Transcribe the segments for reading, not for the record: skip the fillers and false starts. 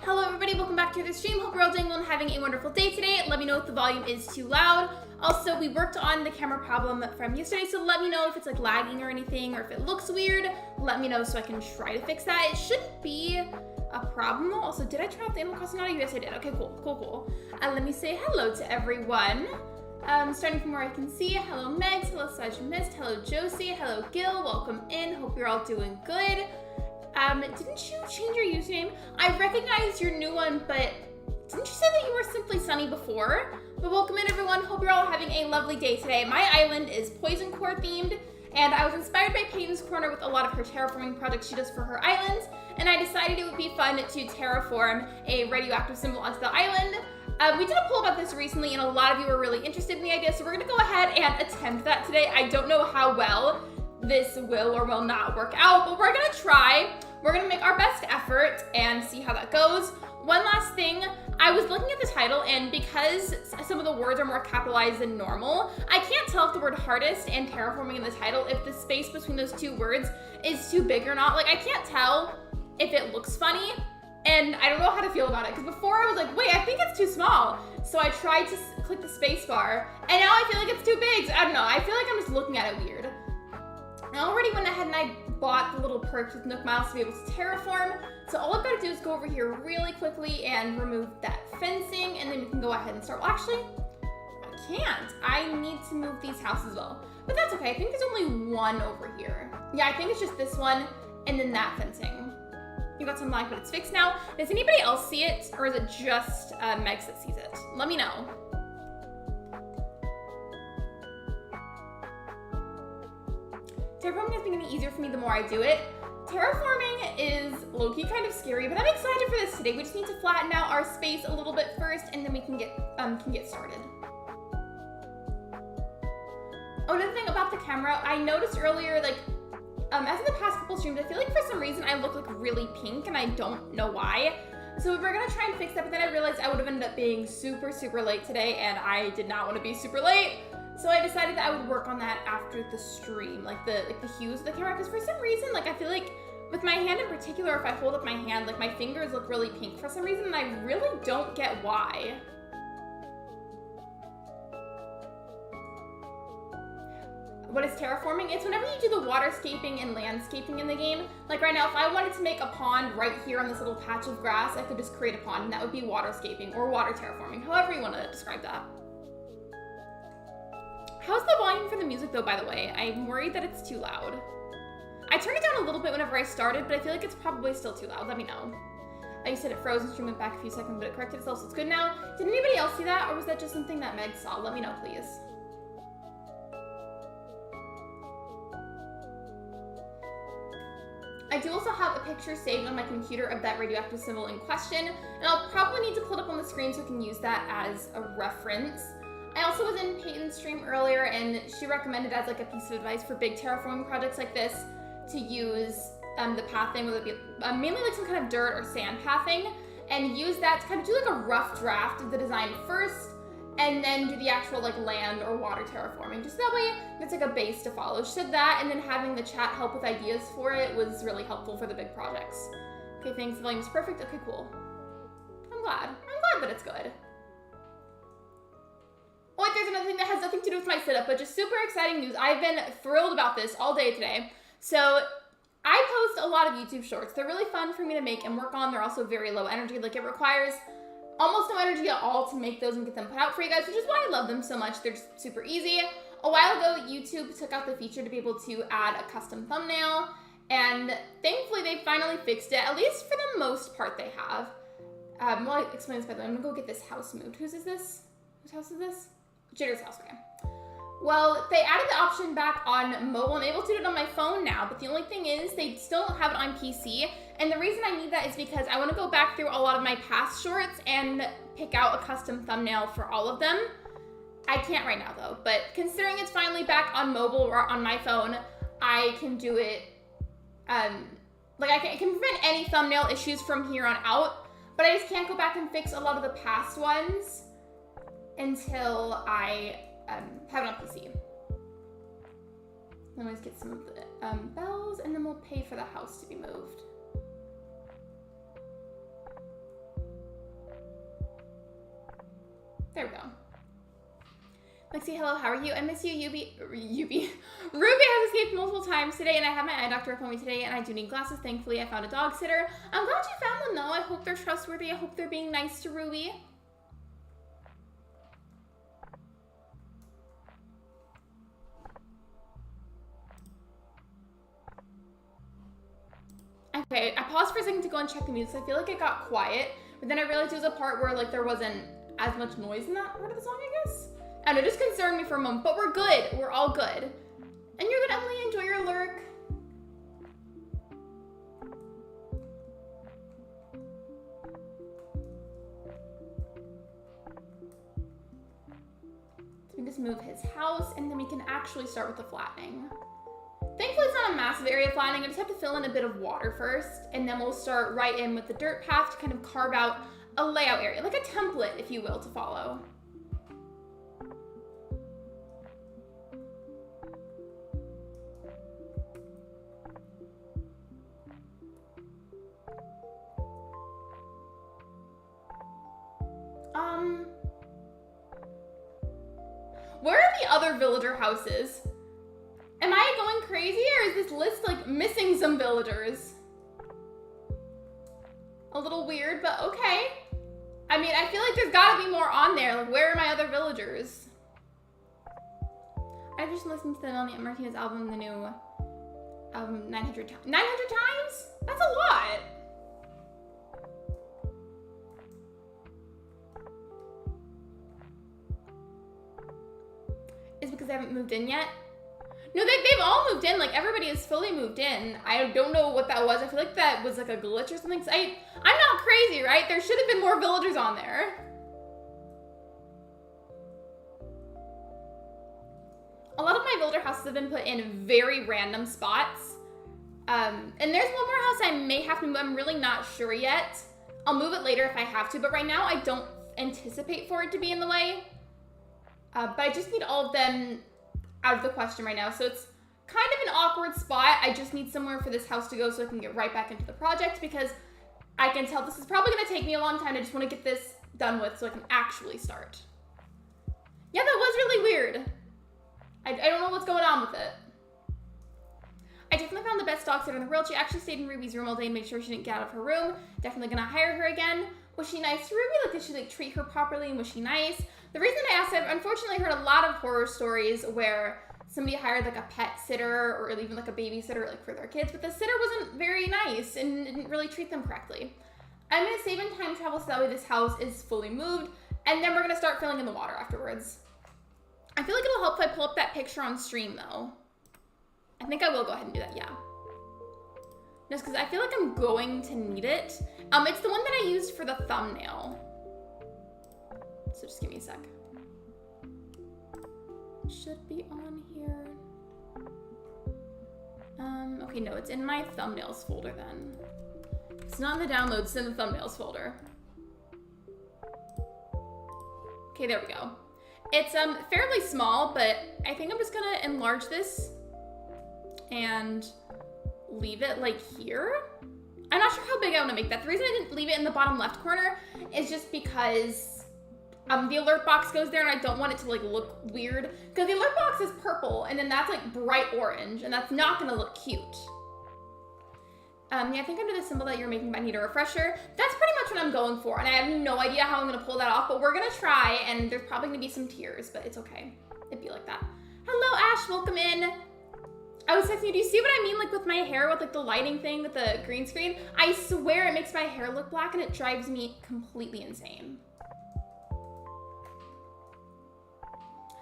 Hello everybody, welcome back to the stream. Hope you're all doing well and having a wonderful day today. Let me know if the volume is too loud. Also, we worked on the camera problem from yesterday, so let me know if it's like lagging or anything, or if it looks weird. Let me know so I can try to fix that. It shouldn't be a problem. Also, did I turn off the Animal Crossing audio? Yes, I did. Okay, cool. Let me say hello to everyone. Starting from where I can see, hello Megs, hello Saj Mist, hello Josie, hello Gil, welcome in, hope you're all doing good. Didn't you change your username? I recognize your new one, but didn't you say that you were Simply Sunny before? But welcome in everyone, hope you're all having a lovely day today. My island is Poison Core themed, and I was inspired by Peyton's Corner with a lot of her terraforming projects she does for her islands, and I decided it would be fun to terraform a radioactive symbol onto the island. We did a poll about this recently, and a lot of you were really interested in the idea, so we're gonna go ahead and attempt that today. I don't know how well this will or will not work out, but we're gonna try. We're gonna make our best effort and see how that goes. One last thing, I was looking at the title, and because some of the words are more capitalized than normal, I can't tell if the word hardest and terraforming in the title, if the space between those two words is too big or not. Like, I can't tell if it looks funny, and I don't know how to feel about it, because before I was like, wait, I think it's too small. So I tried to click the space bar, and now I feel like it's too big. So I don't know, I feel like I'm just looking at it weird. I already went ahead and I bought the little perks with Nook Miles to be able to terraform. So all I've got to do is go over here really quickly and remove that fencing, and then we can go ahead and start. Well, actually, I can't. I need to move these houses as well. But that's okay, I think there's only one over here. Yeah, I think it's just this one, and then that fencing. You got some lag, but it's fixed now. Does anybody else see it, or is it just Megs that sees it? Let me know. Terraforming is becoming easier for me the more I do it. Terraforming is low-key kind of scary, but I'm excited for this today. We just need to flatten out our space a little bit first, and then we can get started. Oh, another thing about the camera, I noticed earlier, like, as in the past couple streams, I feel like for some reason I look like really pink, and I don't know why. So we're gonna try and fix that, but then I realized I would have ended up being super late today, and I did not want to be super late. So I decided that I would work on that after the stream, like the hues of the camera, because for some reason, like, I feel like with my hand in particular, if I hold up my hand, like, my fingers look really pink for some reason, and I really don't get why. What is terraforming? It's whenever you do the waterscaping and landscaping in the game. Like right now, if I wanted to make a pond right here on this little patch of grass, I could just create a pond, and that would be waterscaping or water terraforming, however you want to describe that. How's the volume for the music though, by the way? I'm worried that it's too loud. I turned it down a little bit whenever I started, but I feel like it's probably still too loud. Let me know. Like you said, it froze and stream went back a few seconds, but it corrected itself, so it's good now. Did anybody else see that, or was that just something that Meg saw? Let me know, please. I do also have a picture saved on my computer of that radioactive symbol in question, and I'll probably need to pull it up on the screen so I can use that as a reference. I also was in Peyton's stream earlier, and she recommended as like a piece of advice for big terraforming projects like this to use the pathing, whether it be mainly like some kind of dirt or sand pathing, and use that to kind of do like a rough draft of the design first, and then do the actual like land or water terraforming. Just that way, it's like a base to follow. She said that, and then having the chat help with ideas for it was really helpful for the big projects. Okay, thanks, the volume's perfect. Okay, cool. I'm glad that it's good. Oh, there's another thing that has nothing to do with my setup, but just super exciting news. I've been thrilled about this all day today. So I post a lot of YouTube shorts. They're really fun for me to make and work on. They're also very low energy. Like, it requires almost no energy at all to make those and get them put out for you guys, which is why I love them so much. They're just super easy. A while ago, YouTube took out the feature to be able to add a custom thumbnail, and thankfully they finally fixed it, at least for the most part they have. Well, I'll explain this by the way. I'm gonna go get this house moved. Whose is this? Whose house is this? Jitter's house, okay. Well, they added the option back on mobile. I'm able to do it on my phone now, but the only thing is they still don't have it on PC. And the reason I need that is because I want to go back through a lot of my past shorts and pick out a custom thumbnail for all of them. I can't right now though, but considering it's finally back on mobile or on my phone, I can do it, like I can prevent any thumbnail issues from here on out, but I just can't go back and fix a lot of the past ones until I have it on PC. Let me just get some of the bells, and then we'll pay for the house to be moved. There we go. Lexi, hello, how are you? I miss you, Ruby has escaped multiple times today, and I had my eye doctor appointment today, and I do need glasses. Thankfully, I found a dog sitter. I'm glad you found them, though. I hope they're trustworthy. I hope they're being nice to Ruby. Okay, I paused for a second to go and check the music. So I feel like it got quiet, but then I realized it was a part where like there wasn't as much noise in that part of the song, I guess. And it just concerned me for a moment, but we're good. We're all good. And you're good, Emily. Enjoy your lurk. So we just move his house, and then we can actually start with the flattening. Thankfully, it's not a massive area flattening. I just have to fill in a bit of water first, and then we'll start right in with the dirt path to kind of carve out a layout area, like a template, if you will, to follow. Where are the other villager houses? Am I going crazy, or is this list like missing some villagers? A little weird, but okay. I mean, I feel like there's gotta be more on there. Like, where are my other villagers? I just listened to the Melanie Martinez album, the new album, 900 times. 900 times? That's a lot. Is it because they haven't moved in yet? No, they've all moved in. Like, everybody is fully moved in. I don't know what that was. I feel like that was like a glitch or something. I'm not crazy, right? There should have been more villagers on there. A lot of my villager houses have been put in very random spots. And there's one more house I may have to move. I'm really not sure yet. I'll move it later if I have to, but right now I don't anticipate for it to be in the way. But I just need all of them out of the question right now. So it's kind of an awkward spot. I just need somewhere for this house to go so I can get right back into the project, because I can tell this is probably gonna take me a long time. I just wanna get this done with so I can actually start. Yeah, that was really weird. I don't know what's going on with it. I definitely found the best dog sitter in the world. She actually stayed in Ruby's room all day and made sure she didn't get out of her room. Definitely gonna hire her again. Was she nice to Ruby? Like, did she like treat her properly, and was she nice? The reason I asked, I've unfortunately heard a lot of horror stories where somebody hired like a pet sitter or even like a babysitter like for their kids, but the sitter wasn't very nice and didn't really treat them correctly. I'm gonna save in time travel so that way this house is fully moved, and then we're gonna start filling in the water afterwards. I feel like it'll help if I pull up that picture on stream though. I think I will go ahead and do that, yeah. Just because I feel like I'm going to need it. It's the one that I used for the thumbnail. So just give me a sec. Should be on here. Okay, no, it's in my thumbnails folder then. It's not in the downloads, it's in the thumbnails folder. Okay, there we go. It's fairly small, but I think I'm just gonna enlarge this and leave it like here. I'm not sure how big I want to make that. The reason I didn't leave it in the bottom left corner is just because the alert box goes there, and I don't want it to like look weird, because the alert box is purple and then that's like bright orange, and that's not gonna look cute. Yeah, I think under the symbol that you're making, but I need a refresher. That's pretty much what I'm going for, and I have no idea how I'm gonna pull that off, but we're gonna try, and there's probably gonna be some tears, but it's okay. It'd be like that. Hello, Ash, welcome in. I was texting you, do you see what I mean, like with my hair, with like the lighting thing, with the green screen? I swear it makes my hair look black, and it drives me completely insane.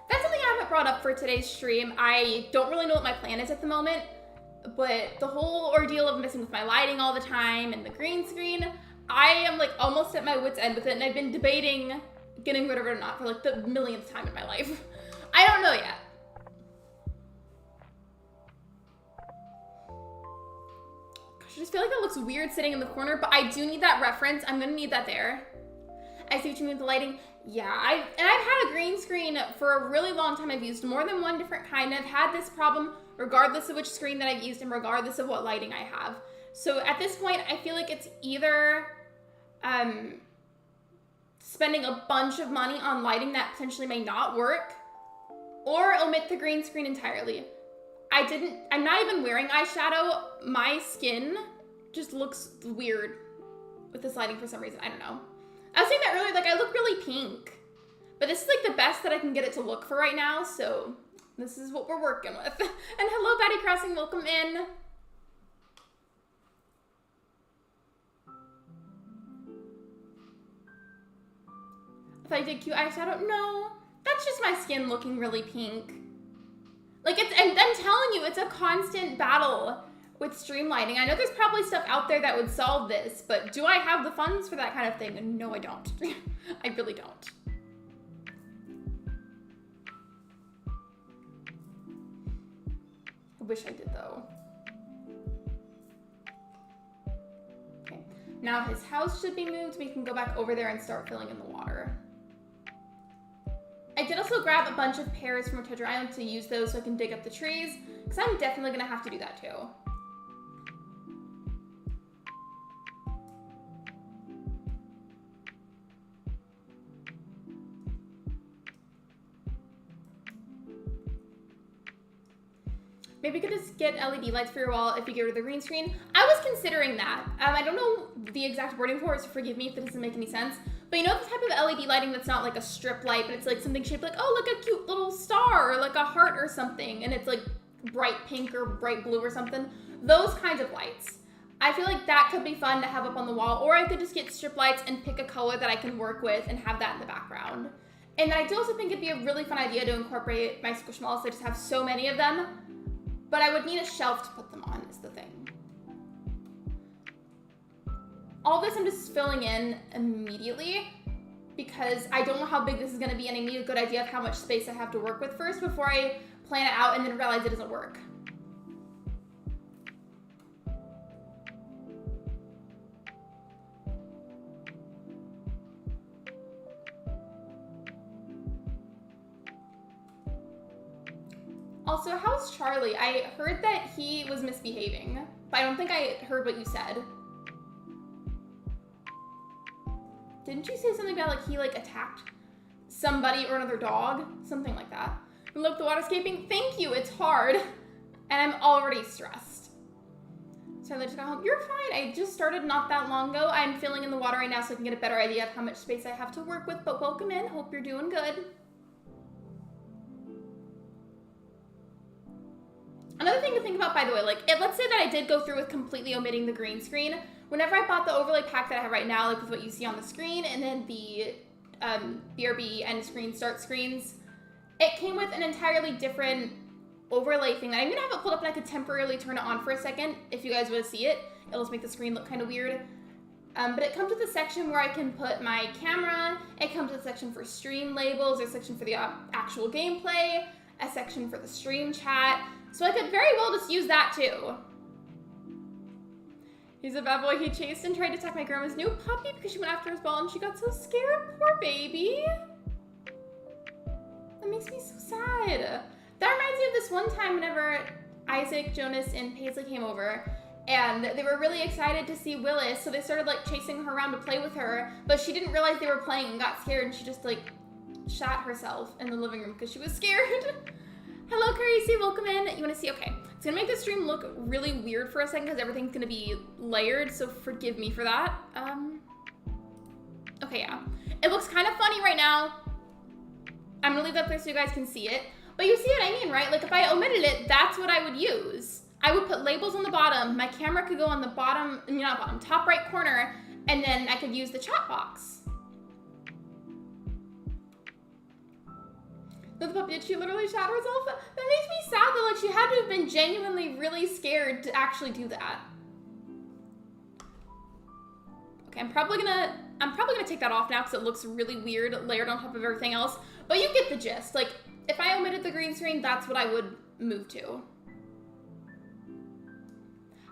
That's something I haven't brought up for today's stream. I don't really know what my plan is at the moment, but the whole ordeal of messing with my lighting all the time and the green screen, I am like almost at my wit's end with it, and I've been debating getting rid of it or not for like the millionth time in my life. I don't know yet. I just feel like it looks weird sitting in the corner, but I do need that reference. I'm gonna need that there. I see what you mean with the lighting. Yeah, I've had a green screen for a really long time. I've used more than one different kind. I've had this problem regardless of which screen that I've used and regardless of what lighting I have. So at this point, I feel like it's either spending a bunch of money on lighting that potentially may not work, or omit the green screen entirely. I'm not even wearing eyeshadow. My skin just looks weird with this lighting for some reason. I don't know. I was saying that earlier, like I look really pink, but this is like the best that I can get it to look for right now. So this is what we're working with. And hello, Batty Crossing, welcome in. If I did cute eyeshadow, no, that's just my skin looking really pink. Like I'm telling you, it's a constant battle with stream lighting. I know there's probably stuff out there that would solve this, but do I have the funds for that kind of thing? No, I don't. I really don't. I wish I did though. Okay, now his house should be moved. We can go back over there and start filling in the water. I did also grab a bunch of pears from Treasure Island to use those so I can dig up the trees, because I'm definitely gonna have to do that too. Maybe you could just get LED lights for your wall if you get rid of the green screen. I was considering that. I don't know the exact wording for it, so forgive me if it doesn't make any sense. But you know the type of LED lighting that's not like a strip light, but it's like something shaped like, oh, like a cute little star or like a heart or something, and it's like bright pink or bright blue or something. Those kinds of lights. I feel like that could be fun to have up on the wall, or I could just get strip lights and pick a color that I can work with and have that in the background. And I do also think it'd be a really fun idea to incorporate my Squishmallows, so I just have so many of them. But I would need a shelf to put them on, is the thing. All this I'm just filling in immediately because I don't know how big this is gonna be and I need a good idea of how much space I have to work with first before I plan it out and then realize it doesn't work. Also, how's Charlie? I heard that he was misbehaving, but I don't think I heard what you said. Didn't you say something about like he like attacked somebody or another dog? Something like that. And look, the waterscaping, thank you, it's hard. And I'm already stressed. So I just got home. You're fine, I just started not that long ago. I'm filling in the water right now so I can get a better idea of how much space I have to work with, but welcome in, hope you're doing good. Another thing to think about, by the way, like, let's say that I did go through with completely omitting the green screen. Whenever I bought the overlay pack that I have right now, like with what you see on the screen, and then the BRB end screen start screens, it came with an entirely different overlay thing that I'm gonna have it pulled up and I could temporarily turn it on for a second if you guys want to see it. It'll just make the screen look kind of weird. But it comes with a section where I can put my camera, it comes with a section for stream labels, a section for the actual gameplay, a section for the stream chat. So I could very well just use that too. He's a bad boy. He chased and tried to attack my grandma's new puppy because she went after his ball and she got so scared. Poor baby. That makes me so sad. That reminds me of this one time whenever Isaac, Jonas, and Paisley came over and they were really excited to see Willis, so they started like chasing her around to play with her, but she didn't realize they were playing and got scared and she just like shot herself in the living room because she was scared. Hello, Carisi, welcome in. You wanna see? Okay, it's gonna make the stream look really weird for a second because everything's gonna be layered, so forgive me for that. Okay, yeah. It looks kind of funny right now. I'm gonna leave that there so you guys can see it. But you see what I mean, right? Like if I omitted it, that's what I would use. I would put labels on the bottom, my camera could go on the bottom, not bottom, top right corner, and then I could use the chat box. The puppy, did she literally shot herself? That makes me sad that like she had to have been genuinely really scared to actually do that. Okay, I'm probably gonna take that off now because it looks really weird layered on top of everything else. But you get the gist. Like if I omitted the green screen, that's what I would move to.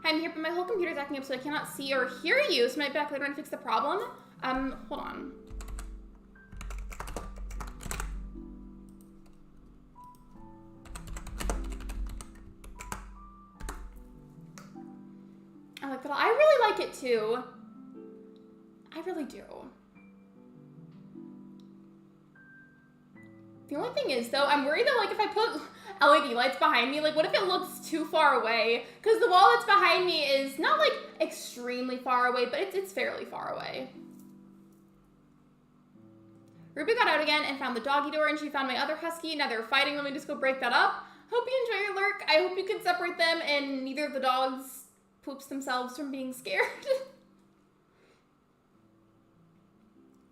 I'm here, but my whole computer's acting up so I cannot see or hear you. So I might be back later and fix the problem. Hold on. I like that. I really like it too. I really do. The only thing is, though, I'm worried that, like, if I put LED lights behind me, like, what if it looks too far away? Because the wall that's behind me is not, like, extremely far away, but it's fairly far away. Ruby got out again and found the doggy door, and she found my other husky. Now they're fighting. Let me just go break that up. Hope you enjoy your lurk. I hope you can separate them and neither of the dogs poops themselves from being scared.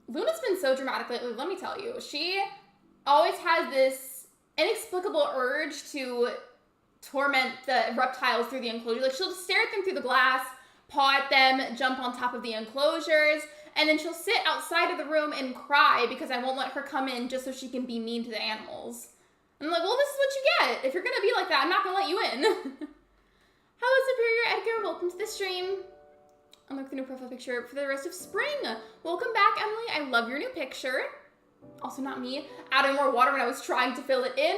Luna's been so dramatic lately, let me tell you. She always has this inexplicable urge to torment the reptiles through the enclosure. Like, she'll just stare at them through the glass, paw at them, jump on top of the enclosures, and then she'll sit outside of the room and cry because I won't let her come in just so she can be mean to the animals. And I'm like, well, this is what you get. If you're gonna be like that, I'm not gonna let you in. Hello, Superior Edgar. Welcome to the stream. Unlock the new profile picture for the rest of spring. Welcome back, Emily. I love your new picture. Also not me adding more water when I was trying to fill it in.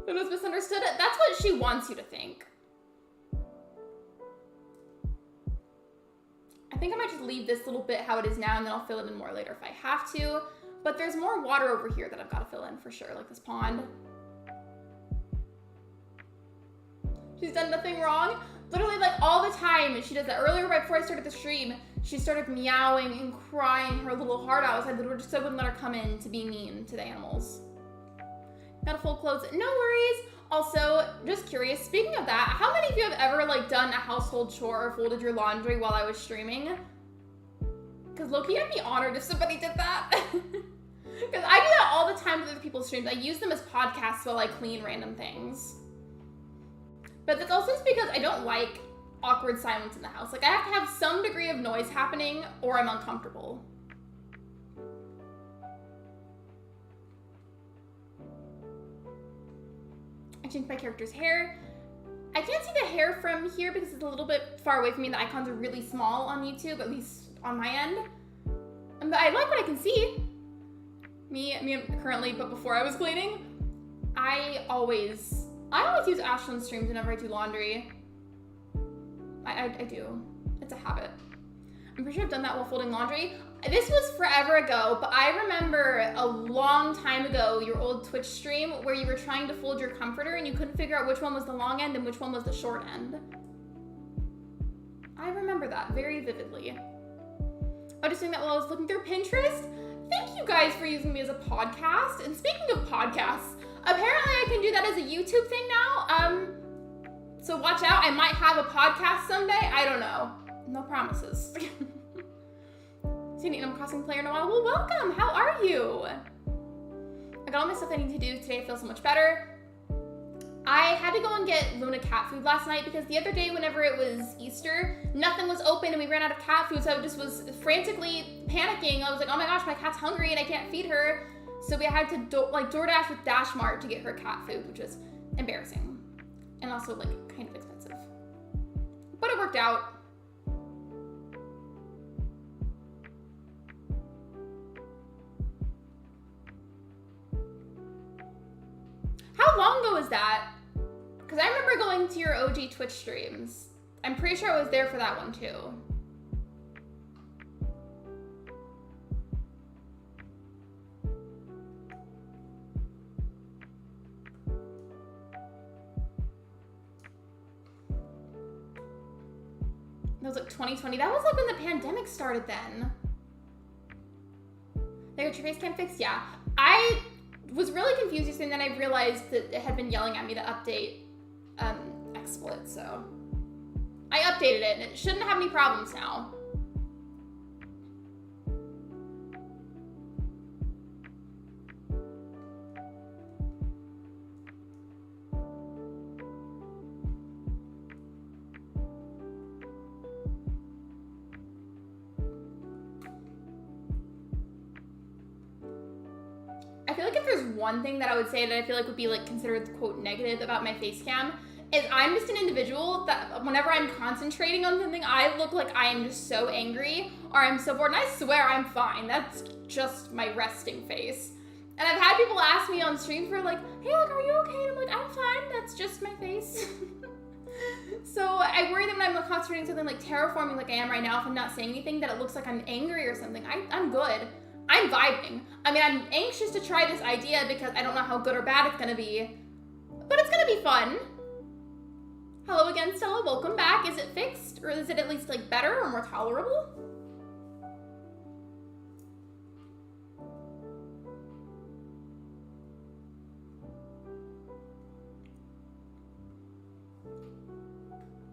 It was misunderstood. That's what she wants you to think. I think I might just leave this little bit how it is now and then I'll fill it in more later if I have to. But there's more water over here that I've got to fill in for sure, like this pond. She's done nothing wrong. Literally, like, all the time. She does that. Earlier, right before I started the stream, she started meowing and crying her little heart out. I just so wouldn't let her come in to be mean to the animals. Got a full clothes. No worries. Also, just curious, speaking of that, how many of you have ever, like, done a household chore or folded your laundry while I was streaming? Because low-key, I'd be honored if somebody did that. Because I do that all the time with other people's streams. I use them as podcasts while I clean random things. But that's also just because I don't like awkward silence in the house. Like, I have to have some degree of noise happening or I'm uncomfortable. I changed my character's hair. I can't see the hair from here because it's a little bit far away from me. The icons are really small on YouTube, at least on my end. But I like what I can see. Me currently, but before I was cleaning, I always use Ashlyn streams whenever I do laundry. I do. It's a habit. I'm pretty sure I've done that while folding laundry. This was forever ago, but I remember a long time ago, your old Twitch stream where you were trying to fold your comforter and you couldn't figure out which one was the long end and which one was the short end. I remember that very vividly. I was just doing that while I was looking through Pinterest. Thank you guys for using me as a podcast. And speaking of podcasts, apparently I can do that as a YouTube thing now. So watch out, I might have a podcast someday. I don't know. No promises. Seen an Animal Crossing player in a while. Well, welcome. How are you? I got all my stuff I need to do today. I feel so much better. I had to go and get Luna cat food last night because the other day whenever it was Easter, nothing was open and we ran out of cat food, so I just was frantically panicking. I was like, oh my gosh, my cat's hungry and I can't feed her. So we had to DoorDash with DashMart to get her cat food, which was embarrassing. And also like kind of expensive. But it worked out. How long ago was that? Because I remember going to your OG Twitch streams. I'm pretty sure I was there for that one too. That was like 2020. That was like when the pandemic started then. They got your face cam fixed? Yeah. I was really confused yesterday, and then I realized that it had been yelling at me to update XSplit, so I updated it, and it shouldn't have any problems now. I feel like if there's one thing that I would say that I feel like would be like considered quote negative about my face cam is I'm just an individual that whenever I'm concentrating on something, I look like I am just so angry or I'm so bored, and I swear I'm fine. That's just my resting face. And I've had people ask me on stream for like, hey, like, are you okay? And I'm like, I'm fine. That's just my face. So I worry that when I'm concentrating on something like terraforming like I am right now, if I'm not saying anything, that it looks like I'm angry or something. I'm good. I'm vibing. I mean, I'm anxious to try this idea because I don't know how good or bad it's gonna be, but it's gonna be fun. Hello again, Stella, welcome back. Is it fixed, or is it at least like better or more tolerable?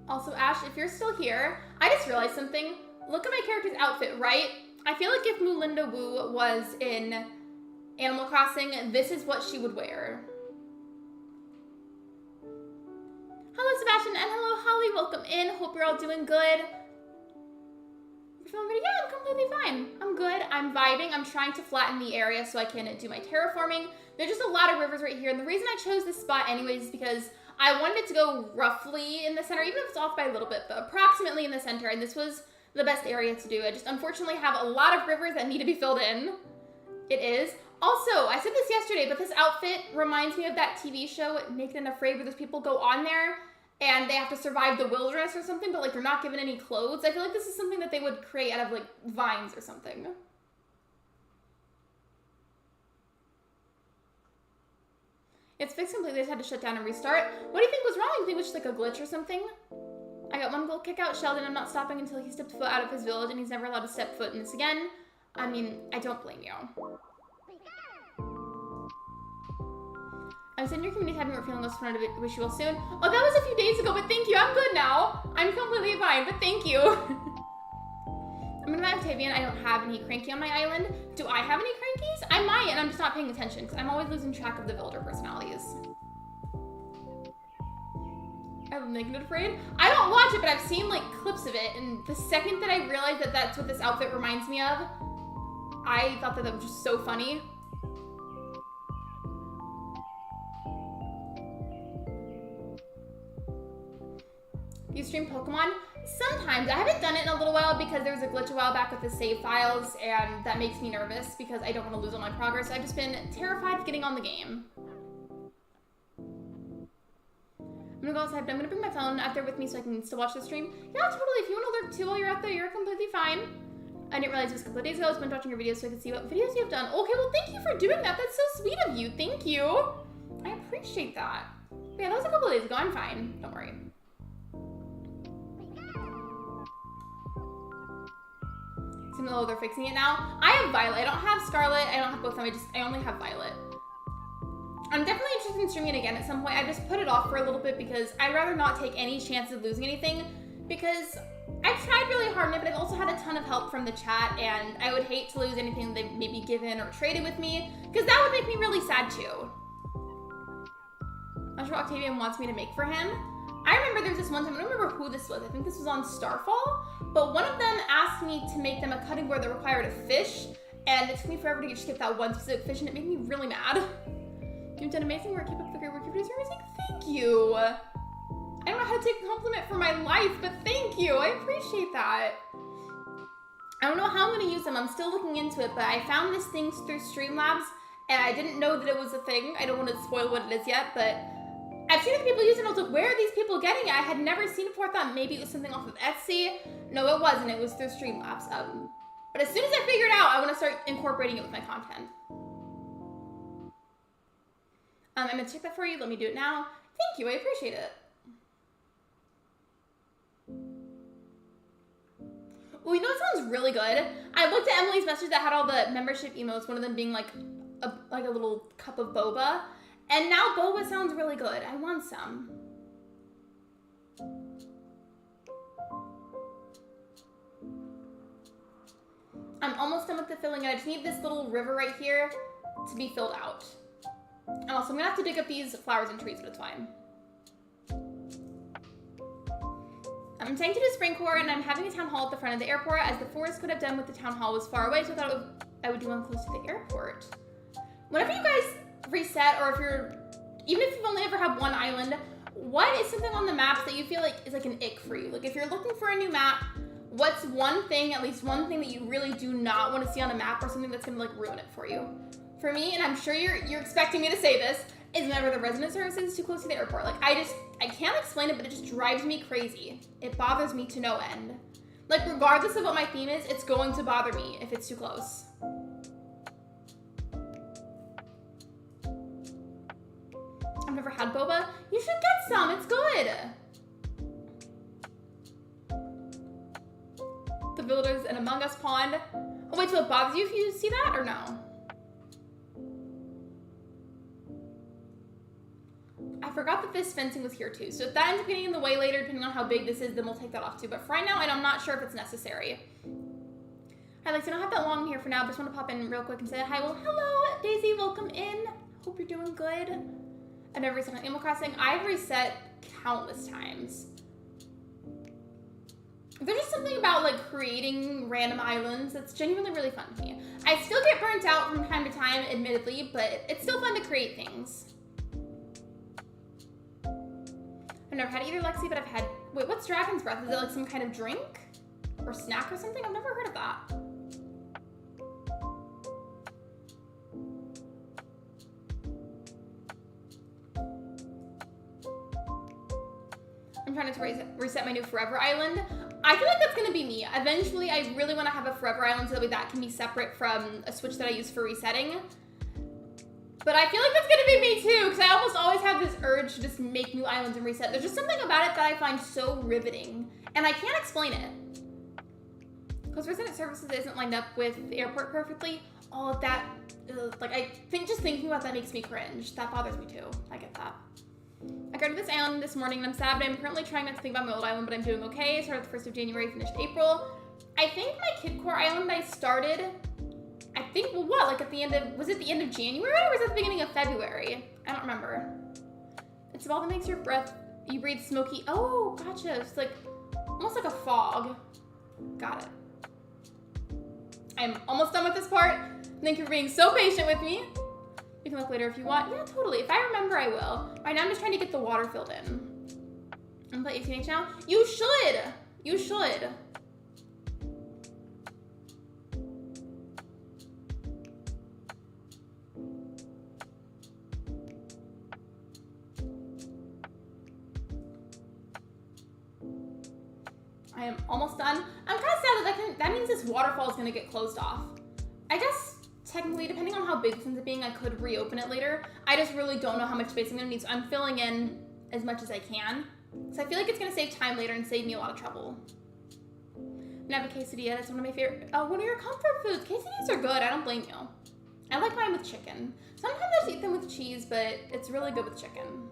Also, Ash, if you're still here, I just realized something. Look at my character's outfit, right? I feel like if Moolinda Wu was in Animal Crossing, this is what she would wear. Hello, Sebastian, and hello, Holly. Welcome in. Hope you're all doing good. Yeah, I'm completely fine. I'm good. I'm vibing. I'm trying to flatten the area so I can do my terraforming. There's just a lot of rivers right here, and the reason I chose this spot anyways is because I wanted it to go roughly in the center, even if it's off by a little bit, but approximately in the center, and this was the best area to do. I just unfortunately have a lot of rivers that need to be filled in. It is. Also, I said this yesterday, but this outfit reminds me of that TV show, Naked and Afraid, where those people go on there and they have to survive the wilderness or something, but like they're not given any clothes. I feel like this is something that they would create out of like vines or something. It's fixed completely, I just had to shut down and restart. What do you think was wrong? You think it was just like a glitch or something? I got one goal kick out Sheldon. I'm not stopping until he stepped foot out of his village, and he's never allowed to step foot in this again. I mean, I don't blame you. I'm sending your community having we're feeling less fun to wish you well soon. Oh, that was a few days ago, but thank you. I'm good now. I'm completely fine, but thank you. I'm gonna buy Octavian. I don't have any cranky on my island. Do I have any crankies? I might, and I'm just not paying attention because I'm always losing track of the villager personalities. I'm Naked and Afraid. I don't watch it, but I've seen like clips of it, and the second that I realized that that's what this outfit reminds me of, I thought that was just so funny. Do you stream Pokemon? Sometimes. I haven't done it in a little while because there was a glitch a while back with the save files, and that makes me nervous because I don't want to lose all my progress. I've just been terrified of getting on the game. I'm gonna go outside, but I'm gonna bring my phone out there with me so I can still watch the stream. Yeah, totally. If you want to lurk too while you're out there, you're completely fine. I didn't realize it was a couple of days ago. I was been watching your videos so I could see what videos you've done. Okay, well, thank you for doing that. That's so sweet of you. Thank you. I appreciate that. But yeah, that was a couple of days ago. I'm fine. Don't worry. Seems like they're fixing it now. I have Violet. I don't have Scarlet. I don't have both of them. I only have Violet. I'm definitely interested in streaming it again at some point. I just put it off for a little bit because I'd rather not take any chance of losing anything, because I've tried really hard on it, but I've also had a ton of help from the chat, and I would hate to lose anything they've maybe given or traded with me, because that would make me really sad too. I'm sure Octavian wants me to make for him. I remember there was this one time, I don't remember who this was, I think this was on Starfall, but one of them asked me to make them a cutting board that required a fish, and it took me forever to get that one specific fish, and it made me really mad. You've done amazing work, keep up the great work, you're doing amazing, thank you. I don't know how to take a compliment for my life, but thank you, I appreciate that. I don't know how I'm gonna use them, I'm still looking into it, but I found this thing through Streamlabs, and I didn't know that it was a thing. I don't want to spoil what it is yet, but I've seen other people use it, and I was like, where are these people getting it? I had never seen it before. I thought maybe it was something off of Etsy. No, it wasn't. It was through Streamlabs. But as soon as I figure it out, I want to start incorporating it with my content. I'm going to check that for you. Let me do it now. Thank you. I appreciate it. Oh, you know what sounds really good? I looked at Emily's message that had all the membership emotes, one of them being like a little cup of boba. And now boba sounds really good. I want some. I'm almost done with the filling, and I just need this little river right here to be filled out. And also, I'm gonna have to dig up these flowers and trees, but it's fine. I'm trying to do spring core, and I'm having a town hall at the front of the airport, as the forest could have done with the town hall was far away, so I thought I would do one close to the airport. Whenever you guys reset, or if you're, even if you've only ever had one island, what is something on the maps that you feel like is like an ick for you? Like if you're looking for a new map, what's one thing, at least one thing that you really do not want to see on a map, or something that's gonna like ruin it for you? For me, and I'm sure you're expecting me to say this, is whenever the resident services is too close to the airport. Like I can't explain it, but it just drives me crazy. It bothers me to no end. Like regardless of what my theme is, it's going to bother me if it's too close. I've never had boba. You should get some, it's good. The villagers in Among Us pond. Oh wait, so it bothers you if you see that or no? I forgot that this fencing was here too. So if that ends up getting in the way later, depending on how big this is, then we'll take that off too. But for right now, I'm not sure if it's necessary. Hi, Lexi, I don't have that long here for now, but just want to pop in real quick and say hi. Well, hello, Daisy, welcome in. Hope you're doing good. I've never reset on Animal Crossing. I've reset countless times. There's just something about like creating random islands that's genuinely really fun to me. I still get burnt out from time to time, admittedly, but it's still fun to create things. I've never had either, Lexi, but I've had, wait, what's Dragon's Breath? Is it like some kind of drink or snack or something? I've never heard of that. I'm trying to reset my new Forever Island. I feel like that's gonna be me. Eventually, I really wanna have a Forever Island so that way that can be separate from a Switch that I use for resetting. But I feel like that's gonna be me too, because I almost always have this urge to just make new islands and reset. There's just something about it that I find so riveting, and I can't explain it. Because resident services isn't lined up with the airport perfectly. All of that, like I think just thinking about that makes me cringe. That bothers me too. I get that. I got to this island this morning and I'm sad, but I'm currently trying not to think about my old island, but I'm doing okay. Started the 1st of January, finished April. I think my Kid Core island I started, I think, well, what, like at the end of, was it the end of January or was it the beginning of February? I don't remember. It's all that makes your breath, you breathe smoky. Oh, gotcha. It's like, almost like a fog. Got it. I'm almost done with this part. Thank you for being so patient with me. You can look later if you want. Yeah, totally. If I remember, I will. Right now, I'm just trying to get the water filled in. I'm playing ACNH now. You should. You should. I am almost done. I'm kind of sad that means this waterfall is going to get closed off. I guess technically, depending on how big this ends up being, I could reopen it later. I just really don't know how much space I'm gonna need, so I'm filling in as much as I can. So I feel like it's gonna save time later and save me a lot of trouble. And I have a quesadilla, that's one of my favorite, one of your comfort foods. Quesadillas are good, I don't blame you. I like mine with chicken. Sometimes I just eat them with cheese, but it's really good with chicken.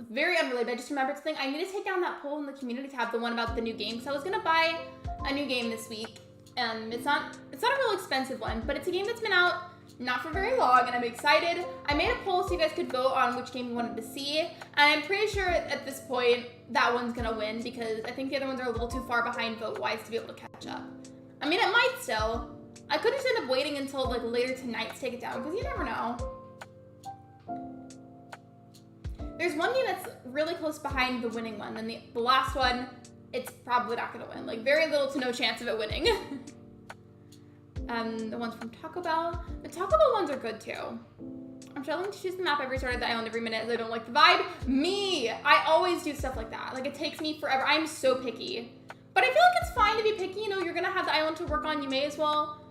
Very unrelated, I just remembered something. I need to take down that poll in the community tab, the one about the new game. So I was gonna buy a new game this week, and it's not a real expensive one, but it's a game that's been out not for very long, and I'm excited. I made a poll so you guys could vote on which game you wanted to see, and I'm pretty sure at this point that one's gonna win because I think the other ones are a little too far behind vote-wise to be able to catch up. I mean, it might still. I could just end up waiting until like later tonight to take it down because you never know. There's one game that's really close behind the winning one, and the last one, it's probably not gonna win. Like, very little to no chance of it winning. The ones from Taco Bell. The Taco Bell ones are good too. I'm struggling to choose the map. I've restarted the island every minute as I don't like the vibe. Me! I always do stuff like that. Like, it takes me forever. I'm so picky. But I feel like it's fine to be picky. You know, you're gonna have the island to work on. You may as well,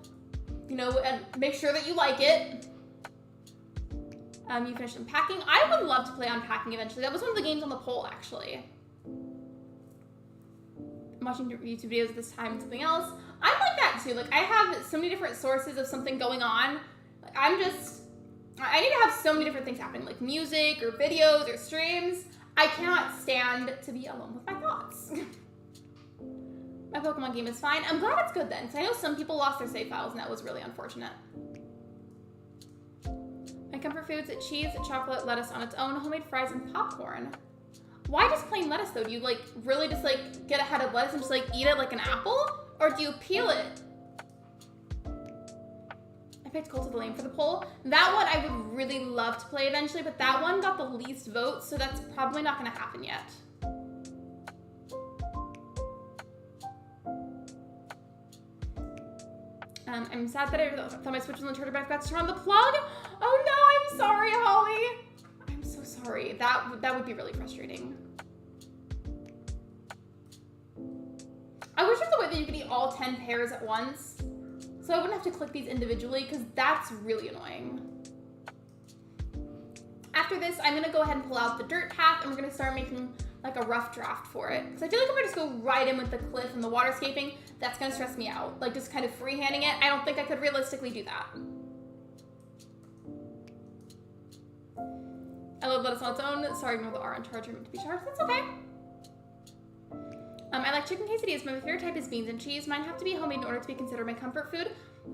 you know, and make sure that you like it. You finished unpacking. I would love to play unpacking eventually. That was one of the games on the poll, actually. I'm watching YouTube videos at this time, something else. I'm like that too. Like, I have so many different sources of something going on. Like, I need to have so many different things happening, like music or videos or streams. I cannot stand to be alone with my thoughts. My Pokemon game is fine. I'm glad it's good then, because I know some people lost their save files, and that was really unfortunate. My comfort foods, cheese, chocolate, lettuce on its own, homemade fries, and popcorn. Why just plain lettuce though? Do you like really just like get a head of lettuce and just like eat it like an apple? Or do you peel it? I picked Cult of the Lamb for the poll. That one I would really love to play eventually, but that one got the least votes, so that's probably not gonna happen yet. I'm sad that I thought my Switch was on the charger, but I forgot to turn on the plug. Oh no, I'm sorry, Holly. I'm so sorry. That would be really frustrating. I wish there's a way that you could eat all 10 pears at once, so I wouldn't have to click these individually, because that's really annoying. After this, I'm gonna go ahead and pull out the dirt path, and we're gonna start making like a rough draft for it. Because I feel like if I just go right in with the cliff and the waterscaping, that's gonna stress me out. Like just kind of freehanding it, I don't think I could realistically do that. I love lettuce on its own. Sorry, ignore the R on charge room to be charged. That's okay. I like chicken quesadillas. My favorite type is beans and cheese. Mine have to be homemade in order to be considered my comfort food.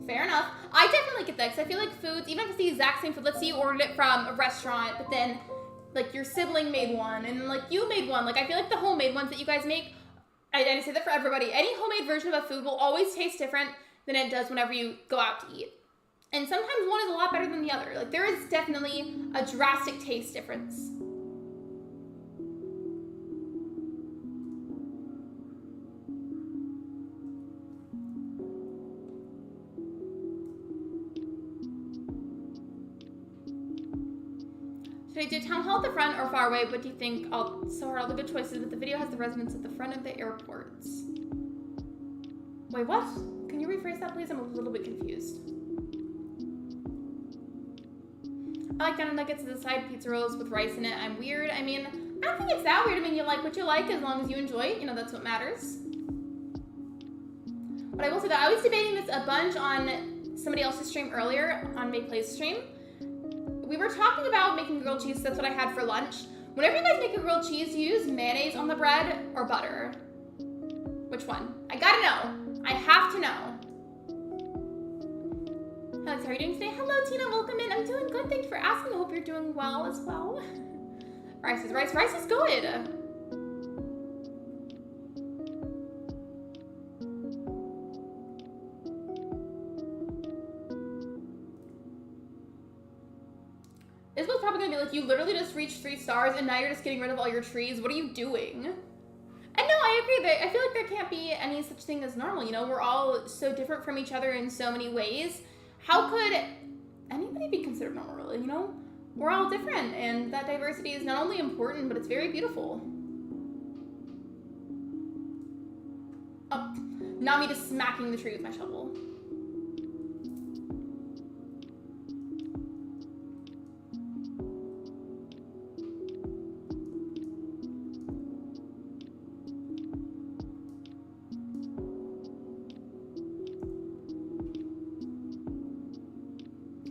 Fair enough. I definitely get that because I feel like foods, even if it's the exact same food, let's say you ordered it from a restaurant, but then like your sibling made one and like you made one. Like I feel like the homemade ones that you guys make, I say that for everybody, any homemade version of a food will always taste different than it does whenever you go out to eat. And sometimes one is a lot better than the other. Like there is definitely a drastic taste difference. Should I do town hall at the front or far away? What do you think? So hard, all the good choices, but the video has the residents at the front of the airports. Wait, what? Can you rephrase that, please? I'm a little bit confused. I like down nuggets as a side, pizza rolls with rice in it. I'm weird. I mean, I don't think it's that weird. I mean, you like what you like as long as you enjoy it. You know, that's what matters. But I will say that I was debating this a bunch on somebody else's stream earlier, on May Play's stream. We were talking about making grilled cheese. That's what I had for lunch. Whenever you guys make a grilled cheese, you use mayonnaise on the bread or butter? Which one? I gotta know. I have to know. Alex, how are you doing today? Hello, Tina. Welcome in. I'm doing good. Thank you for asking. I hope you're doing well as well. Rice is good. This was probably gonna be like, you literally just reached 3 stars and now you're just getting rid of all your trees. What are you doing? And no, I agree that I feel like there can't be any such thing as normal. You know, we're all so different from each other in so many ways. How could anybody be considered normal, really? You know, we're all different, and that diversity is not only important, but it's very beautiful. Oh, not me just smacking the tree with my shovel.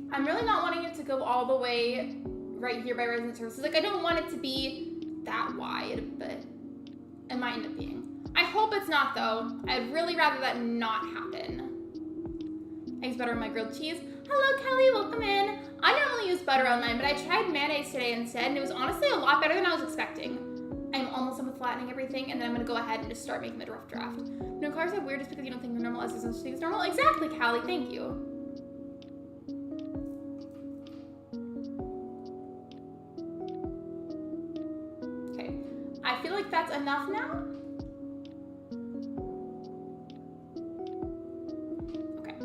I'm really not wanting it to go all the way right here by resident services. Like, I don't want it to be that wide, but it might end up being. I hope it's not, though. I'd really rather that not happen. I use butter on my grilled cheese. Hello, Kelly. Welcome in. I normally use butter on mine, but I tried mayonnaise today instead, and it was honestly a lot better than I was expecting. I'm almost done with flattening everything, and then I'm going to go ahead and just start making the rough draft. No, cars are weird just because you don't think they're normal as there's no such thing as normal. Exactly, Callie. Thank you. I feel like that's enough now. Okay.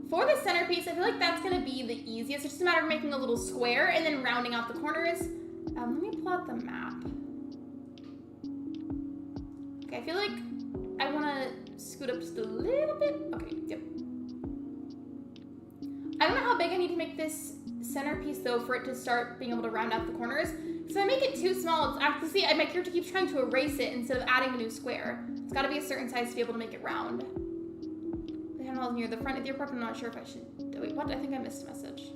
For the centerpiece, I feel like that's gonna be the easiest. It's just a matter of making a little square and then rounding out the corners. Let me pull out the map. Okay, I feel like I wanna scoot up just a little bit. Okay, yep. I don't know how big I need to make this centerpiece though for it to start being able to round out the corners. So I make it too small, it's actually, my character keeps trying to erase it instead of adding a new square. It's gotta be a certain size to be able to make it round. The handle is near the front of the airport, I'm not sure if I should, wait, what? I think I missed a message.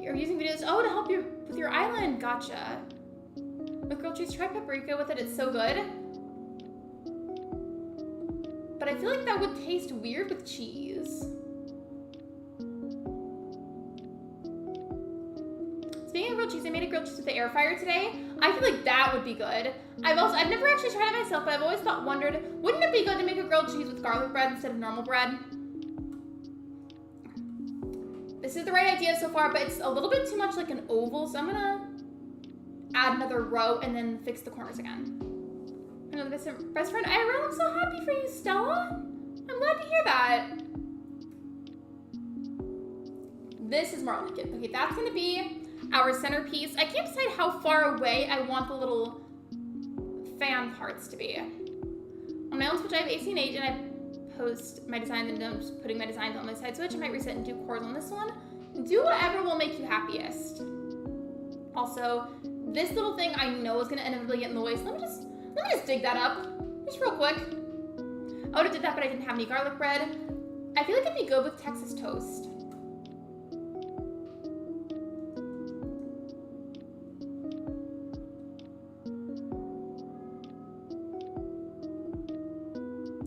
You're using videos, oh, to help you with your island, gotcha. With grilled cheese, try paprika with it, it's so good. But I feel like that would taste weird with cheese. Speaking of grilled cheese, I made a grilled cheese with the air fryer today. I feel like that would be good. I've never actually tried it myself, but I've always wondered, wouldn't it be good to make a grilled cheese with garlic bread instead of normal bread? This is the right idea so far, but it's a little bit too much like an oval, so I'm gonna add another row and then fix the corners again. Another best friend IRL, I'm so happy for you, Stella. I'm glad to hear that. This is more like it. Okay, that's gonna be our centerpiece. I can't decide how far away I want the little fan parts to be. On my own Switch, I have ACNH, and I post my designs, and I'm just putting my designs on my side Switch. I might reset and do chords on this one. Do whatever will make you happiest. Also, this little thing I know is gonna inevitably get in the way, so let me just dig that up, just real quick. I would've did that, but I didn't have any garlic bread. I feel like it'd be good with Texas toast.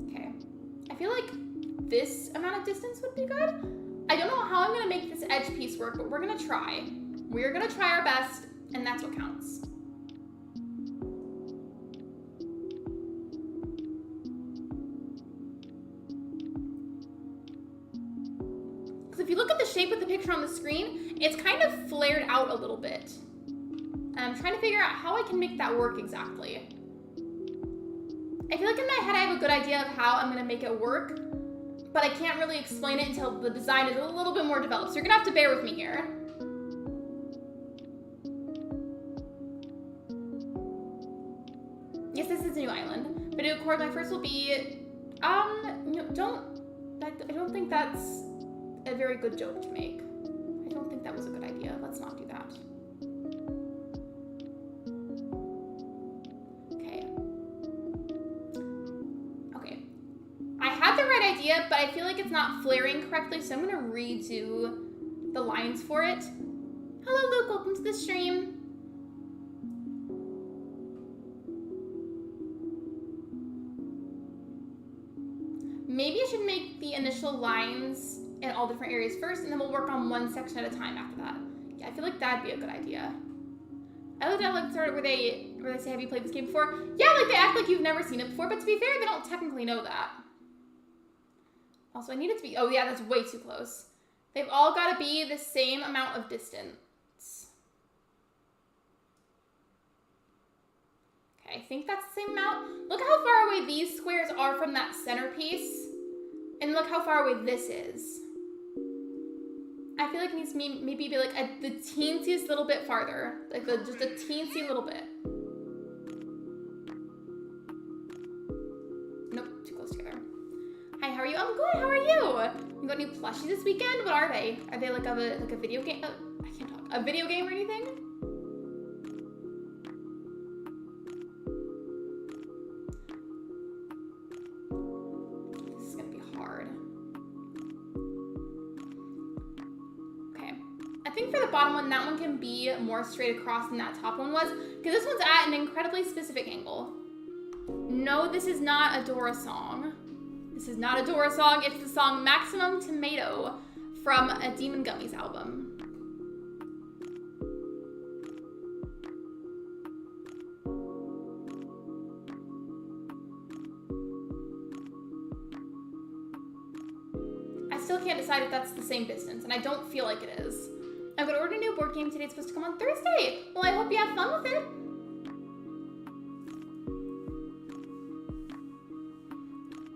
Okay, I feel like this amount of distance would be good. I don't know how I'm gonna make this edge piece work, but we're gonna try. We're gonna try our best, and that's what counts. Because if you look at the shape of the picture on the screen, it's kind of flared out a little bit. And I'm trying to figure out how I can make that work exactly. I feel like in my head I have a good idea of how I'm gonna make it work, but I can't really explain it until the design is a little bit more developed. So you're gonna have to bear with me here. Yes, this is a new island. Video chord, my first will be, I don't think that's a very good joke to make. I don't think that was a good idea. Let's not do that. Okay. I had the right idea, but I feel like it's not flaring correctly, so I'm gonna redo the lines for it. Hello, Luke, welcome to the stream. Maybe I should make the initial lines in all different areas first, and then we'll work on one section at a time after that. Yeah, I feel like that'd be a good idea. I looked at like where they say, have you played this game before? Yeah, like they act like you've never seen it before, but to be fair, they don't technically know that. Also, I need it to be, oh yeah, that's way too close. They've all got to be the same amount of distance. Okay, I think that's the same amount. Look how far away these squares are from that centerpiece. And look how far away this is. I feel like it needs to maybe be like the teensiest little bit farther. Like just a teensy little bit. Nope, too close together. Hi, how are you? I'm good, how are you? You got new plushies this weekend? What are they? Are they like a video game? Oh, I can't talk. A video game or anything? For the bottom one, that one can be more straight across than that top one was, because this one's at an incredibly specific angle. No, this is not a Dora song. This is not a Dora song. It's the song Maximum Tomato from a Demon Gummies album. I still can't decide if that's the same distance, and I don't feel like it is. I'm gonna order a new board game today. It's supposed to come on Thursday. Well, I hope you have fun with it.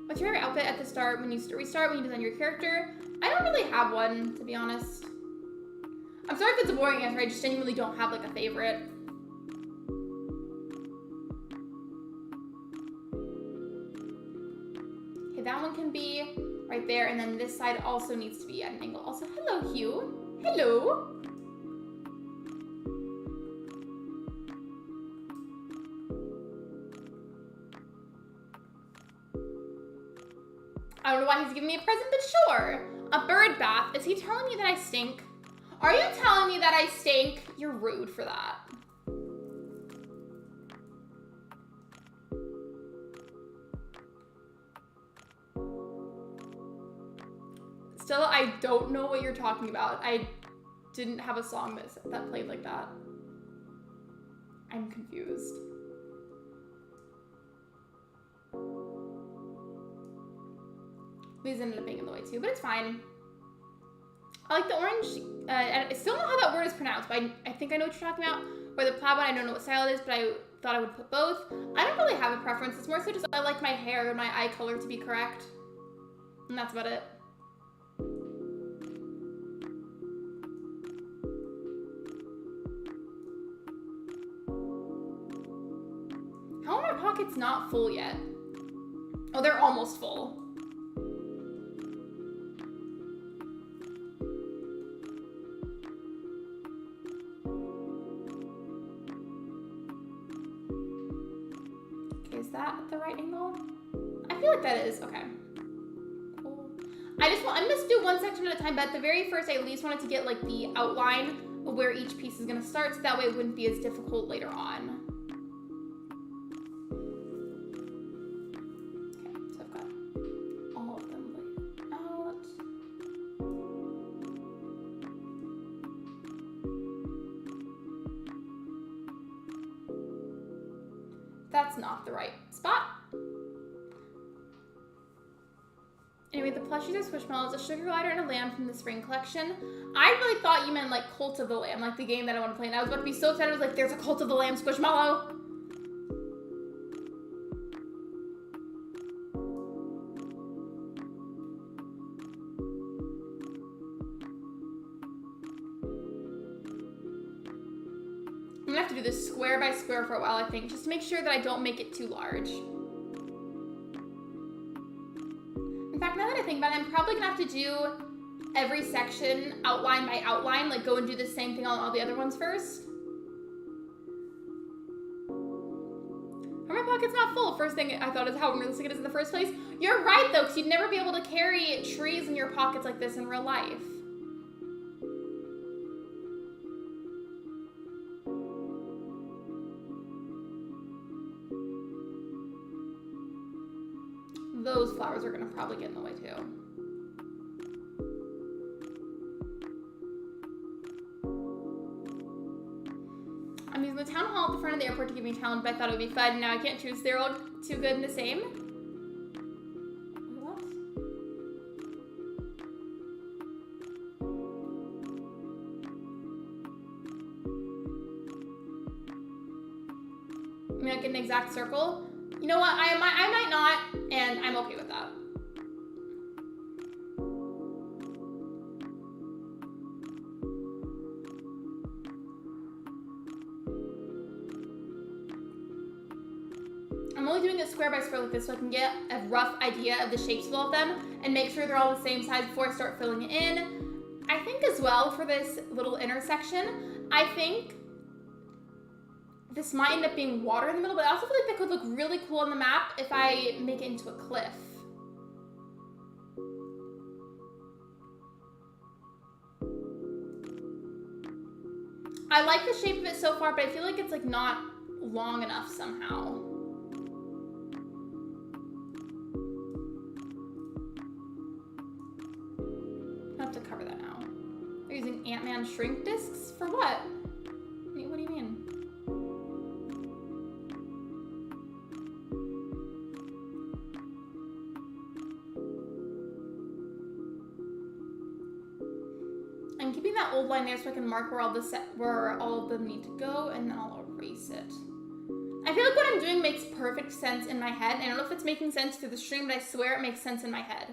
What's your favorite outfit at the start when you restart, when you design your character? I don't really have one, to be honest. I'm sorry if it's a boring answer. I just genuinely don't have like a favorite. Okay, that one can be right there, and then this side also needs to be at an angle. Also, hello, Hugh. Hello. I don't know why he's giving me a present, but sure. A bird bath. Is he telling me that I stink? Are you telling me that I stink? You're rude for that. Still, I don't know what you're talking about. I didn't have a song that played like that. I'm confused. These ended up being in the way too, but it's fine. I like the orange. I still don't know how that word is pronounced, but I think I know what you're talking about. Or the plaid one, I don't know what style it is, but I thought I would put both. I don't really have a preference. It's more so just I like my hair and my eye color to be correct. And that's about it. How are my pockets not full yet? Oh, they're almost full. Okay, is that at the right angle? I feel like that is, okay. Cool. I'm gonna do one section at a time, but at the very first, I at least wanted to get like the outline of where each piece is gonna start, so that way it wouldn't be as difficult later on. That's not the right spot. Anyway, the plushies are Squishmallows, a sugar glider, and a lamb from the spring collection. I really thought you meant like Cult of the Lamb, like the game that I want to play. And I was about to be so excited. I was like, there's a Cult of the Lamb Squishmallow. I'm gonna have to do this square by square for a while, I think, just to make sure that I don't make it too large. In fact, now that I think about it, I'm probably gonna have to do every section outline by outline, like go and do the same thing on all the other ones first. Are my pockets not full? First thing I thought is how unrealistic it is in the first place. You're right though, because you'd never be able to carry trees in your pockets like this in real life. Those flowers are gonna probably get in the way too. I'm using the town hall at the front of the airport to give me talent, but I thought it would be fun. Now I can't choose. They're all too good and the same. What? I mean, like an exact circle. You know what? I might not, and I'm okay with that. I'm only doing it square by square like this so I can get a rough idea of the shapes of all of them and make sure they're all the same size before I start filling it in. I think as well for this little intersection, I think this might end up being water in the middle, but I also feel like that could look really cool on the map if I make it into a cliff. I like the shape of it so far, but I feel like it's like not long enough somehow. I have to cover that now. They're using Ant-Man shrink discs for what? What do you mean? I'm keeping that old line there so I can mark where all of them need to go, and then I'll erase it. I feel like what I'm doing makes perfect sense in my head. I don't know if it's making sense through the stream, but I swear it makes sense in my head.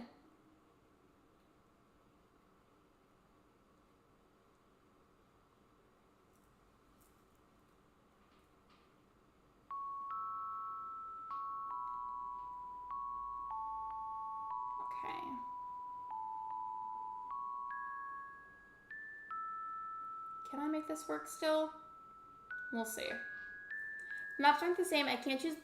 Can I make this work still? We'll see. Maps aren't the same. I can't choose as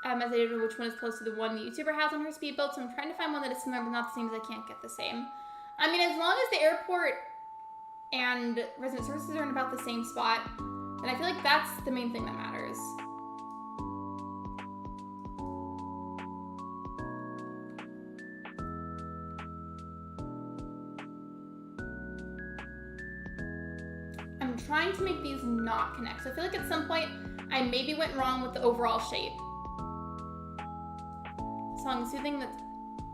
I don't know which one is close to the one the YouTuber has on her speed build, so I'm trying to find one that is similar but not the same, as I can't get the same. I mean, as long as the airport and resident services are in about the same spot, then I feel like that's the main thing that matters. I'm trying to make these not connect. So I feel like at some point I maybe went wrong with the overall shape. Song soothing,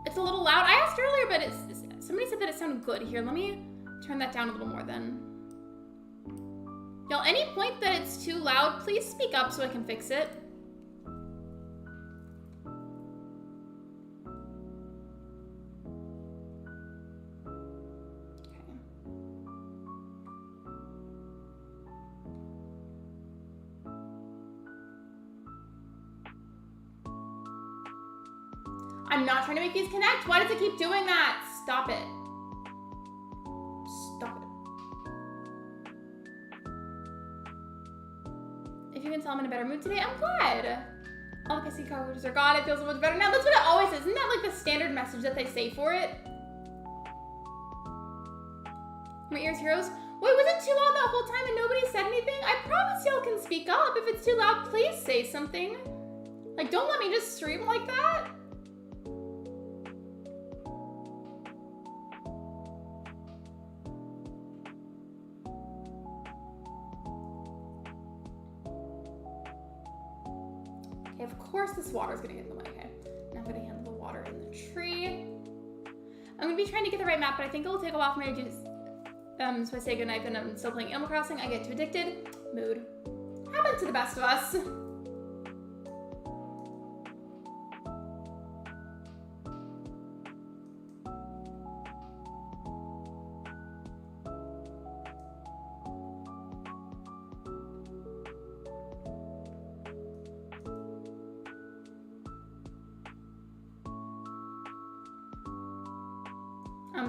it's a little loud. I asked earlier, but somebody said that it sounded good. Here, let me turn that down a little more then. Y'all, any point that it's too loud, please speak up so I can fix it. I'm not trying to make these connect. Why does it keep doing that? Stop it. Stop it. If you can tell I'm in a better mood today, I'm glad. All the kissy cockroaches are gone. It feels so much better now. That's what it always is. Isn't that like the standard message that they say for it? My ears, heroes. Wait, was it too loud that whole time and nobody said anything? I promise y'all can speak up. If it's too loud, please say something. Like, don't let me just stream like that. Okay, of course this water's gonna get in the way. Okay, now I'm gonna handle the water in the tree. I'm gonna be trying to get the right map, but I think it'll take a while for me to do. So I say goodnight, then I'm still playing Animal Crossing. I get too addicted. Mood. Happens to the best of us.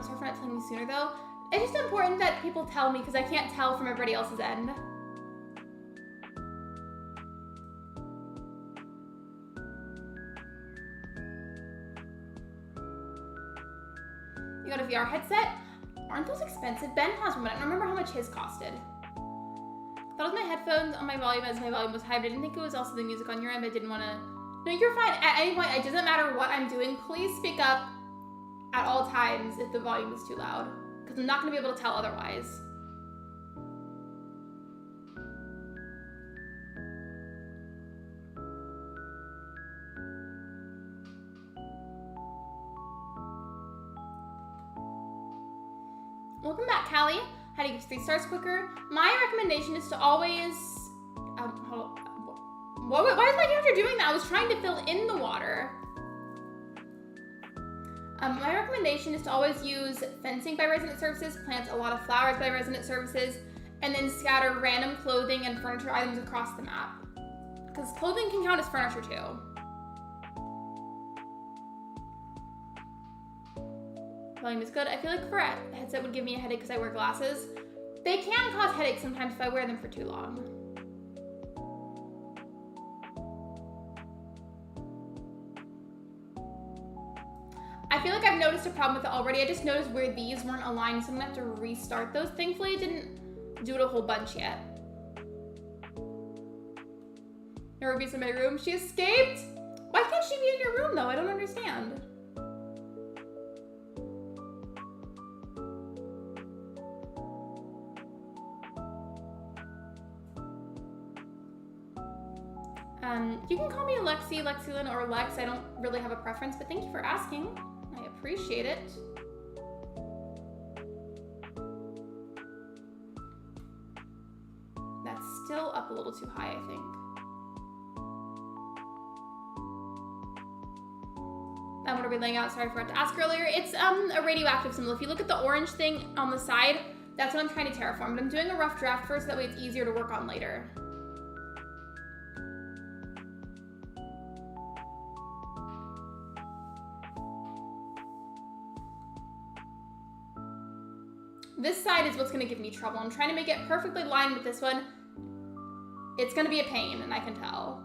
Sorry for not telling me sooner though. It's just important that people tell me because I can't tell from everybody else's end. You got a VR headset? Aren't those expensive? Ben has one, but I don't remember how much his costed. That was my headphones on my volume as my volume was high, but I didn't think it was also the music on your end. I didn't want to. No, you're fine. At any point, it doesn't matter what I'm doing. Please speak up at all times if the volume is too loud, because I'm not going to be able to tell otherwise. Welcome back, Callie. How do you get 3 stars quicker? My recommendation is to always... hold on. Why is my character doing that? I was trying to fill in the water. My recommendation is to always use fencing by resident services, plant a lot of flowers by resident services, and then scatter random clothing and furniture items across the map. Because clothing can count as furniture too. Volume is good. I feel like for a headset would give me a headache because I wear glasses. They can cause headaches sometimes if I wear them for too long. I feel like I've noticed a problem with it already. I just noticed where these weren't aligned, so I'm gonna have to restart those. Thankfully, I didn't do it a whole bunch yet. No Ruby's in my room. She escaped? Why can't she be in your room though? I don't understand. You can call me Lexi, Lexilin, or Lex. I don't really have a preference, but thank you for asking. I appreciate it. That's still up a little too high, I think. What are we laying out? Sorry, I forgot to ask earlier. It's a radioactive symbol. If you look at the orange thing on the side, that's what I'm trying to terraform. But I'm doing a rough draft first, so that way it's easier to work on later. This side is what's gonna give me trouble. I'm trying to make it perfectly lined with this one. It's gonna be a pain, and I can tell.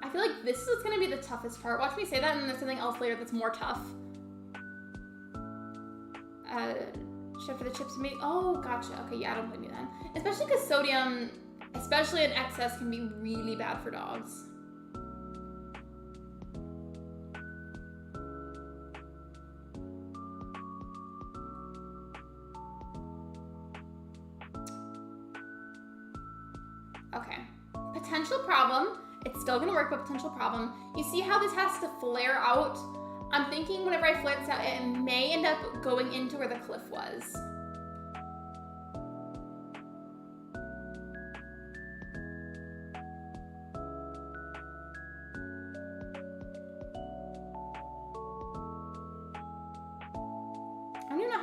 I feel like this is what's gonna be the toughest part. Watch me say that, and then there's something else later that's more tough. Chef for the chips meat. Oh, gotcha. Okay, yeah, don't blame me then. Especially because sodium, especially in excess, can be really bad for dogs. Okay. Potential problem. It's still gonna work, but potential problem. You see how this has to flare out? I'm thinking whenever I flare this out, it may end up going into where the cliff was.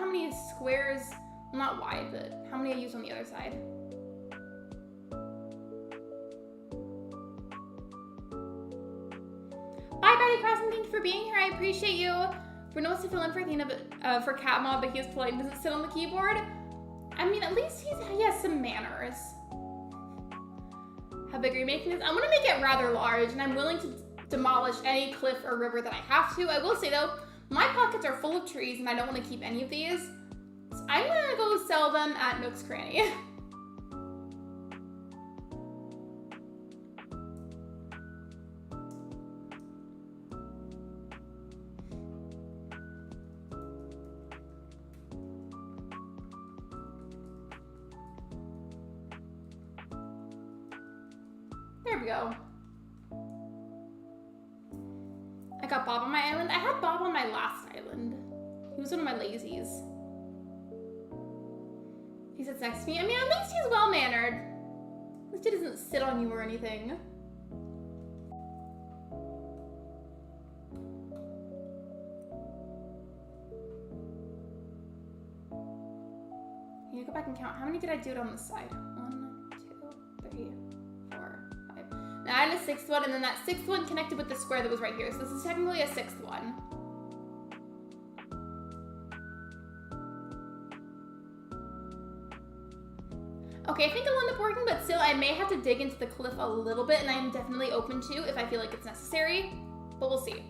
how many squares, well, not wide, but how many I used on the other side. Bye, Betty Crossing. Thank you for being here. I appreciate you. Bruno wants to fill in for Athena, but for Cat Mob, but he is polite and doesn't sit on the keyboard. I mean, at least he has some manners. How big are you making this? I'm gonna make it rather large, and I'm willing to demolish any cliff or river that I have to. I will say though, my pockets are full of trees, and I don't want to keep any of these. So I'm gonna go sell them at Nook's Cranny. There we go. I got Bob on my island. I had Bob on my last island. He was one of my lazies. He sits next to me. I mean, at least he's well-mannered. At least he doesn't sit on you or anything. Can you go back and count? How many did I do it on this side? 1, 2, 3, 4, 5. Now I had a 6th one, and then that 6th one connected with the square that was right here. So this is technically a 6th one. Okay, I think it'll end up working, but still I may have to dig into the cliff a little bit, and I'm definitely open to if I feel like it's necessary, but we'll see.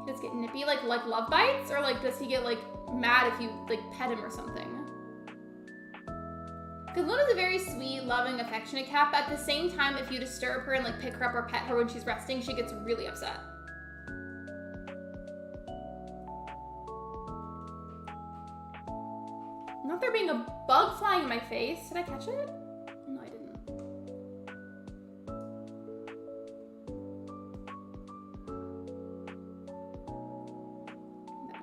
He does get nippy, like love bites, or like does he get like mad if you like pet him or something? Because Luna's a very sweet, loving, affectionate cat, but at the same time, if you disturb her and like pick her up or pet her when she's resting, she gets really upset. Not there being a bug flying in my face. Did I catch it? No, I didn't. No,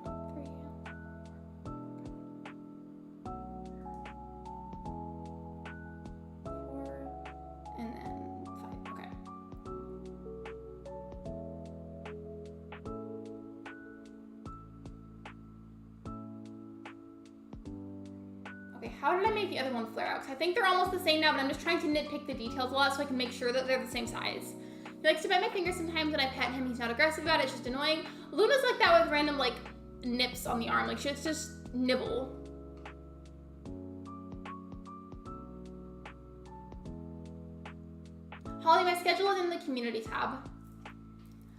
3. 4, and then 5. Okay. How did I make the other one flare out? Because I think they're almost the same now, but I'm just trying to nitpick the details a lot so I can make sure that they're the same size. He likes to bite my fingers sometimes when I pet him. He's not aggressive about it, it's just annoying. Luna's like that with random like nips on the arm. Like she's just nibble. Holly, my schedule is in the community tab.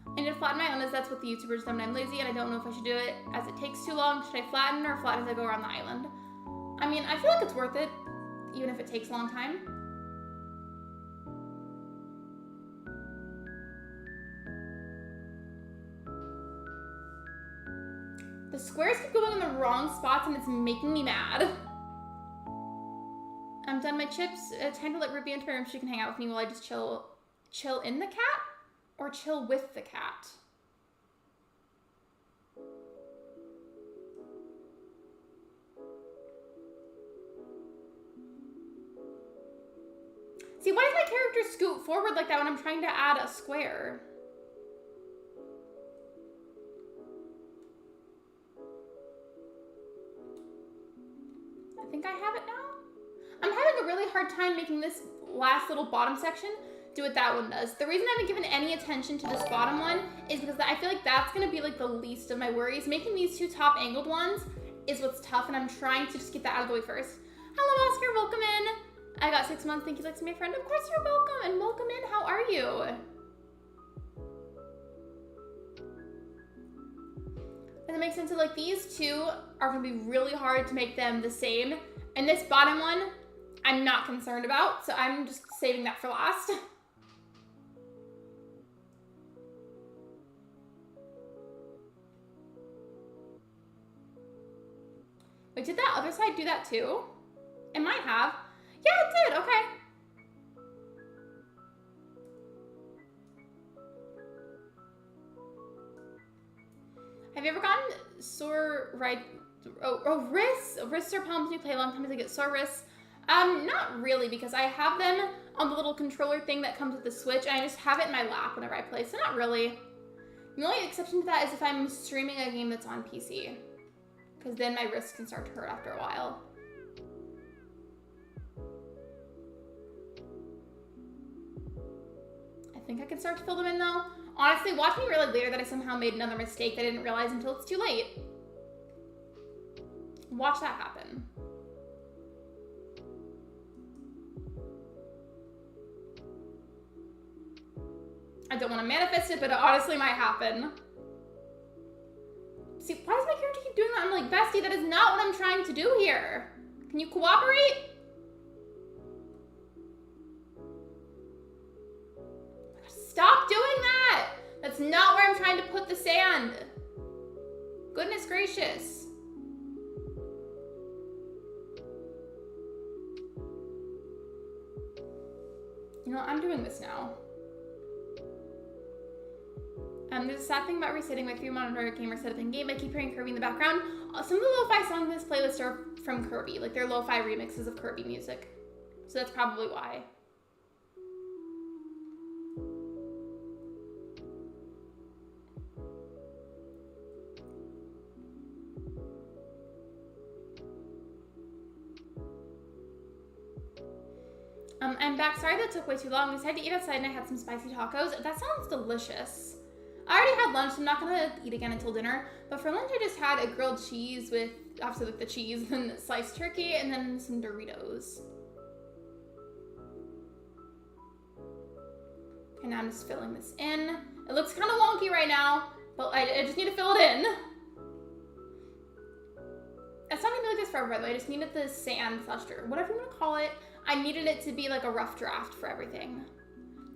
I need to flatten my own as that's what the YouTubers do when I'm lazy and I don't know if I should do it as it takes too long. Should I flatten or flatten as I go around the island? I mean, I feel like it's worth it, even if it takes a long time. The squares keep going in the wrong spots and it's making me mad. I'm done my chips. Time to let Ruby into my room so she can hang out with me while I just chill in the cat? Or chill with the cat? See, why does my character scoot forward like that when I'm trying to add a square? I think I have it now. I'm having a really hard time making this last little bottom section do what that one does. The reason I haven't given any attention to this bottom one is because I feel like that's gonna be like the least of my worries. Making these 2 top angled ones is what's tough, and I'm trying to just get that out of the way first. Hello, Oscar, welcome in. I got 6 months. Thank you, Lexi, my friend. Of course you're welcome, and welcome in. How are you? Does it make sense that like these 2 are gonna be really hard to make them the same, and this bottom one I'm not concerned about, so I'm just saving that for last. Wait, did that other side do that too? It might have. Yeah, it did. Okay. Have you ever gotten sore wrists? Wrists or palms when you play a long time as I get sore wrists. Not really, because I have them on the little controller thing that comes with the Switch, and I just have it in my lap whenever I play, so not really. The only exception to that is if I'm streaming a game that's on PC, because then my wrists can start to hurt after a while. I think I can start to fill them in though. Honestly, watch me realize later that I somehow made another mistake that I didn't realize until it's too late. Watch that happen. I don't want to manifest it, but it honestly might happen. See, why does my character keep doing that? I'm like, bestie, that is not what I'm trying to do here. Can you cooperate? Stop doing that! That's not where I'm trying to put the sand. Goodness gracious. You know what? I'm doing this now. There's a sad thing about resetting my 3-monitor gamer setup in game. I keep hearing Kirby in the background. Some of the lo-fi songs in this playlist are from Kirby. Like, they're lo-fi remixes of Kirby music. So that's probably why. I'm back. Sorry that took way too long. We decided to eat outside and I had some spicy tacos. That sounds delicious. I already had lunch, so I'm not gonna eat again until dinner. But for lunch, I just had a grilled cheese with, obviously, like the cheese, and then sliced turkey, and then some Doritos. And now I'm just filling this in. It looks kind of wonky right now, but I just need to fill it in. It's not gonna be like this forever, by the way. I just needed the sand fluster, whatever you want to call it. I needed it to be like a rough draft for everything.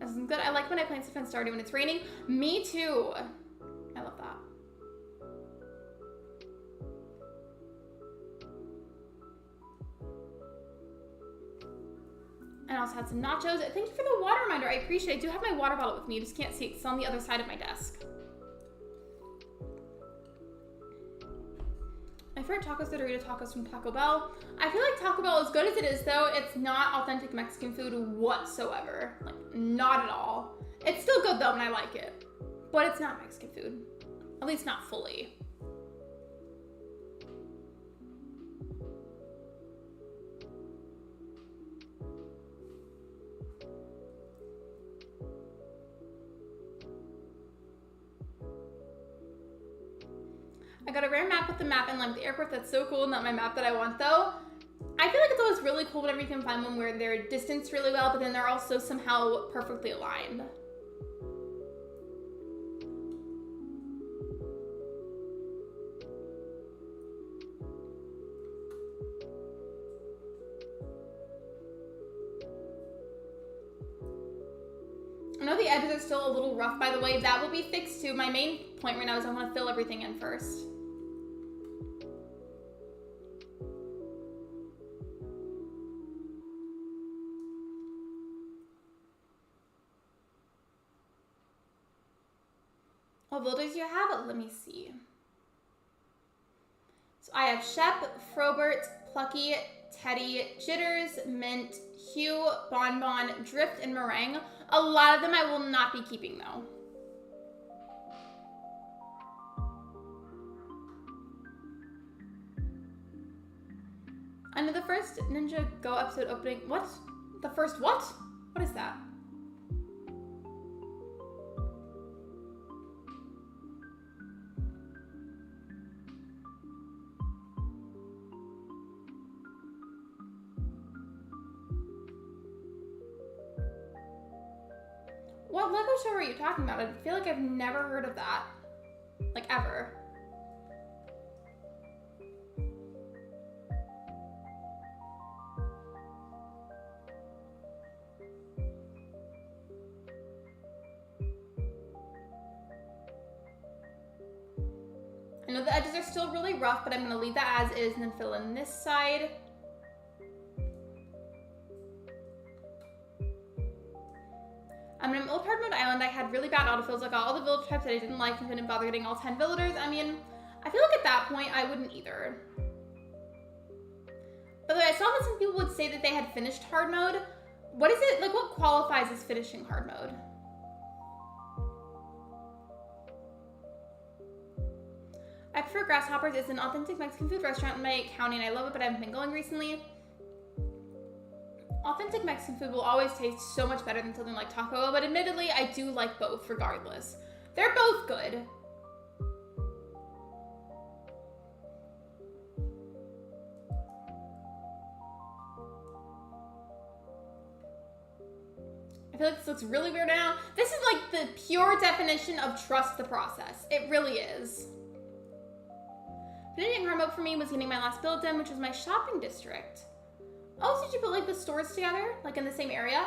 This is good. I like when I play stuff in Stardew when it's raining. Me too. I love that. And I also had some nachos. Thank you for the water reminder. I appreciate it. I do have my water bottle with me. You just can't see it. It's on the other side of my desk. My favorite tacos are Dorito tacos from Taco Bell. I feel like Taco Bell, as good as it is though, it's not authentic Mexican food whatsoever. Like, not at all. It's still good though and I like it. But it's not Mexican food. At least not fully. I got a rare map with the map and like the airport. That's so cool. Not my map that I want though. I feel like it's always really cool whenever you can find one where they're distanced really well, but then they're also somehow perfectly aligned. I know the edges are still a little rough, by the way. That will be fixed too. My main point right now is I want to fill everything in first. What builders you have? Let me see. So I have Shep, Frobert, Plucky, Teddy, Jitters, Mint, Hugh, Bonbon, Drift, and Meringue. A lot of them I will not be keeping though. I know the first Ninja Go episode opening. What? The first what? What is that? What Lego show are you talking about? I feel like I've never heard of that. Like, ever. I know the edges are still really rough, but I'm going to leave that as is and then fill in this side. In Unlurk Island, I had really bad autofills. I got all the village types that I didn't like and didn't bother getting all 10 villagers. I mean, I feel like at that point, I wouldn't either. By the way, I saw that some people would say that they had finished hard mode. What is it, like what qualifies as finishing hard mode? I prefer Grasshoppers. It's an authentic Mexican food restaurant in my county and I love it, but I haven't been going recently. Authentic Mexican food will always taste so much better than something like Taco Bell, but admittedly, I do like both regardless. They're both good. I feel like this looks really weird now. This is like the pure definition of trust the process. It really is. Finishing hard mode for me was getting my last build done, which was my shopping district. Oh, so did you put like the stores together, like in the same area?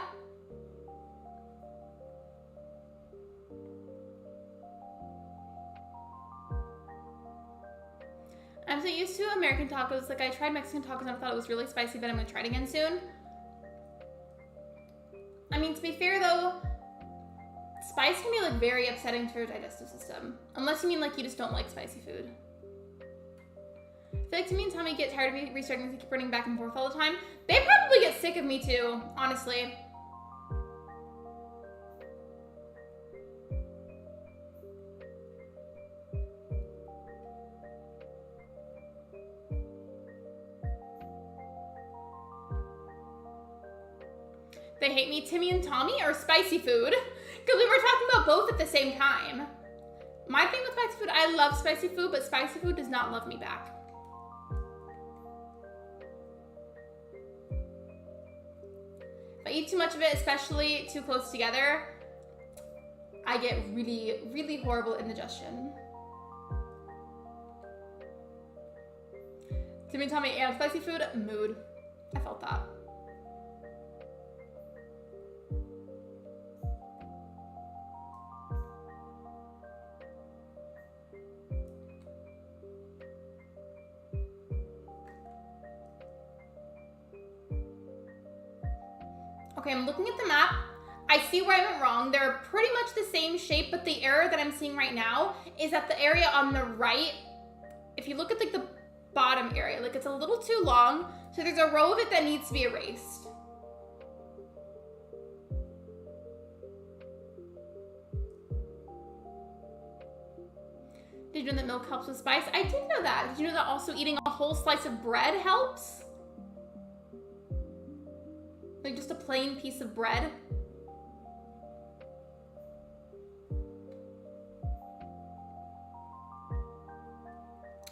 I'm so used to American tacos. Like I tried Mexican tacos and I thought it was really spicy, but I'm gonna try it again soon. I mean, to be fair though, spice can be like very upsetting to your digestive system. Unless you mean like you just don't like spicy food. I feel like Timmy and Tommy get tired of me restarting to keep running back and forth all the time. They probably get sick of me too, honestly. They hate me, Timmy and Tommy, or spicy food? Because we were talking about both at the same time. My thing with spicy food, I love spicy food, but spicy food does not love me back. If I eat too much of it, especially too close together, I get really, really horrible indigestion. Timmy and Tommy and spicy food, mood. I felt that. Okay, I'm looking at the map. I see where I went wrong. They're pretty much the same shape, but the error that I'm seeing right now is that the area on the right, if you look at like the bottom area, like it's a little too long, so there's a row of it that needs to be erased. Did you know that milk helps with spice? I did know that. Did you know that also eating a whole slice of bread helps? Like just a plain piece of bread.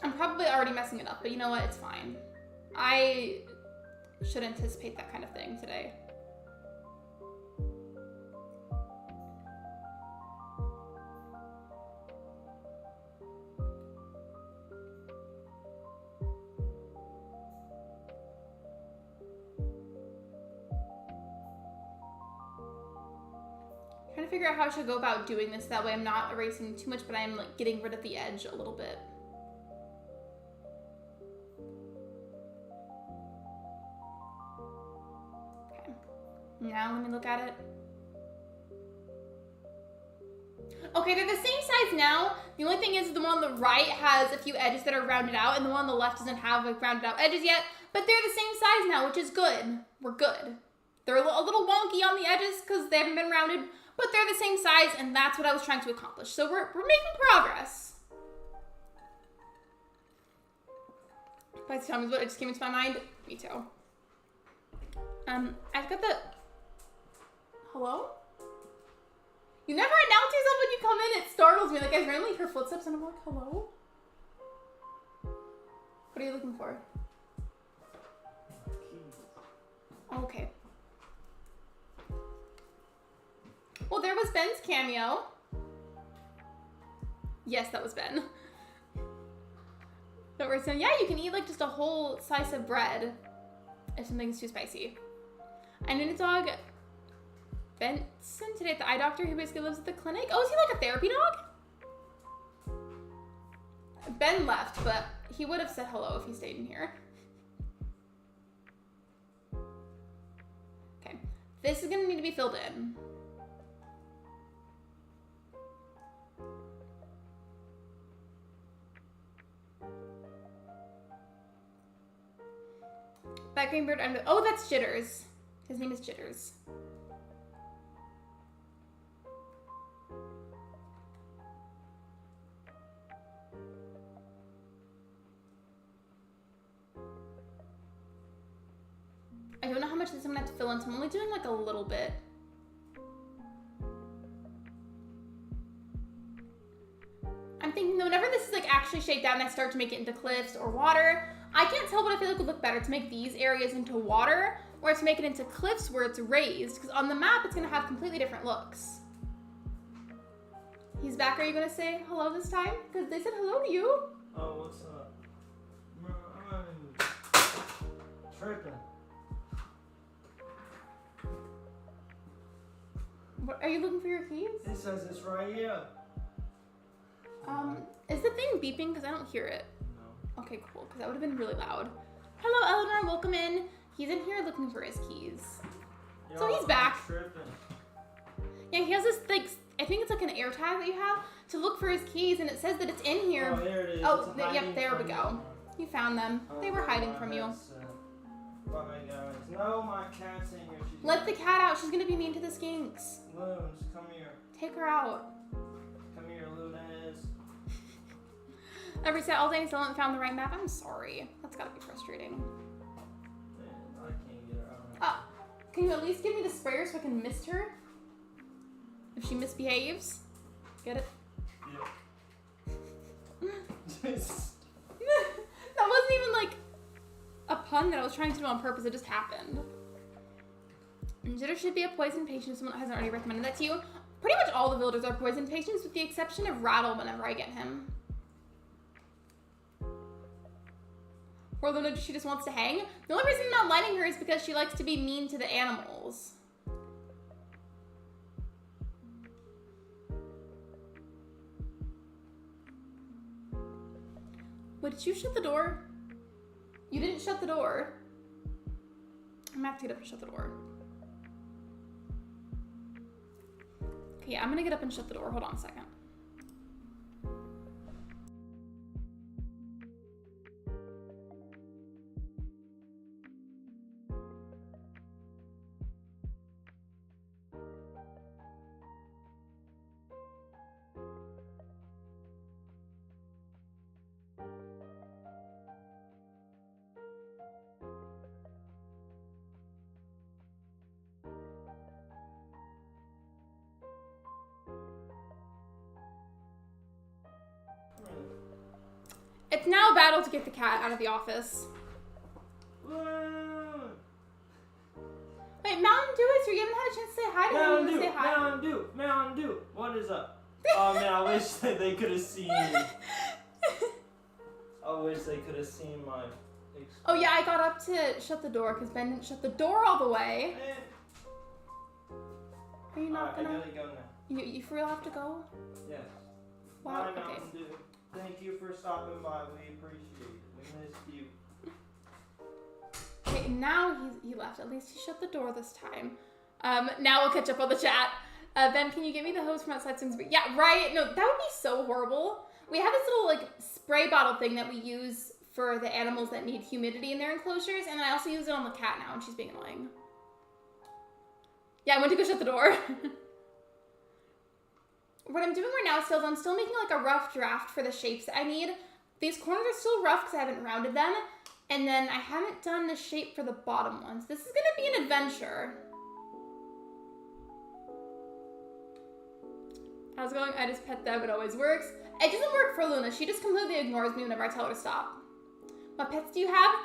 I'm probably already messing it up, but you know what? It's fine. I should anticipate that kind of thing today. Trying to figure out how I should go about doing this. That way I'm not erasing too much, but I'm like getting rid of the edge a little bit. Okay. Now let me look at it. Okay, they're the same size now. The only thing is the one on the right has a few edges that are rounded out, and the one on the left doesn't have like rounded out edges yet, but they're the same size now, which is good. We're good. They're a little wonky on the edges because they haven't been rounded, but they're the same size, and that's what I was trying to accomplish. So we're making progress. Spicy Tom is what just came into my mind. Me too. I've got the... Hello? You never announce yourself when you come in. It startles me. Like, I randomly hear footsteps, and I'm like, hello? What are you looking for? Okay. Well, there was Ben's cameo. Yes, that was Ben. So we're saying, yeah, you can eat like just a whole slice of bread if something's too spicy. I knew a dog Benson today at the eye doctor who basically lives at the clinic. Oh, is he like a therapy dog? Ben left, but he would have said hello if he stayed in here. Okay, this is gonna need to be filled in. Back green bird under. Oh, that's Jitters. His name is Jitters. I don't know how much this I'm gonna have to fill in, so I'm only doing like a little bit. I'm thinking that whenever this is like actually shaped out and I start to make it into cliffs or water, I can't tell what I feel like would look better, to make these areas into water or to make it into cliffs where it's raised, because on the map it's gonna have completely different looks. He's back. Are you gonna say hello this time? Because they said hello to you. Oh, what's up? I'm tripping. What, are you looking for your keys? It says it's right here. Is the thing beeping? Because I don't hear it. No. Okay, cool, because that would have been really loud. Hello, Eleanor, welcome in. He's in here looking for his keys. Yo, So he's back. I'm tripping. Yeah, he has this, like, I think it's like an air tag that you have to look for his keys, and it says that it's in here. Oh, there it is. Oh, yep, there we go. You found them. Oh, They were hiding from you. Bye, guys. No, my cat's in here. She's Let the cat out. She's going to be mean to the skinks. Loons, come here. Take her out. Come here, Lunas. Every set all day, still haven't found the right map. I'm sorry. That's got to be frustrating. Man, I can't get her out. Can you at least give me the sprayer so I can mist her? If she misbehaves. Get it? Yeah. That wasn't even like a pun that I was trying to do on purpose. It just happened. Jitter should be a poison patient. Someone hasn't already recommended that to you. Pretty much all the villagers are poison patients with the exception of Rattle whenever I get him. Or Luna, she just wants to hang. The only reason I'm not lighting her is because she likes to be mean to the animals. Wait, did you shut the door? You didn't shut the door. I'm gonna have to get up and shut the door. Okay, I'm gonna get up and shut the door. Hold on a second. It's now a battle to get the cat out of the office. Wait, Mountain Dew is here. You haven't had a chance to say hi to him. Say hi. Mountain Dew. What is up? Oh man, I wish that they could have seen. I wish they could have seen my. Oh yeah, I got up to shut the door because Ben didn't shut the door all the way. Are you not gonna? I gotta go now. You for real have to go? Yes. Wow. Bye, Okay. Mountain Dew. Thank you for stopping by. We appreciate it. We missed you. Okay, now he left. At least he shut the door this time. Now we'll catch up on the chat. Ben, can you get me the hose from outside Simsbury? Yeah, right. No, that would be so horrible. We have this little like spray bottle thing that we use for the animals that need humidity in their enclosures, and I also use it on the cat now, and she's being annoying. Yeah, I went to go shut the door. What I'm doing right now still is I'm still making like a rough draft for the shapes that I need. These corners are still rough because I haven't rounded them. And then I haven't done the shape for the bottom ones. This is going to be an adventure. How's it going? I just pet them. It always works. It doesn't work for Luna. She just completely ignores me whenever I tell her to stop. What pets do you have?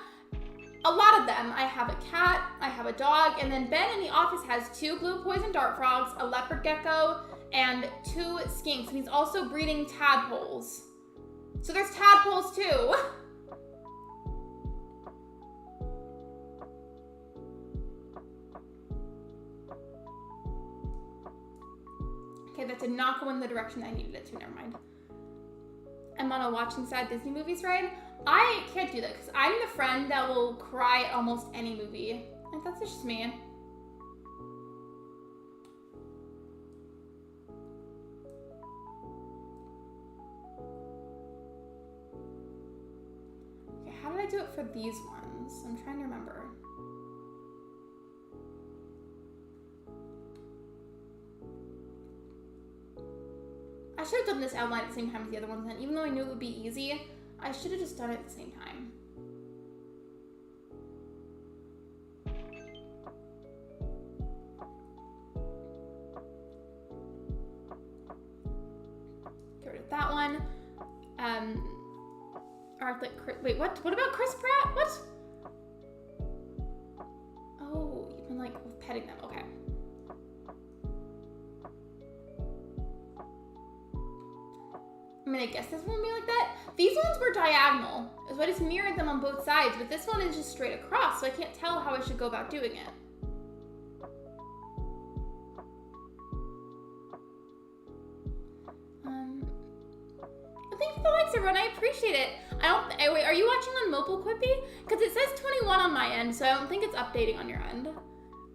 A lot of them. I have a cat, I have a dog, and then Ben in the office has 2 blue poison dart frogs, a leopard gecko, and 2 skinks. And he's also breeding tadpoles. So there's tadpoles too. Okay, that did not go in the direction I needed it to, never mind. I'm on a watching sad Disney movies ride. I can't do that because I'm the friend that will cry at almost any movie. Like, that's just me. Okay, how did I do it for these ones? I'm trying to remember. I should have done this outline at the same time as the other ones then. Even though I knew it would be easy, I should have just done it at the same time. Get rid of that one. Wait, what? What about Chris Pratt? What? Oh, you can like petting them. Okay. I mean, I guess this one would be like that. These ones were diagonal, so I just mirrored them on both sides, but this one is just straight across, so I can't tell how I should go about doing it. Thank you for the likes, everyone. I appreciate it. Wait, are you watching on mobile, Quippy? Because it says 21 on my end, so I don't think it's updating on your end.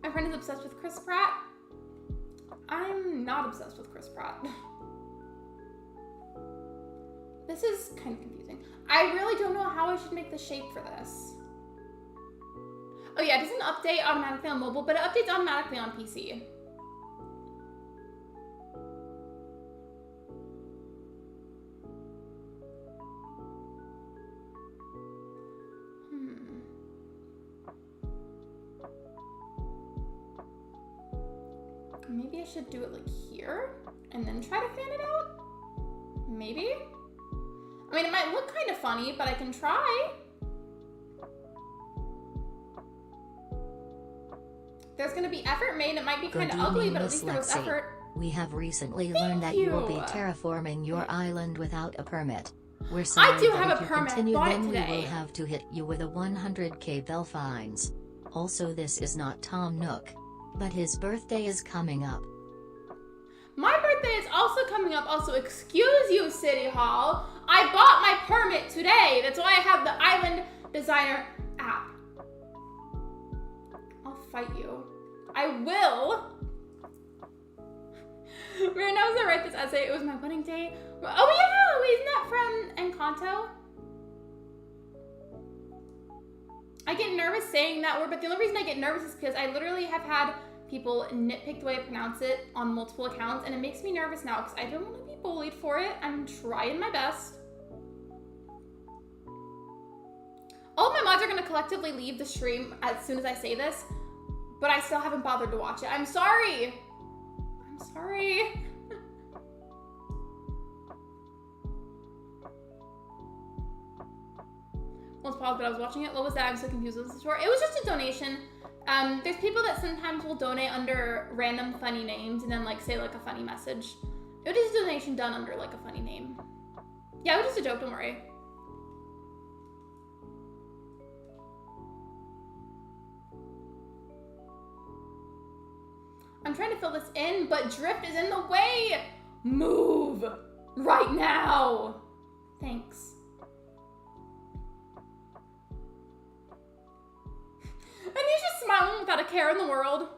My friend is obsessed with Chris Pratt. I'm not obsessed with Chris Pratt. This is kind of confusing. I really don't know how I should make the shape for this. Oh yeah, it doesn't update automatically on mobile, but it updates automatically on PC. Maybe I should do it like here and then try to fan it out? Maybe? I mean, it might look kind of funny, but I can try. There's gonna be effort made. It might be kind of ugly, but at least there was effort. We have recently learned that you will be terraforming your island without a permit. We're I sorry, do but have if a you permit. continue, Bought it then we today. will have to hit you with a 100k bell fines. Also, this is not Tom Nook, but his birthday is coming up. My birthday is also coming up. Also, excuse you, City Hall. I bought my permit today. That's why I have the Island Designer app. I'll fight you. I will. Right now, as I write this essay, it was my wedding day. Oh yeah, wait, isn't that from Encanto? I get nervous saying that word, but the only reason I get nervous is because I literally have had people nitpick the way I pronounce it on multiple accounts, and it makes me nervous now because I don't want to be bullied for it. I'm trying my best. All of my mods are going to collectively leave the stream as soon as I say this, but I still haven't bothered to watch it. I'm sorry. I'm sorry. Once paused, but I was watching it. What was that? I'm so confused. What was the story? It was just a donation. There's people that sometimes will donate under random funny names and then like say like a funny message. It was just a donation done under like a funny name. Yeah, it was just a joke, don't worry. I'm trying to fill this in, but drift is in the way. Move right now. Thanks. And he's just smiling without a care in the world.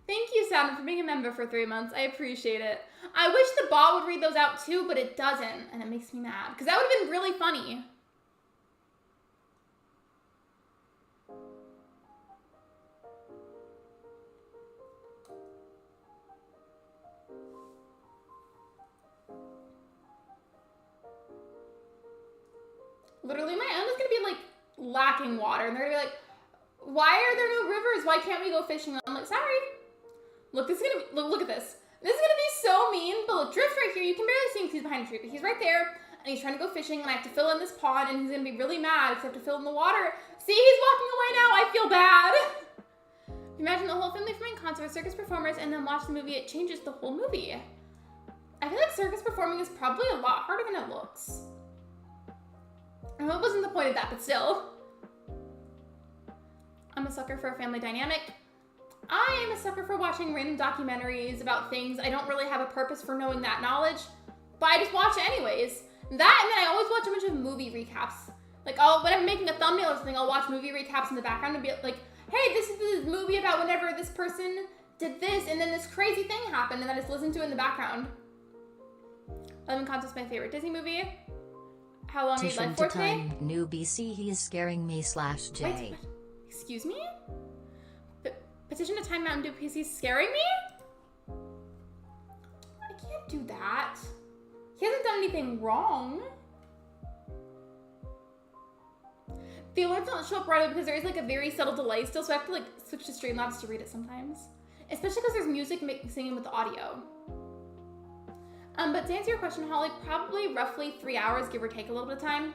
Thank you, Sound, for being a member for 3 months. I appreciate it. I wish the bot would read those out too, but it doesn't, and it makes me mad. Because that would have been really funny. Literally, my island is gonna be like lacking water, and they're gonna be like, "Why are there no rivers? Why can't we go fishing?" I'm like, "Sorry." Look, this is gonna be, look at this. This is gonna be so mean. But look, Drift's right here. You can barely see him because he's behind a tree, but he's right there, and he's trying to go fishing, and I have to fill in this pond, and he's gonna be really mad because I have to fill in the water. See, he's walking away now. I feel bad. Imagine the whole family from Encanto are circus performers, and then watch the movie. It changes the whole movie. I feel like circus performing is probably a lot harder than it looks. I know it wasn't the point of that, but still. I'm a sucker for a family dynamic. I am a sucker for watching random documentaries about things. I don't really have a purpose for knowing that knowledge, but I just watch it anyways. That, and then I always watch a bunch of movie recaps. Like, when I'm making a thumbnail or something, I'll watch movie recaps in the background and be like, hey, this is the movie about whenever this person did this, and then this crazy thing happened, and I just listen to it in the background. Encanto's my favorite Disney movie. How long are you like for today? New BC, he is scaring me /J. Wait. Excuse me? Petition to time Mountain Dew because he's scaring me? I can't do that. He hasn't done anything wrong. The alerts don't show up right away because there is like a very subtle delay still, so I have to like switch to Streamlabs to read it sometimes. Especially because there's music mixing in with the audio. But to answer your question, Holly, probably roughly 3 hours, give or take a little bit of time.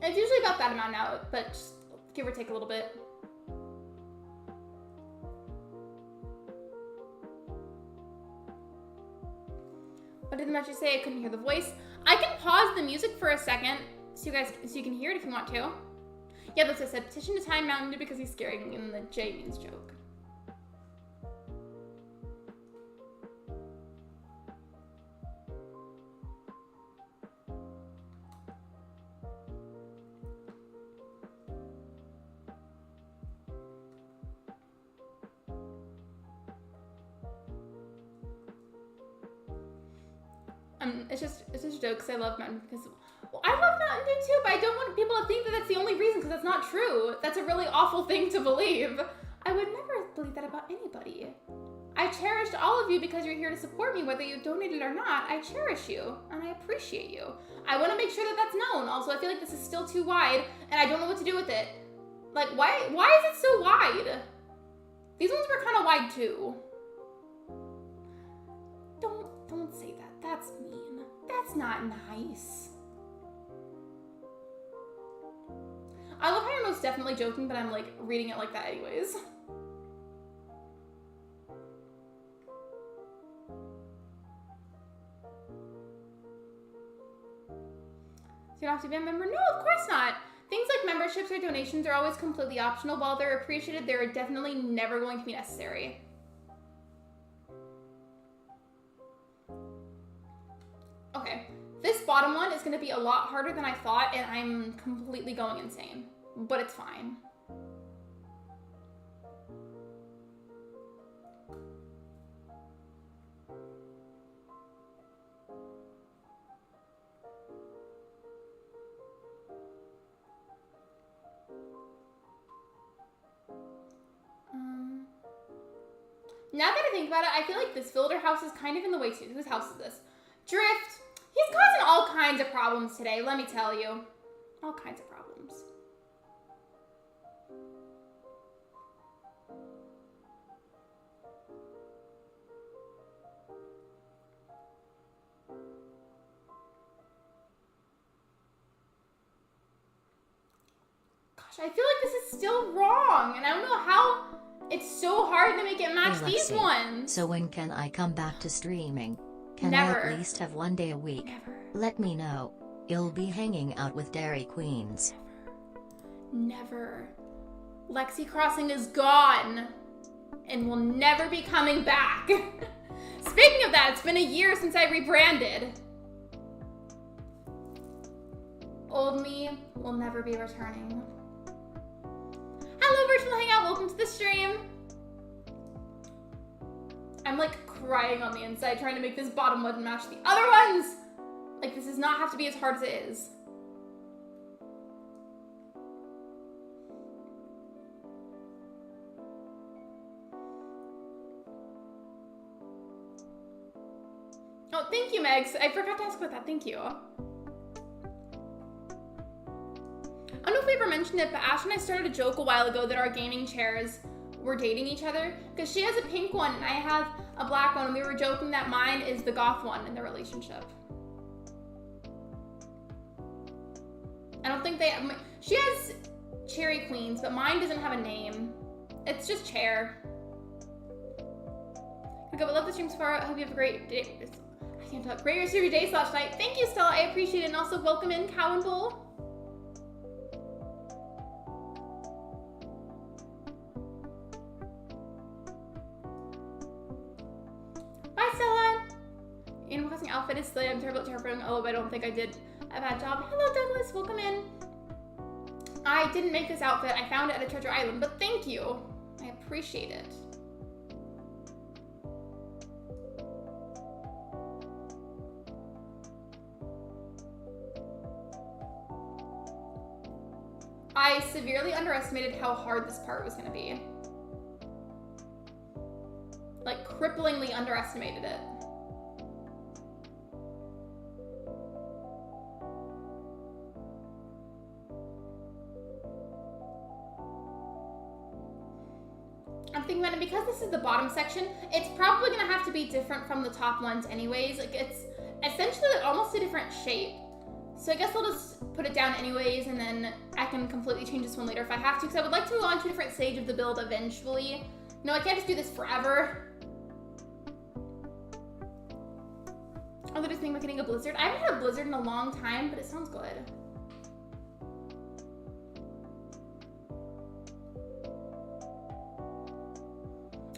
It's usually about that amount now, but just give or take a little bit. What did the message say? I couldn't hear the voice. I can pause the music for a second so you can hear it if you want to. Yeah, that's what I said. Petition to time Mountain Dew because he's scaring me, and the J means joke. It's just a joke because I love Mountain Dew because, well, I love Mountain Dew too, but I don't want people to think that that's the only reason because that's not true. That's a really awful thing to believe. I would never believe that about anybody. I cherished all of you because you're here to support me, whether you donated or not. I cherish you and I appreciate you. I want to make sure that that's known. Also, I feel like this is still too wide and I don't know what to do with it. Like, why is it so wide? These ones were kind of wide too. Don't say that. That's mean. That's not nice. I love how you're most definitely joking, but I'm like reading it like that anyways. So you don't have to be a member? No, of course not. Things like memberships or donations are always completely optional. While they're appreciated, they're definitely never going to be necessary. Okay, this bottom one is going to be a lot harder than I thought, and I'm completely going insane, but it's fine. Now that I think about it, I feel like this villager house is kind of in the way too. Whose house is this? Drift. He's causing all kinds of problems today, let me tell you. All kinds of problems. Gosh, I feel like this is still wrong, and I don't know how it's so hard to make it match Hey, these Lexi, ones. So when can I come back to streaming? Can Never. I at least have one day a week? Never. Let me know. You'll be hanging out with Dairy Queens. Never. Lexi Crossing is gone and will never be coming back. Speaking of that, it's been a year since I rebranded. Old me will never be returning. Hello, Virtual Hangout. Welcome to the stream. I'm like crying on the inside trying to make this bottom one match the other ones. Like, this does not have to be as hard as it is. Oh, thank you, Megs. I forgot to ask about that. Thank you. I don't know if we ever mentioned it, but Ash and I started a joke a while ago that our gaming chairs were dating each other because she has a pink one and I have a black one, and we were joking that mine is the goth one in the relationship. I don't think they, she has Cherry Queens, but mine doesn't have a name. It's just Chair. Okay, we love the stream so far. I hope you have a great day. I can't talk. Great rest of your day / night. Thank you, Stella. I appreciate it. And also welcome in Cow and Bull. Bye, Stella. Animal Crossing outfit is silly. I'm terrible at terraforming. Oh, I don't think I did a bad job. Hello, Douglas. Welcome in. I didn't make this outfit. I found it at a treasure island, but thank you. I appreciate it. I severely underestimated how hard this part was gonna be. Like, cripplingly underestimated it. I'm thinking about it, because this is the bottom section, it's probably gonna have to be different from the top ones anyways. Like, it's essentially like almost a different shape. So I guess I'll just put it down anyways, and then I can completely change this one later if I have to, because I would like to move on to a different stage of the build eventually. No, I can't just do this forever. Oh, they're just thinking about getting a blizzard. I haven't had a blizzard in a long time, but it sounds good.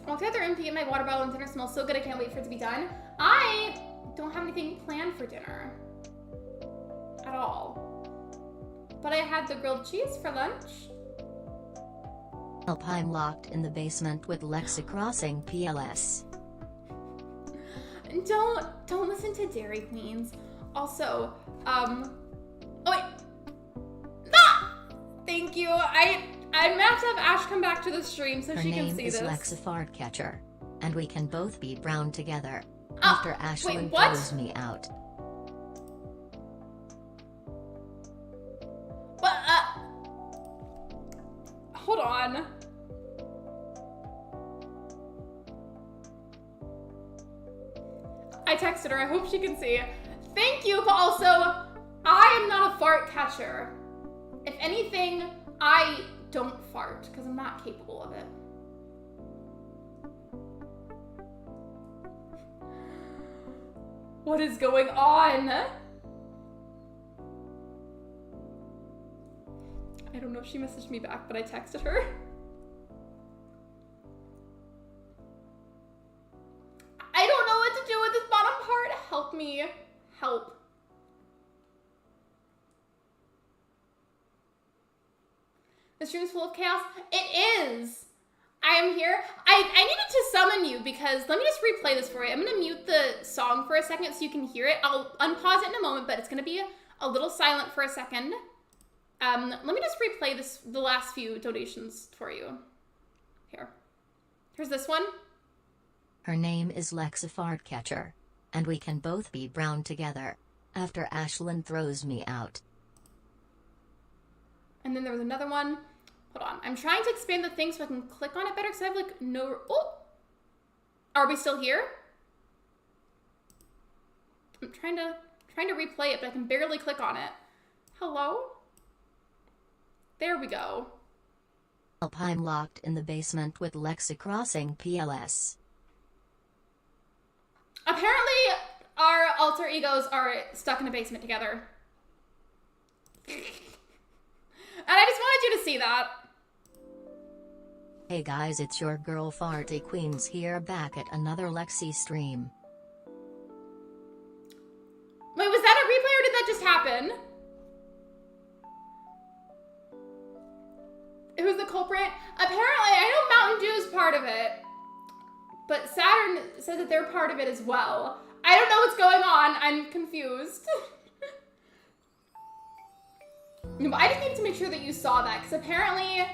I'll take their empty, get my water bottle, and dinner smells so good I can't wait for it to be done. I don't have anything planned for dinner. At all. But I had the grilled cheese for lunch. I'm locked in the basement with Lexi crossing PLS. Don't listen to Dairy Queens. Also, oh wait. Ah! Thank you. I'm gonna have to have Ash come back to the stream so she can see this. Her name is Lexi Fartcatcher, and we can both be brown together. Oh, after Ashlyn wait, what? throws me out. What? Hold on. I texted her. I hope she can see. Thank you, but also, I am not a fart catcher. If anything, I don't fart because I'm not capable of it. What is going on? I don't know if she messaged me back, but I texted her. I don't know what to do with this bottom part. Help me. Help. The stream's full of chaos. It is. I am here. I needed to summon you because, let me just replay this for you. I'm gonna mute the song for a second so you can hear it. I'll unpause it in a moment, but it's gonna be a little silent for a second. Let me just replay the last few donations for you. Here. Here's this one. Her name is Lexi Fartcatcher, and we can both be brown together. After Ashlyn throws me out. And then there was another one. Hold on. I'm trying to expand the thing so I can click on it better because I have like no... Oh! Are we still here? I'm trying to replay it, but I can barely click on it. Hello? There we go. I'm locked in the basement with Lexi crossing PLS. Apparently, our alter egos are stuck in a basement together. And I just wanted you to see that. Hey guys, it's your girl Farty Queens here, back at another Lexi stream. Wait, was that a replay or did that just happen? Who's the culprit? Apparently, I know Mountain Dew is part of it. But Saturn says that they're part of it as well. I don't know what's going on. I'm confused. No, but I just need to make sure that you saw that, because apparently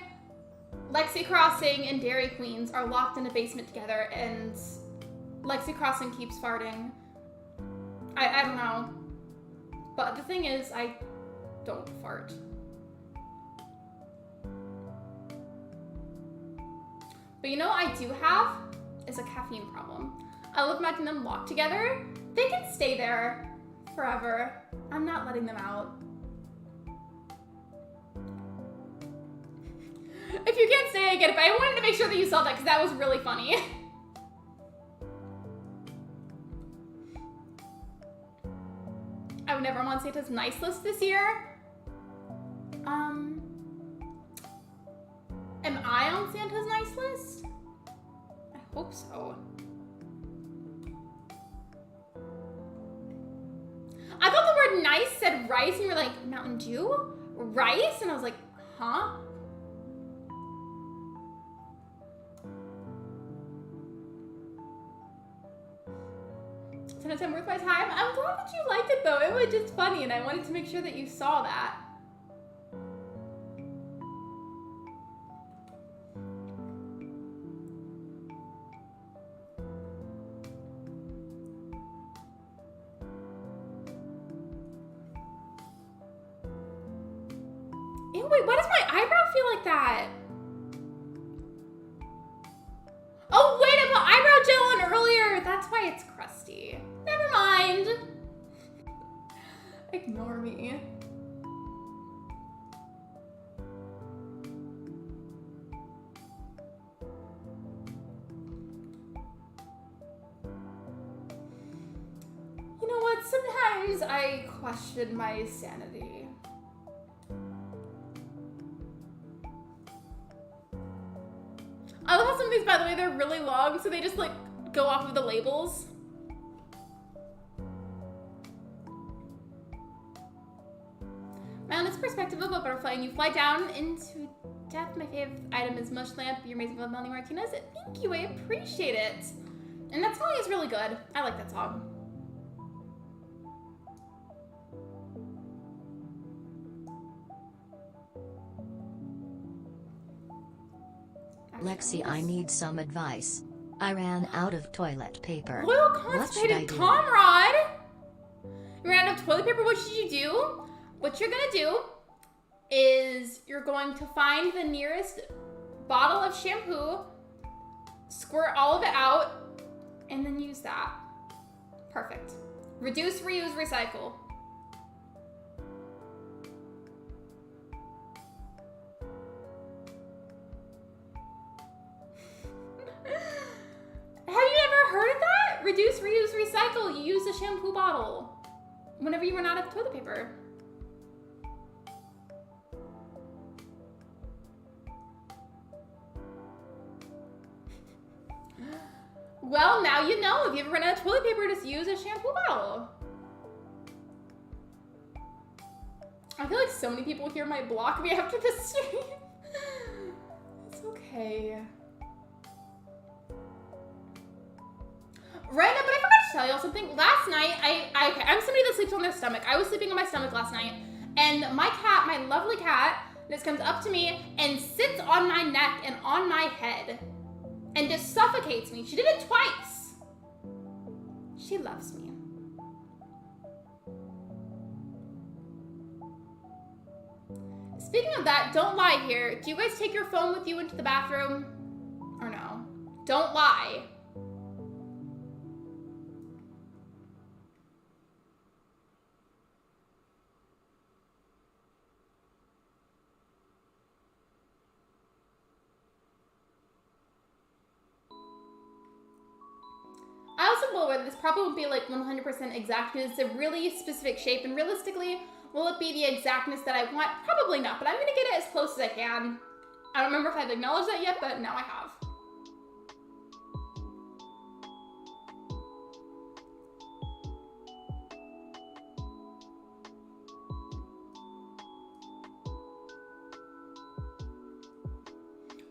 Lexi Crossing and Dairy Queens are locked in a basement together, and Lexi Crossing keeps farting. I don't know. But the thing is, I don't fart. But you know what I do have is a caffeine problem. I love imagining them locked together. They can stay there forever. I'm not letting them out. If you can't say it, I get it, but I wanted to make sure that you saw that because that was really funny. I would never want Santa's nice list this year. Am I on Santa's nice list? I hope so. I thought the word nice said rice and you were like, Mountain Dew? Rice? And I was like, huh? Time worth my time. I'm glad that you liked it though. It was just funny and I wanted to make sure that you saw that. wait, why does my eyebrow feel like that? Oh wait, I put eyebrow gel on earlier. That's why it's crusty. Never mind. Ignore me. You know what? Sometimes I question my sanity. I love how some of these, by the way, they're really long, so they just like go off of the labels. My honest perspective of a butterfly, and you fly down into death. My favorite item is Mush Lamp. You're amazing with Melanie Martinez. Thank you, I appreciate it. And that song is really good. I like that song. Lexi, I need some advice. I ran out of toilet paper. Loyal What should I constipated do? comrade. You ran out of toilet paper. What should you do? What you're gonna do is you're going to find the nearest bottle of shampoo, squirt all of it out, and then use that. Perfect. Reduce, reuse, recycle. Have you ever heard of that? Reduce, reuse, recycle. You use a shampoo bottle whenever you run out of toilet paper. Well, now you know. If you ever run out of toilet paper, just use a shampoo bottle. I feel like so many people here might block me after this stream. It's okay. Right now, but I forgot to tell y'all something. Last night, I'm somebody that sleeps on their stomach. I was sleeping on my stomach last night, and my cat, my lovely cat, just comes up to me and sits on my neck and on my head and just suffocates me. She did it twice. She loves me. Speaking of that, don't lie here. Do you guys take your phone with you into the bathroom? Or no? Don't lie. I also will aware that this probably won't be like 100% exact because it's a really specific shape, and realistically, will it be the exactness that I want? Probably not, but I'm gonna get it as close as I can. I don't remember if I've acknowledged that yet, but now I have.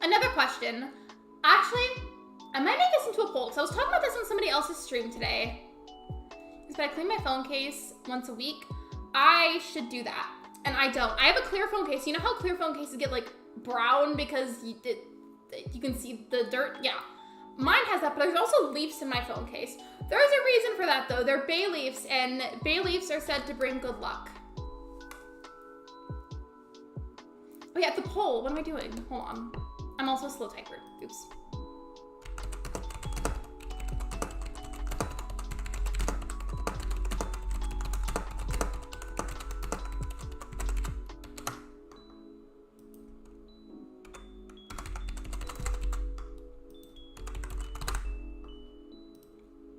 Another question. Actually, I might make this into a poll, because I was talking about this on somebody else's stream today. But I clean my phone case once a week. I should do that, and I don't. I have a clear phone case. You know how clear phone cases get like brown because you can see the dirt? Yeah. Mine has that, but there's also leaves in my phone case. There's a reason for that though. They're bay leaves, and bay leaves are said to bring good luck. Oh yeah, the poll. What am I doing? Hold on. I'm also a slow typer. Oops.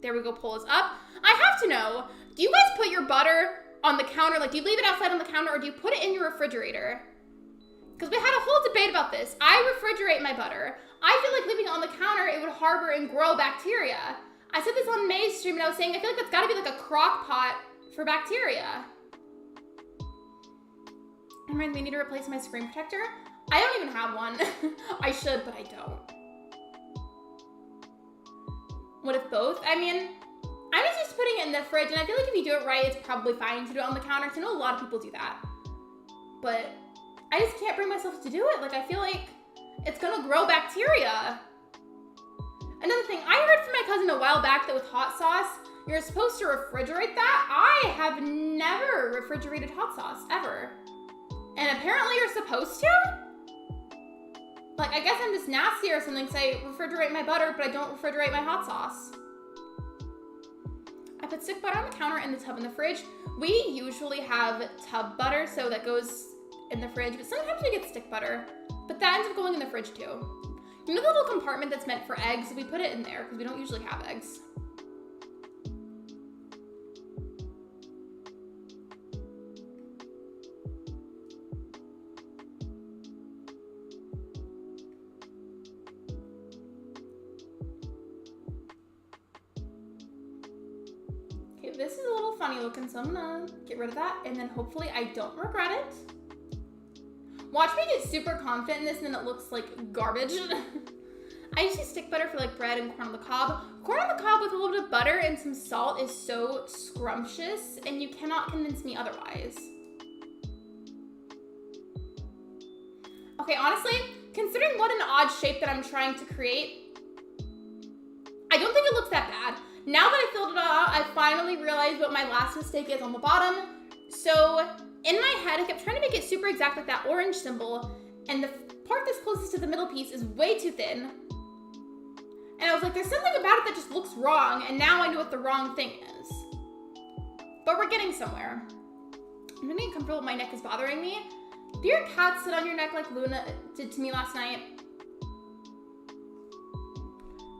There we go, poll is up. I have to know, do you guys put your butter on the counter? Like, do you leave it outside on the counter, or do you put it in your refrigerator? Because we had a whole debate about this. I refrigerate my butter. I feel like leaving it on the counter, it would harbor and grow bacteria. I said this on May's stream, and I was saying, I feel like that's gotta be like a crock pot for bacteria. And they need to replace my screen protector. I don't even have one. I should, but I don't. What if both? I mean, I'm just used to putting it in the fridge, and I feel like if you do it right, it's probably fine to do it on the counter, because I know a lot of people do that. But I just can't bring myself to do it. Like, I feel like it's gonna grow bacteria. Another thing, I heard from my cousin a while back that with hot sauce, you're supposed to refrigerate that. I have never refrigerated hot sauce, ever. And apparently you're supposed to? Like, I guess I'm just nasty or something, because I refrigerate my butter, but I don't refrigerate my hot sauce. I put stick butter on the counter and the tub in the fridge. We usually have tub butter, so that goes in the fridge, but sometimes we get stick butter. But that ends up going in the fridge too. You know the little compartment that's meant for eggs? We put it in there because we don't usually have eggs. Okay, this is a little funny looking, so I'm gonna get rid of that, and then hopefully I don't regret it. Watch me get super confident in this and then it looks like garbage. I usually stick butter for like bread and corn on the cob. Corn on the cob with a little bit of butter and some salt is so scrumptious, and you cannot convince me otherwise. Okay, honestly, considering what an odd shape that I'm trying to create, I don't think it looks that bad. Now that I filled it all out, I finally realized what my last mistake is on the bottom. So in my head, I kept trying to make it super exact like that orange symbol, and the part that's closest to the middle piece is way too thin. And I was like, there's something about it that just looks wrong, and now I know what the wrong thing is. But we're getting somewhere. I'm gonna get comfortable, my neck is bothering me. Do your cats sit on your neck like Luna did to me last night?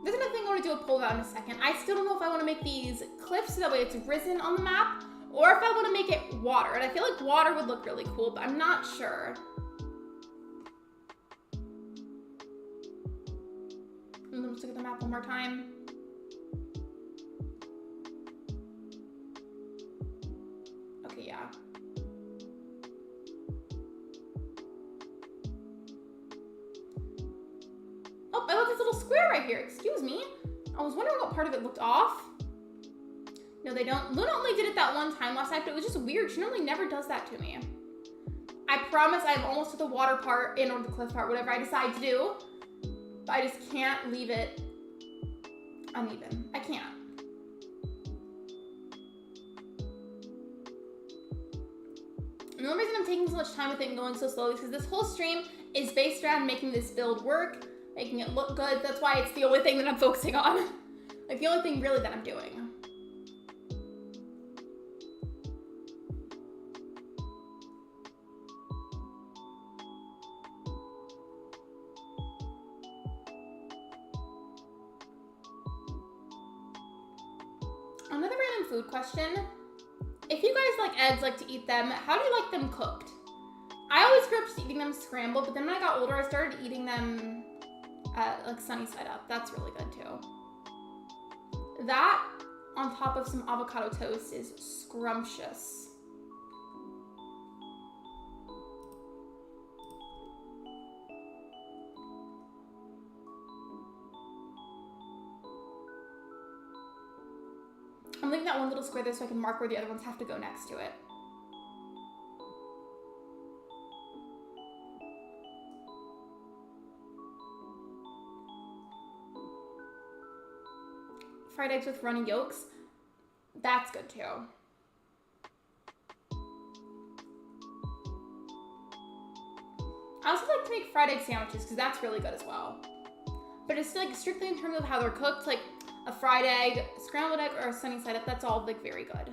There's another thing I want to do a poll about in a second. I still don't know if I want to make these cliffs so that way it's risen on the map, or if I want to make it water. And I feel like water would look really cool, but I'm not sure. Let's look at the map one more time. Okay, yeah. Oh, I love this little square right here. Excuse me. I was wondering what part of it looked off. No, they don't. Luna only did it that one time last night, but it was just weird. She normally never does that to me. I promise I'm almost to the water part and or the cliff part, whatever I decide to do. But I just can't leave it uneven. I can't. And the only reason I'm taking so much time with it and going so slowly is because this whole stream is based around making this build work, making it look good. That's why it's the only thing that I'm focusing on. Like the only thing really that I'm doing. Another random food question. If you guys like eggs, like to eat them, how do you like them cooked? I always grew up just eating them scrambled, but then when I got older, I started eating them like sunny side up. That's really good too. That on top of some avocado toast is scrumptious. I'm leaving that one little square there so I can mark where the other ones have to go next to it. Fried eggs with runny yolks. That's good too. I also like to make fried egg sandwiches because that's really good as well. But it's like strictly in terms of how they're cooked, like a fried egg, scrambled egg, or a sunny side up, that's all like very good.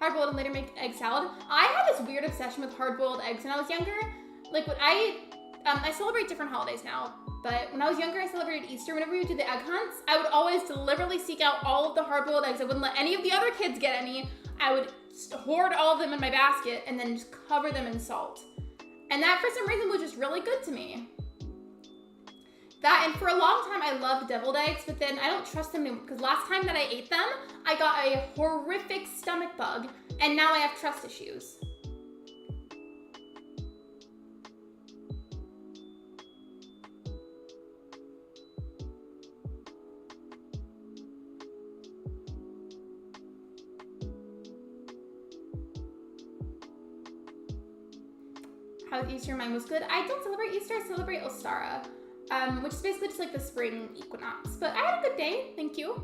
Hard-boiled and later make egg salad. I had this weird obsession with hard-boiled eggs when I was younger. Like when I celebrate different holidays now, but when I was younger, I celebrated Easter. Whenever we would do the egg hunts, I would always deliberately seek out all of the hard-boiled eggs. I wouldn't let any of the other kids get any. I would hoard all of them in my basket and then just cover them in salt. And that, for some reason, was just really good to me. That, and for a long time, I loved deviled eggs, but then I don't trust them anymore because last time that I ate them, I got a horrific stomach bug, and now I have trust issues. How was Easter? Mine was good. I don't celebrate Easter, I celebrate Ostara. Which is basically just like the spring equinox. But I had a good day, thank you.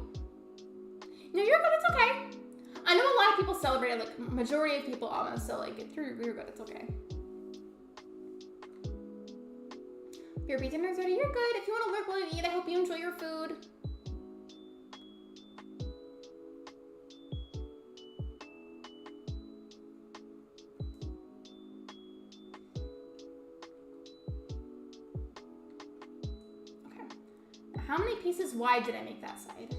No, you're good, it's okay. I know a lot of people celebrate it, like majority of people almost, so like you're good, it's okay. Your dinner's ready, you're good. If you want to lurk while you eat, I hope you enjoy your food. Okay. How many pieces wide did I make that side?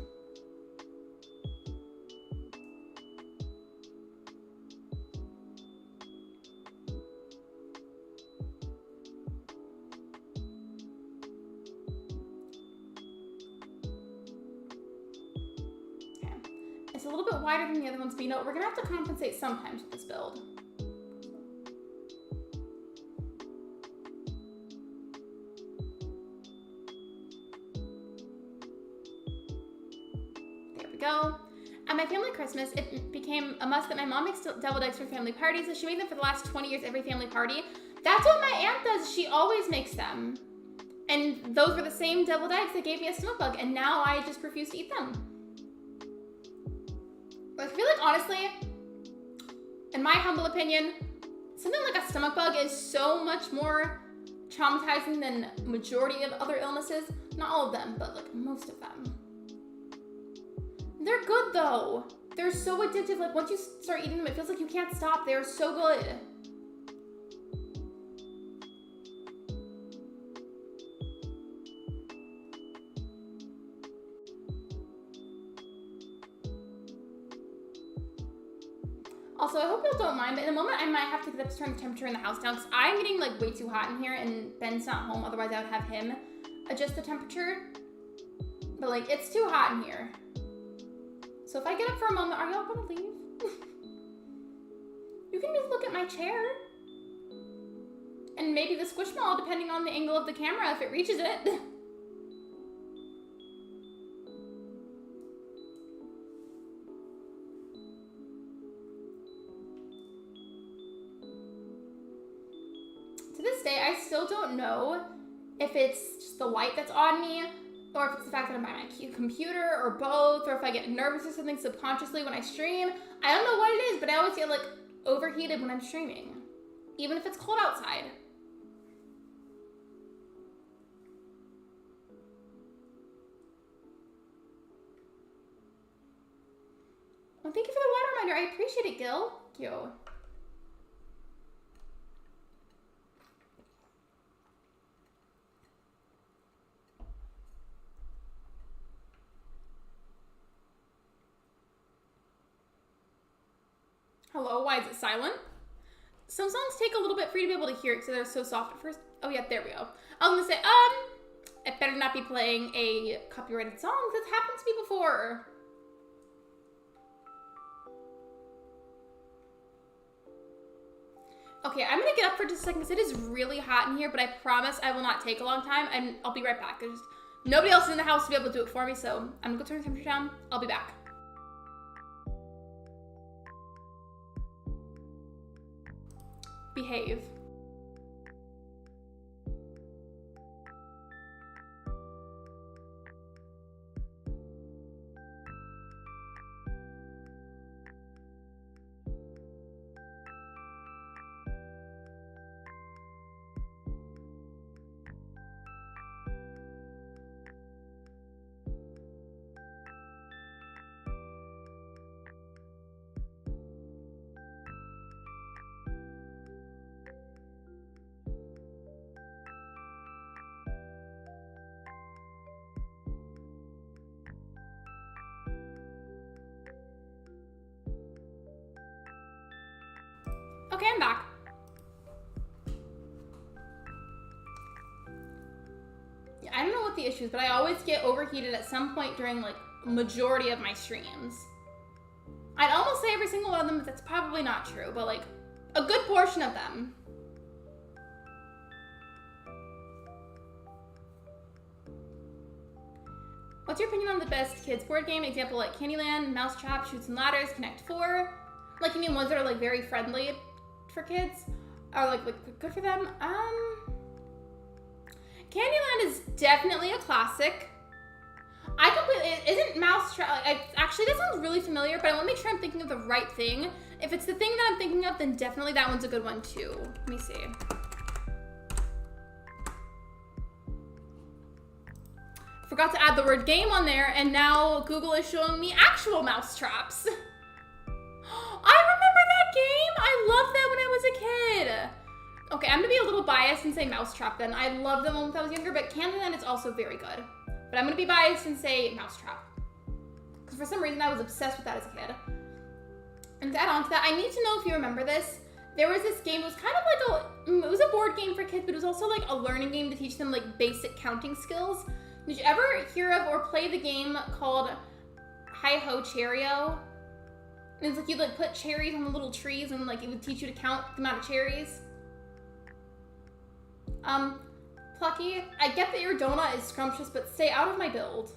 It's a little bit wider than the other ones, but you know, we're gonna have to compensate sometimes with this build. There we go. At my family Christmas, it became a must that my mom makes deviled eggs for family parties, so she made them for the last 20 years every family party. That's what my aunt does. She always makes them. And those were the same deviled eggs that gave me a stomach bug, and now I just refuse to eat them. I feel like, honestly, in my humble opinion, something like a stomach bug is so much more traumatizing than majority of other illnesses. Not all of them, but like most of them. They're good though. They're so addictive. Like once you start eating them, it feels like you can't stop. They're so good. Also, I hope you don't mind, but in a moment I might have to get up to turn the temperature in the house down because I'm getting like way too hot in here and Ben's not home, otherwise I would have him adjust the temperature. But like, it's too hot in here. So if I get up for a moment, are y'all gonna leave? You can just look at my chair. And maybe the squishmallow, depending on the angle of the camera, if it reaches it. This day, I still don't know if it's just the light that's on me or if it's the fact that I'm by my computer or both, or if I get nervous or something subconsciously when I stream. I don't know what it is, but I always get like overheated when I'm streaming, even if it's cold outside. Well, thank you for the water reminder. I appreciate it, Gil. Thank you. Hello, why is it silent? Some songs take a little bit for you to be able to hear it because they're so soft at first. Oh yeah, there we go. I was gonna say, it better not be playing a copyrighted song. That's happened to me before. Okay, I'm gonna get up for just a second because it is really hot in here, but I promise I will not take a long time and I'll be right back. There's just nobody else in the house to be able to do it for me, so I'm gonna go turn the temperature down. I'll be back. Behave. Okay, I'm back. Yeah, I don't know what the issue is, but I always get overheated at some point during like majority of my streams. I'd almost say every single one of them, but that's probably not true, but like a good portion of them. What's your opinion on the best kids board game? Example like Candyland, Mousetrap, Shoots and Ladders, Connect 4. Like you mean ones that are like very friendly for kids? Or like good for them? Candyland is definitely a classic. I completely isn't Mousetrap, actually that sounds really familiar, but I want to make sure I'm thinking of the right thing. If it's the thing that I'm thinking of, then definitely that one's a good one too. Let me see. Forgot to add the word game on there, and now Google is showing me actual mousetraps. I remember that game. I loved that when I was a kid. Okay, I'm gonna be a little biased and say Mousetrap then. I loved them when I was younger, but Candyland is also very good. But I'm gonna be biased and say Mousetrap. Because for some reason I was obsessed with that as a kid. And to add on to that, I need to know if you remember this. There was this game, it was kind of like it was a board game for kids, but it was also like a learning game to teach them like basic counting skills. Did you ever hear of or play the game called Hi-Ho Cherry-O? And it's like you'd like put cherries on the little trees and like it would teach you to count the amount of cherries. Plucky, I get that your donut is scrumptious, but stay out of my build.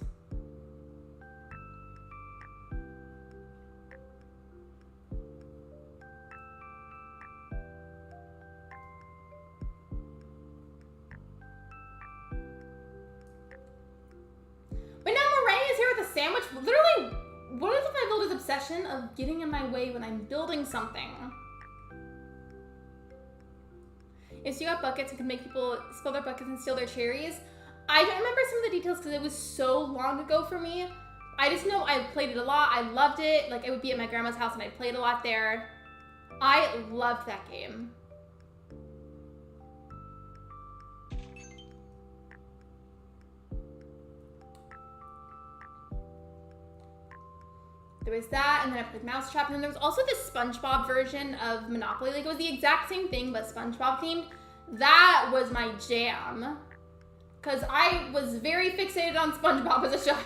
But now Murray is here with a sandwich. Literally, what is my builder's obsession of getting in my way when I'm building something? If you got buckets and could make people spill their buckets and steal their cherries. I don't remember some of the details because it was so long ago for me. I just know I played it a lot. I loved it. Like I would be at my grandma's house and I played a lot there. I loved that game. There was that, and then I played Mousetrap, and then there was also this SpongeBob version of Monopoly. Like, it was the exact same thing, but SpongeBob themed. That was my jam. Because I was very fixated on SpongeBob as a child.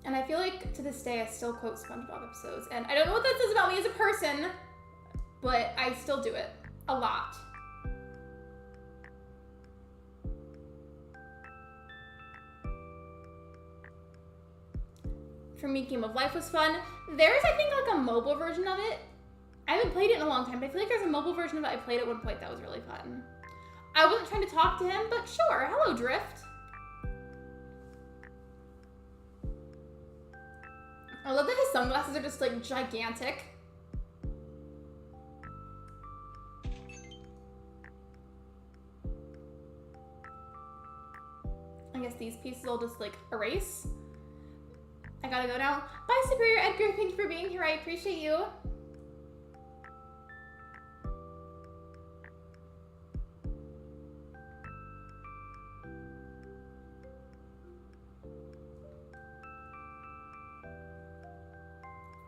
And I feel like, to this day, I still quote SpongeBob episodes. And I don't know what that says about me as a person, but I still do it. A lot. For me, Game of Life was fun. There's, I think, like a mobile version of it. I haven't played it in a long time, but I feel like there's a mobile version of it I played at one point that was really fun. I wasn't trying to talk to him, but sure. Hello, Drift. I love that his sunglasses are just, like, gigantic. I guess these pieces will just, like, erase. I gotta go now. Bye, Superior Edgar. Thank you for being here. I appreciate you.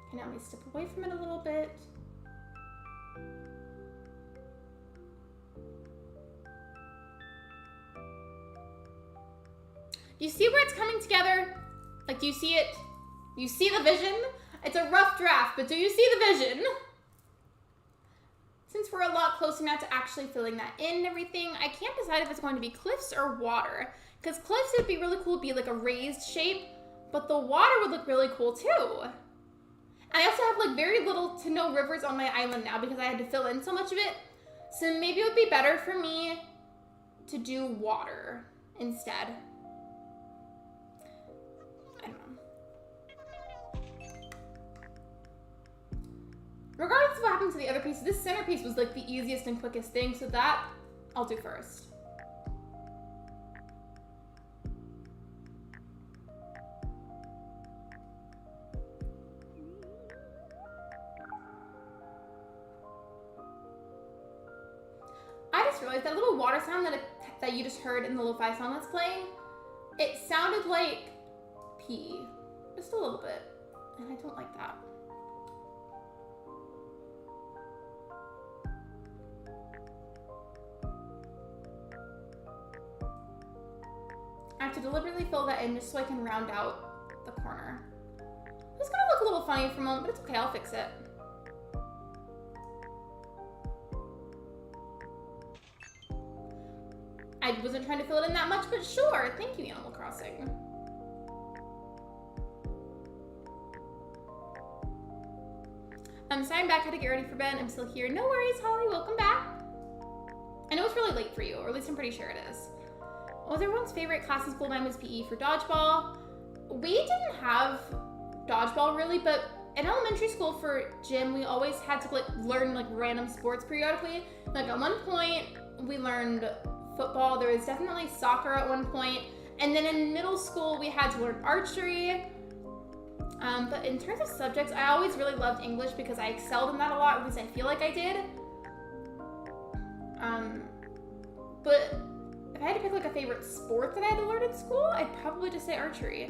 Okay, now let me step away from it a little bit. Do you see where it's coming together? Like, do you see it? You see the vision? It's a rough draft, but do you see the vision? Since we're a lot closer now to actually filling that in and everything, I can't decide if it's going to be cliffs or water. Because cliffs would be really cool, be like a raised shape, but the water would look really cool too. And I also have like very little to no rivers on my island now because I had to fill in so much of it. So maybe it would be better for me to do water instead. I don't know. Regardless of what happens to the other pieces, this centerpiece was like the easiest and quickest thing, so that I'll do first. I just realized that little water sound that you just heard in the lo-fi song that's playing, it sounded like pee, just a little bit, and I don't like that. I have to deliberately fill that in just so I can round out the corner. It's gonna look a little funny for a moment, but it's okay, I'll fix it. I wasn't trying to fill it in that much, but sure. Thank you, Animal Crossing. I'm sorry I'm back. I had to get ready for bed. I'm still here. No worries, Holly. Welcome back. I know it's really late for you, or at least I'm pretty sure it is. Oh, everyone's favorite class in school of mine was PE for dodgeball. We didn't have dodgeball really, but in elementary school for gym, we always had to like learn like random sports periodically. Like at one point, we learned football. There was definitely soccer at one point. And then in middle school, we had to learn archery. But in terms of subjects, I always really loved English because I excelled in that a lot, at least I feel like I did. But if I had to pick like a favorite sport that I had to learn in school, I'd probably just say archery.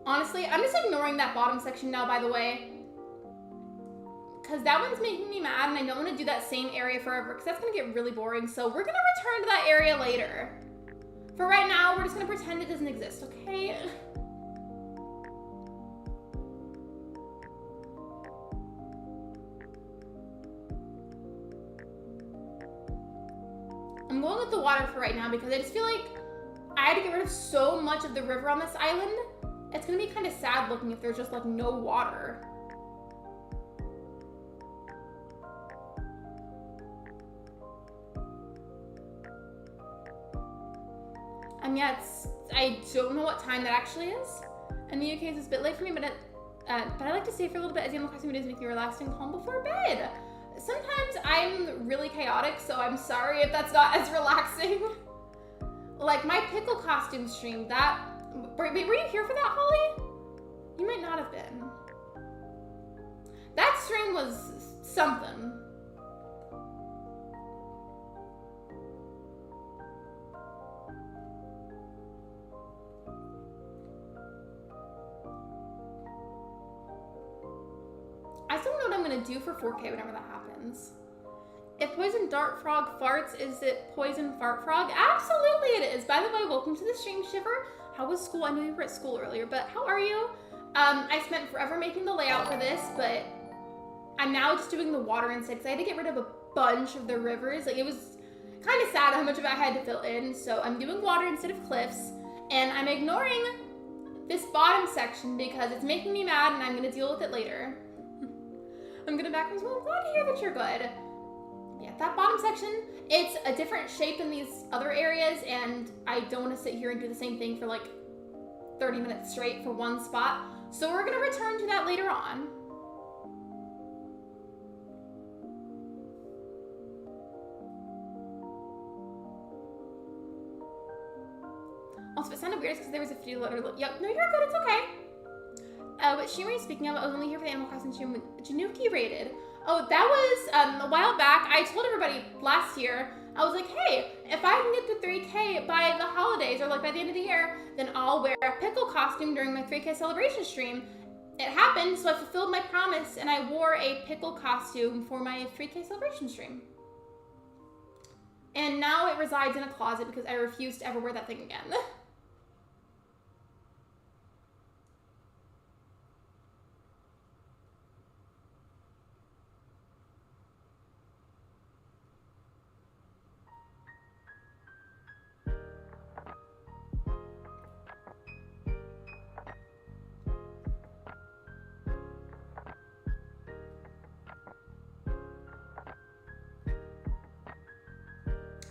Honestly, I'm just ignoring that bottom section now, by the way. Because that one's making me mad and I don't want to do that same area forever because that's going to get really boring. So we're going to return to that area later. For right now, we're just going to pretend it doesn't exist, okay? I'm going with the water for right now because I just feel like I had to get rid of so much of the river on this island. It's gonna be kind of sad looking if there's just like no water. And yeah, I don't know what time that actually is. In the UK, it's a bit late for me, but I like to stay for a little bit as the animal costume videos make me relaxed and calm before bed. Sometimes I'm really chaotic, so I'm sorry if that's not as relaxing. Like my pickle costume stream, were you here for that, Holly? You might not have been. That stream was something. I still don't know what I'm gonna do for 4K whenever that happens. If poison dart frog farts, is it poison fart frog? Absolutely it is. By the way, welcome to the stream, Shiver. How was school? I know you were at school earlier, but how are you? I spent forever making the layout for this, but I'm now just doing the water instead because I had to get rid of a bunch of the rivers. Like it was kind of sad how much of it I had to fill in. So I'm doing water instead of cliffs, and I'm ignoring this bottom section because it's making me mad and I'm gonna deal with it later. I'm gonna back as well. I'm glad to hear that you're good. Yeah, that bottom section, it's a different shape than these other areas, and I don't want to sit here and do the same thing for like 30 minutes straight for one spot. So we're gonna return to that later on. Also, if it sounded weird, it's because there was a few letter. Yep, no, you're good, it's okay. What stream were you speaking of? I was only here for the Animal Crossing stream with Januki rated. Oh, that was a while back. I told everybody last year, I was like, hey, if I can get to 3K by the holidays or like by the end of the year, then I'll wear a pickle costume during my 3K celebration stream. It happened, so I fulfilled my promise and I wore a pickle costume for my 3K celebration stream. And now it resides in a closet because I refuse to ever wear that thing again.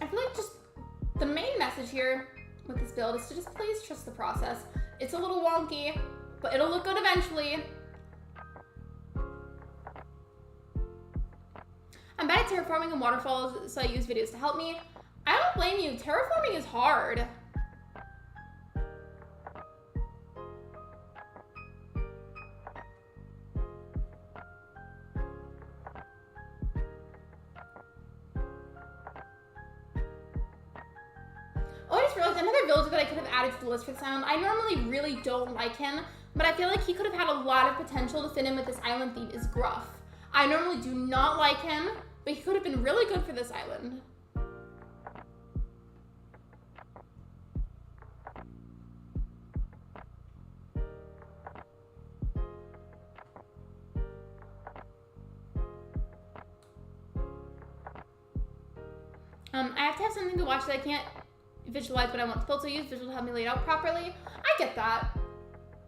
I feel like just the main message here with this build is to just please trust the process. It's a little wonky, but it'll look good eventually. I'm bad at terraforming and waterfalls, so I use videos to help me. I don't blame you. Terraforming is hard. Oh, I just realized another villager that I could have added to the list for this island. I normally really don't like him, but I feel like he could have had a lot of potential to fit in with this island theme is Gruff. I normally do not like him, but he could have been really good for this island. I have to have something to watch that I can't visualize what I want to build, so I use visual to help me lay it out properly. I get that.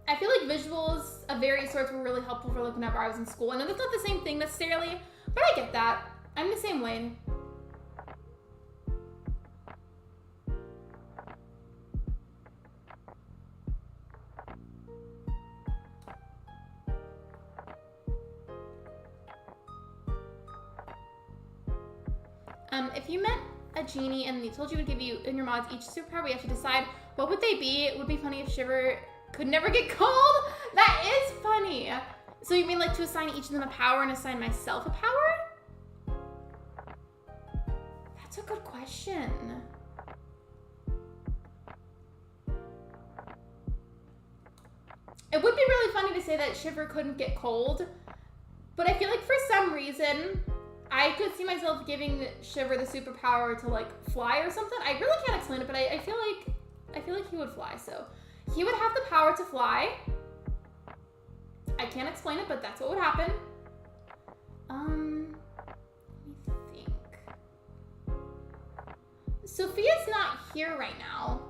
I feel like visuals of various sorts were really helpful for like whenever I was in school. I know that's not the same thing necessarily, but I get that. I'm the same way. If you met a genie and they told you would give you in your mods each superpower, you have to decide what would they be. It would be funny if Shiver could never get cold. That is funny. So you mean like to assign each of them a power and assign myself a power? That's a good question. It would be really funny to say that Shiver couldn't get cold, but I feel like for some reason, I could see myself giving Shiver the superpower to like fly or something. I really can't explain it, but I feel like he would fly. So he would have the power to fly. I can't explain it, but that's what would happen. Let me think. Sophia's not here right now,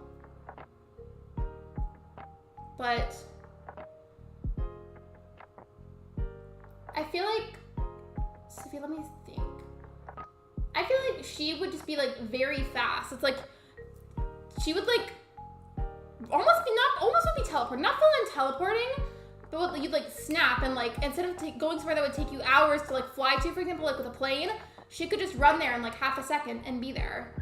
but I feel like Sophia, let me think. I feel like she would just be like very fast. It's like she would like almost would be teleporting, not full on teleporting, but you'd like snap and like instead of going somewhere that would take you hours to like fly to, for example, like with a plane, she could just run there in like half a second and be there.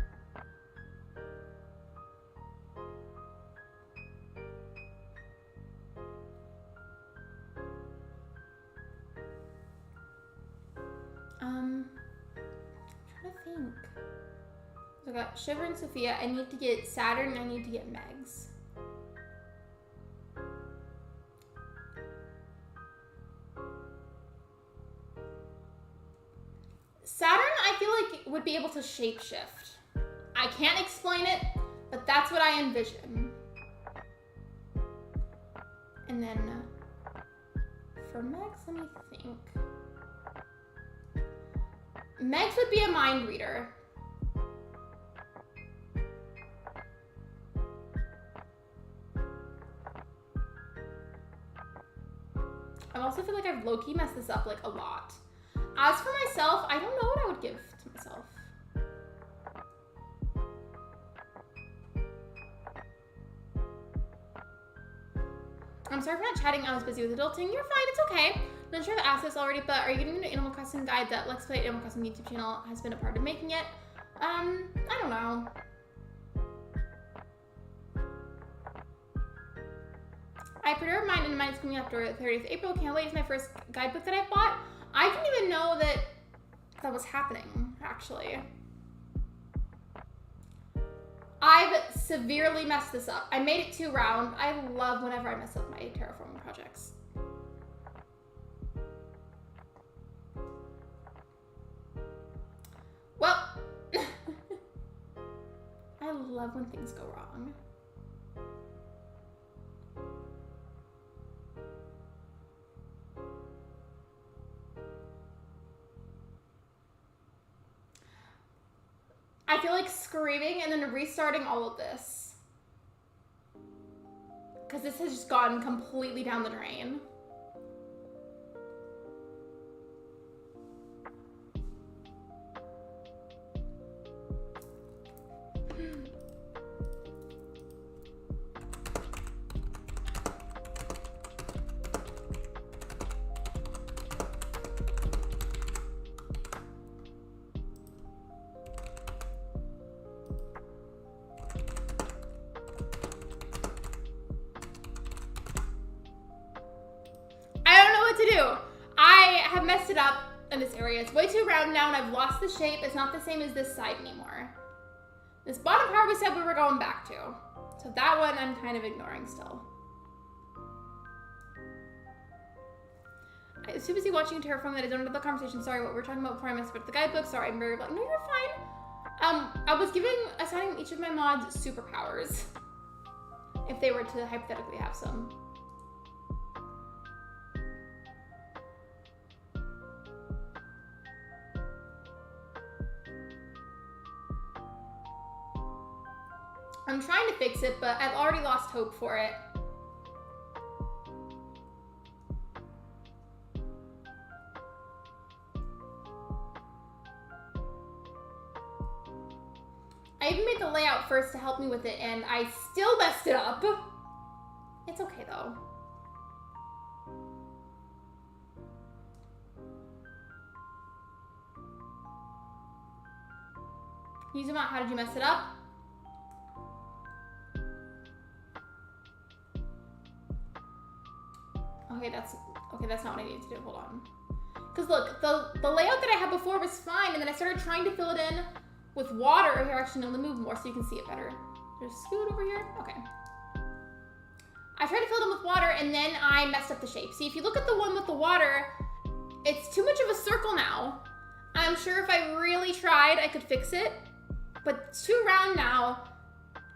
I'm trying to think. So I got Shiver and Sophia. I need to get Saturn and I need to get Megs. Saturn, I feel like would be able to shapeshift. I can't explain it, but that's what I envision. And then for Megs, let me think. Megs would be a mind reader. I also feel like I've low-key messed this up like a lot. As for myself, I don't know what I would give to myself. I'm sorry for not chatting. I was busy with adulting. You're fine. It's okay. I'm not sure if I asked this already, but are you getting into Animal Crossing guide that Let's Play Animal Crossing YouTube channel has been a part of making it? I don't know. I preserved mine and mine's coming after 30th April. Can't wait. It's my first guidebook that I bought. I didn't even know that that was happening, actually. I've severely messed this up. I made it 2 round. I love whenever I mess up my terraforming projects. Well, I love when things go wrong. I feel like screaming and then restarting all of this. Because this has just gone completely down the drain. It up in this area. It's way too round now and I've lost the shape. It's not the same as this side anymore. This bottom part we said we were going back to. So that one I'm kind of ignoring still. I was too busy watching Terraforming that I don't know the conversation. Sorry, what we're talking about before I messed with the guidebook. Sorry, I'm very like, no, you're fine. I was assigning each of my mods superpowers. If they were to hypothetically have some. I'm trying to fix it, but I've already lost hope for it. even made the layout first to help me with it, and I still messed it up. It's okay, though. Can you zoom out? How did you mess it up? Okay, that's not what I needed to do. Hold on. Because look, the layout that I had before was fine, and then I started trying to fill it in with water. Here, actually, no, let me move more so you can see it better. Just scoot over here. Okay. I tried to fill it in with water, and then I messed up the shape. See, if you look at the one with the water, it's too much of a circle now. I'm sure if I really tried, I could fix it, but it's too round now,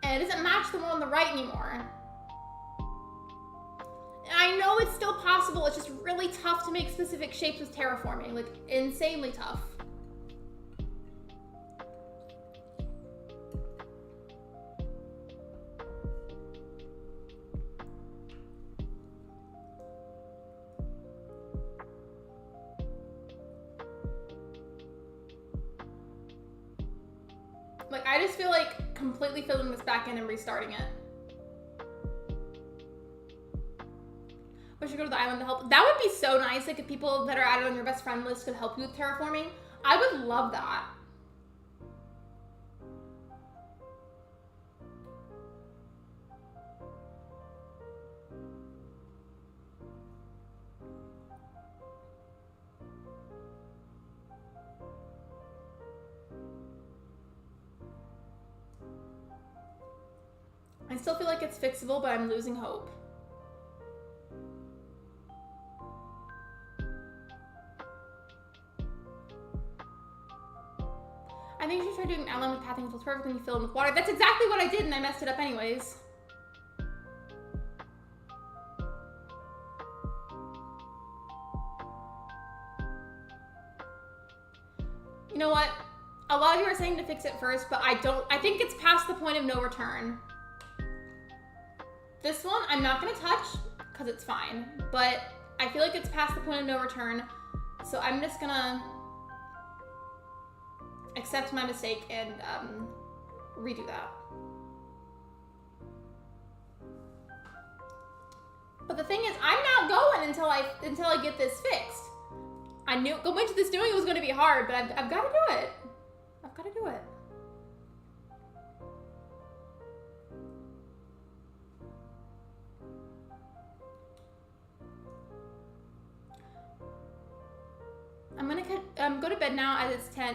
and it doesn't match the one on the right anymore. I know it's still possible, it's just really tough to make specific shapes with terraforming, like insanely tough. Like, I just feel like completely filling this back in and restarting it. We should go to the island to help. That would be so nice, like if people that are added on your best friend list could help you with terraforming. I would love that. I still feel like it's fixable, but I'm losing hope. I think you should try doing an outline with pathing until it's perfect and you fill in with water. That's exactly what I did, and I messed it up anyways. You know what? A lot of you are saying to fix it first, but I think it's past the point of no return. This one, I'm not gonna touch, because it's fine, but I feel like it's past the point of no return, so I'm just gonna accept my mistake and redo that. But the thing is, I'm not going until I get this fixed. I knew going into this doing it was going to be hard, but I've got to do it. I've got to do it. I'm gonna go to bed now as it's 10.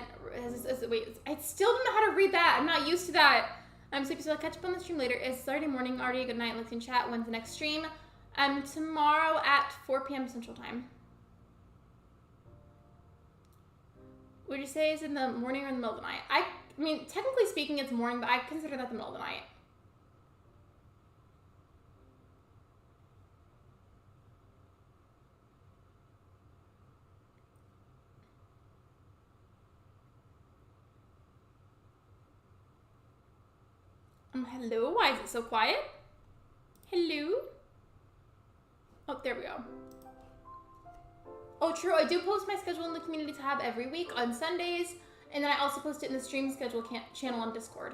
Wait, I still don't know how to read that. I'm not used to that. I'm sleepy, so I'll catch up on the stream later. It's Saturday morning already. Good night, Lexi in chat. When's the next stream? Tomorrow at 4 p.m. Central Time. Would you say it's in the morning or in the middle of the night? I mean, technically speaking, it's morning, but I consider that the middle of the night. Hello, why is it so quiet? Hello? Oh, there we go. Oh, true, I do post my schedule in the community tab every week on Sundays, and then I also post it in the stream schedule channel on Discord.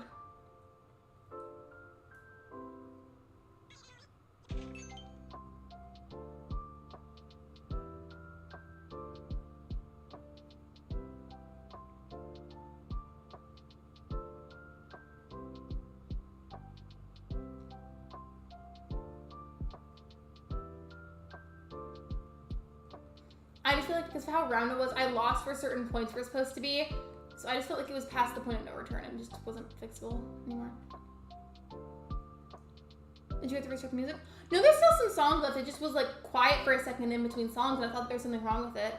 I just feel like because of how round it was, I lost where certain points were supposed to be. So I just felt like it was past the point of no return and just wasn't fixable anymore. Did you have to restart the music? No, there's still some songs left. It just was like quiet for a second in between songs and I thought there was something wrong with it.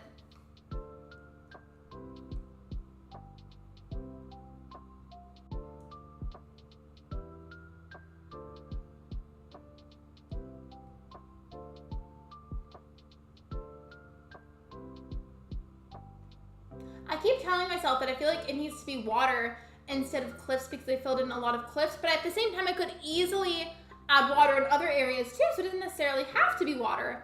I keep telling myself that I feel like it needs to be water instead of cliffs because they filled in a lot of cliffs, but at the same time I could easily add water in other areas too, so it doesn't necessarily have to be water.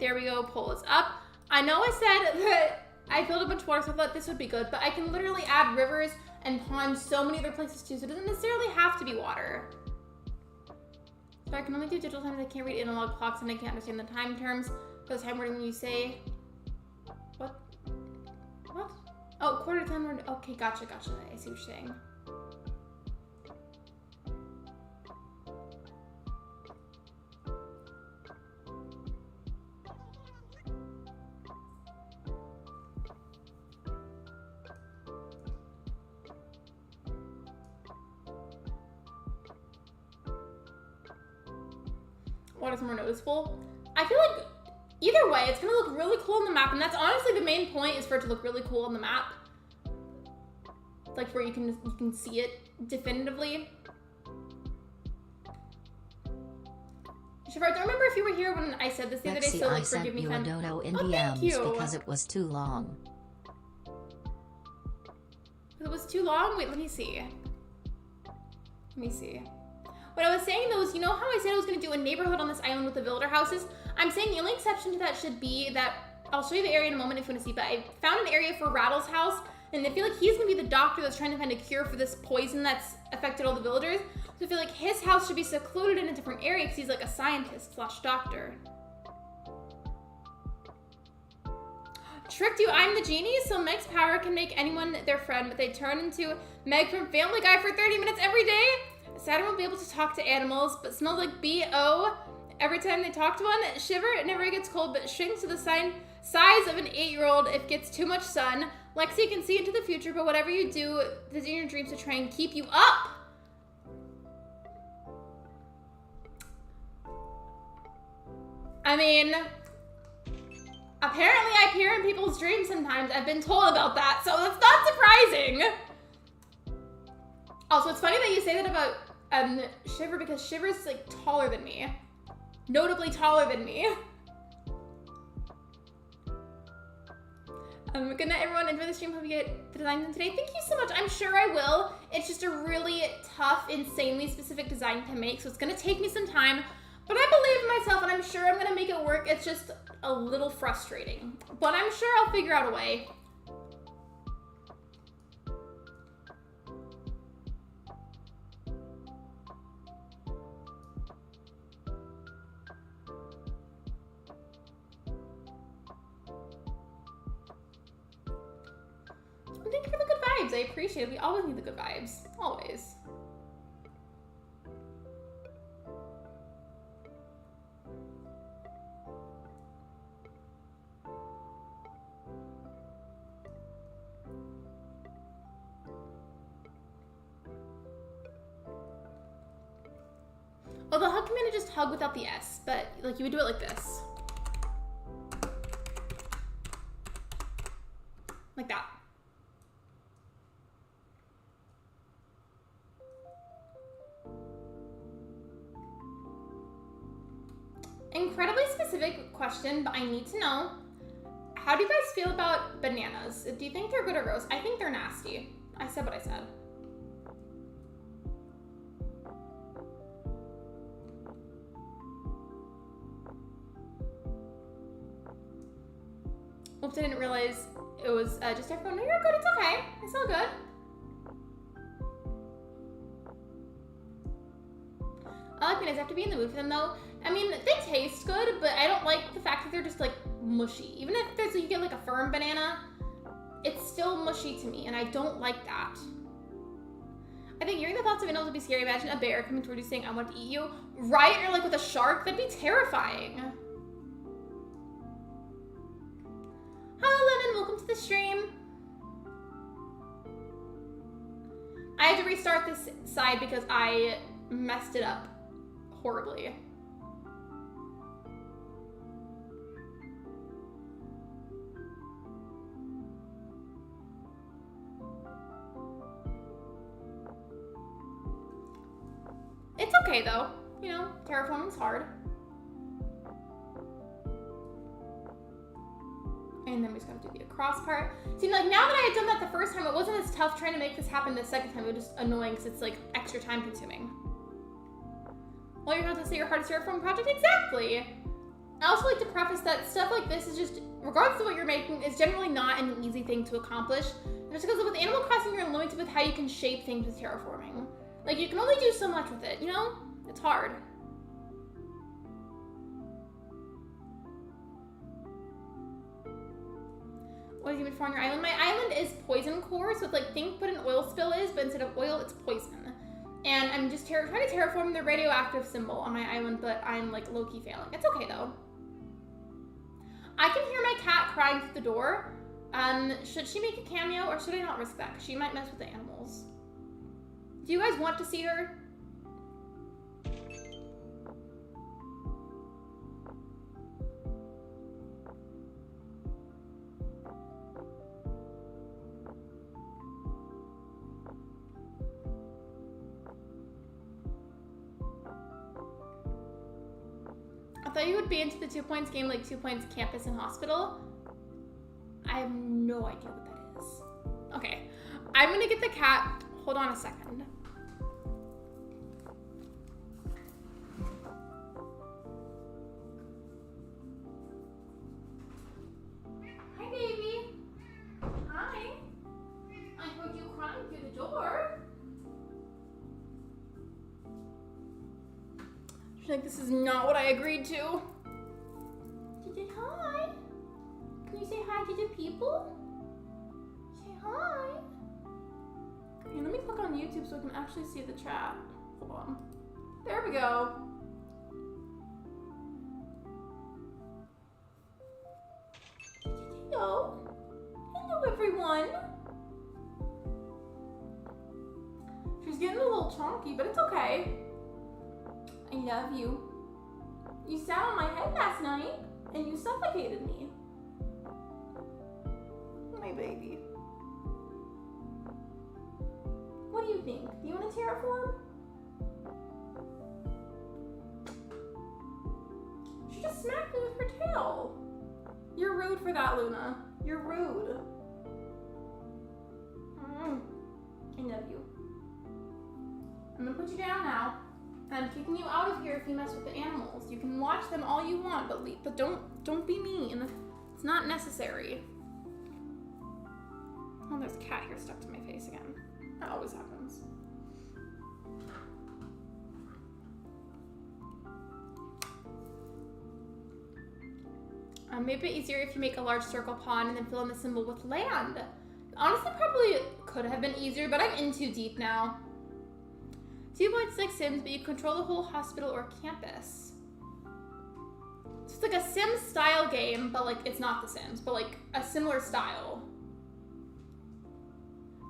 There we go, pull is up. I know I said that I filled a bunch of water, so I thought this would be good, but I can literally add rivers and ponds so many other places too, so it doesn't necessarily have to be water. So I can only do digital times. I can't read analog clocks and I can't understand the time terms. For the time wording when you say, what? What? Oh, quarter to 10 word. Okay, gotcha. I see what you're saying. What is more noticeable? I feel like either way, it's gonna look really cool on the map, and that's honestly the main point, is for it to look really cool on the map. Like where you can see it definitively. Shiver, I don't remember if you were here when I said this the other day, Lexi, so like, I sent forgive me you if a I'm... dono in thank DMs you. because it was too long. It was too long? Wait, let me see. What I was saying though is, you know how I said I was going to do a neighborhood on this island with the villager houses? I'm saying the only exception to that should be that, I'll show you the area in a moment if you want to see, but I found an area for Rattle's house, and I feel like he's going to be the doctor that's trying to find a cure for this poison that's affected all the villagers. So I feel like his house should be secluded in a different area because he's like a scientist / doctor. Tricked you, I'm the genie, so Meg's power can make anyone their friend, but they turn into Meg from Family Guy for 30 minutes every day. Saturn won't be able to talk to animals, but smells like B.O. every time they talk to one. Shiver, it never gets cold, but shrinks to the size of an 8-year-old if gets too much sun. Lexi can see into the future, but whatever you do, it's in your dreams to try and keep you up. I mean, apparently I appear in people's dreams sometimes. I've been told about that, so that's not surprising. Also, it's funny that you say that about Shiver, because Shiver's like taller than me. Notably taller than me. Good night, everyone. Enjoy the stream. Hope you get the design done today. Thank you so much. I'm sure I will. It's just a really tough, insanely specific design to make, so it's gonna take me some time. But I believe in myself, and I'm sure I'm gonna make it work. It's just a little frustrating, but I'm sure I'll figure out a way. Thank you for the good vibes. I appreciate it. We always need the good vibes. Always. Well, the hug command is just hug without the S, but like you would do it like this. Like that. Incredibly specific question, but I need to know. How do you guys feel about bananas? Do you think they're good or gross? I think they're nasty. I said what I said. Oops, I didn't realize it was just everyone. No, you're good. It's okay. It's all good. I like bananas. I have to be in the mood for them, though. I mean, they taste good, but I don't like the fact that they're just, like, mushy. Even if there's, you get, like, a firm banana, it's still mushy to me, and I don't like that. I think hearing the thoughts of animals would be scary. Imagine a bear coming toward you saying, I want to eat you. Right? Or, like, with a shark. That'd be terrifying. Hello, Lennon. Welcome to the stream. I had to restart this side because I messed it up horribly. It's okay though, you know, terraforming's hard. And then we just gotta do the across part. See, like now that I had done that the first time, it wasn't as tough trying to make this happen the second time. It was just annoying because it's like extra time consuming. Well, you're going to say your hardest terraforming project? Exactly! I also like to preface that stuff like this is just, regardless of what you're making, is generally not an easy thing to accomplish. Just because with Animal Crossing, you're limited with how you can shape things with terraforming. Like, you can only do so much with it, you know? It's hard. What have you been for on your island? My island is poison core, so it's like, think what an oil spill is, but instead of oil, it's poison. And I'm just trying to terraform the radioactive symbol on my island, but I'm like low-key failing. It's okay though. I can hear my cat crying through the door. Should she make a cameo or should I not risk that? Because she might mess with the animals. Do you guys want to see her? I thought you would be into the 2 points game like 2 points campus and hospital. I have no idea what that is. Okay, I'm gonna get the cat. Hold on a second. Hi, baby. Hi. I heard you crying through the door. She's like, this is not what I agreed to. She did hi. Can you say hi to the people? Say hi. Okay, let me click on YouTube so I can actually see the chat. Hold on. There we go. Hello. Hello, everyone. She's getting a little chonky, but it's okay. I love you. You sat on my head last night and you suffocated me. My baby. What do you think? Do you want to terraform? She just smacked me with her tail. You're rude for that, Luna. You're rude. I love you. I'm gonna put you down now. I'm kicking you out of here if you mess with the animals. You can watch them all you want, but don't be mean. It's not necessary. Oh, there's a cat here stuck to my face again. That always happens. Maybe a bit easier if you make a large circle pond and then fill in the symbol with land. Honestly, probably could have been easier, but I'm in too deep now. 2.6 Sims, but you control the whole hospital or campus. So it's like a Sims style game, but like it's not The Sims, but like a similar style.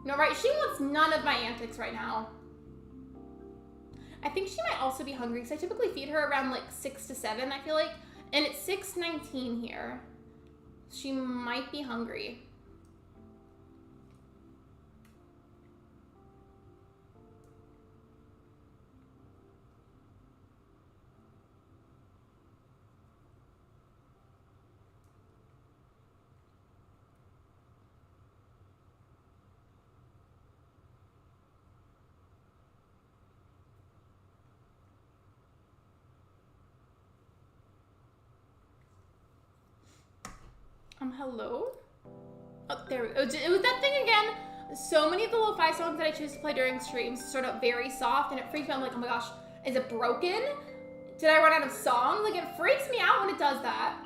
No, right? She wants none of my antics right now. I think she might also be hungry because I typically feed her around like 6 to 7, I feel like. And it's 6:19 here. She might be hungry. Hello? Oh, there we go. It was that thing again. So many of the lo-fi songs that I choose to play during streams start out very soft and it freaks me out. I'm like, oh my gosh, is it broken? Did I run out of songs? Like, it freaks me out when it does that.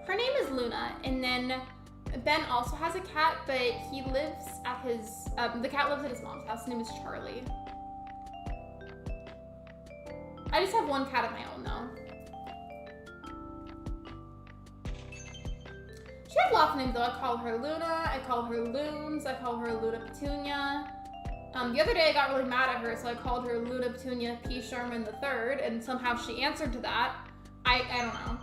Her name is Luna, and then Ben also has a cat, but he lives at his, the cat lives at his mom's house. His name is Charlie. I just have one cat of my own, though. She has lots of names, though. I call her Luna, I call her Loons, I call her Luna Petunia. The other day I got really mad at her, so I called her Luna Petunia P. Sherman III, and somehow she answered to that. I don't know.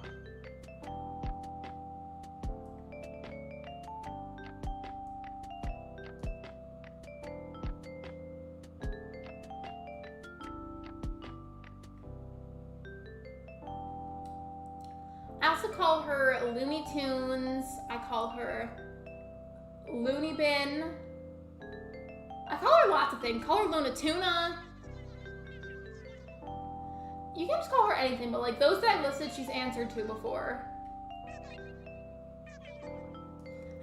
I also call her Looney Tunes. I call her Looney Bin. I call her lots of things. Call her Luna Tuna. You can just call her anything, but like those that I listed, she's answered to before.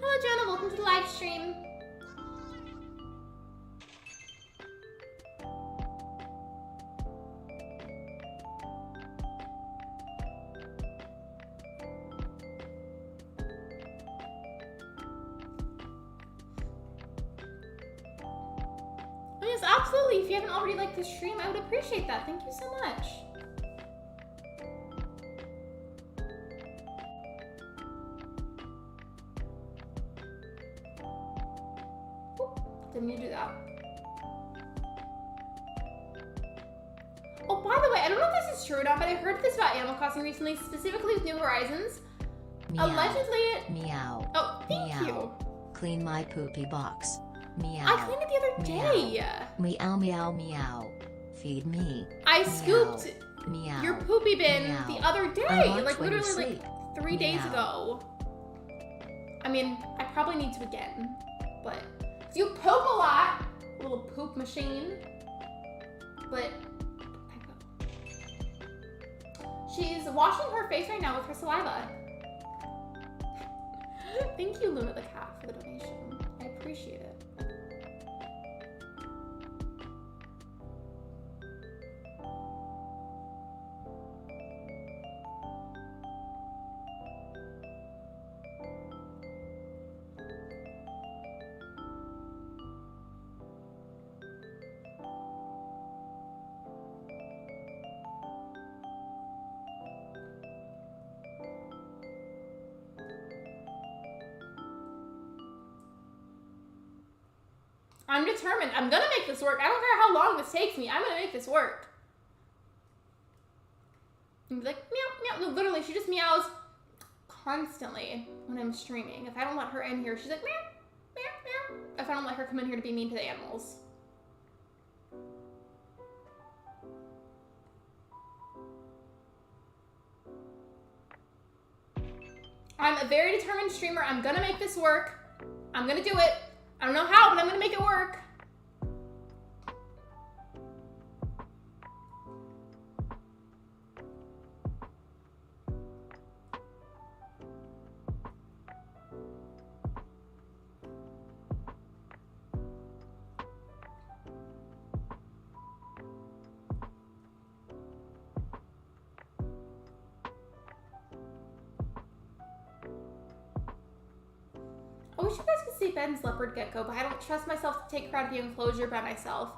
Hello, Jonah. Welcome to the live stream. Yes, absolutely. If you haven't already liked this stream, I would appreciate that. Thank you so much. Oop, didn't need to do that. Oh, by the way, I don't know if this is true or not, but I heard this about Animal Crossing recently, specifically with New Horizons. Meow. Allegedly... Meow. Oh, thank Meow. you. Clean my poopy box. Meow. I cleaned it the other day. Meow meow meow. Feed me. I Meow. scooped Meow. your poopy bin Meow. the other I day, watch like when you literally sleep. like 3 days Meow. ago. I mean, I probably need to again, but you poop a lot, little poop machine. But I will. She's washing her face right now with her saliva. Thank you, Luna the cat, for the donation. I appreciate it. I'm determined. I'm gonna make this work. I don't care how long this takes me. I'm gonna make this work. And be like, meow, meow. No, literally, she just meows constantly when I'm streaming. If I don't let her in here, she's like, meow, meow, meow. If I don't let her come in here to be mean to the animals. I'm a very determined streamer. I'm gonna make this work. I'm gonna do it. I don't know how, but I'm gonna make it work. I wish you guys could see Ben's leopard gecko, but I don't trust myself to take her out of the enclosure by myself.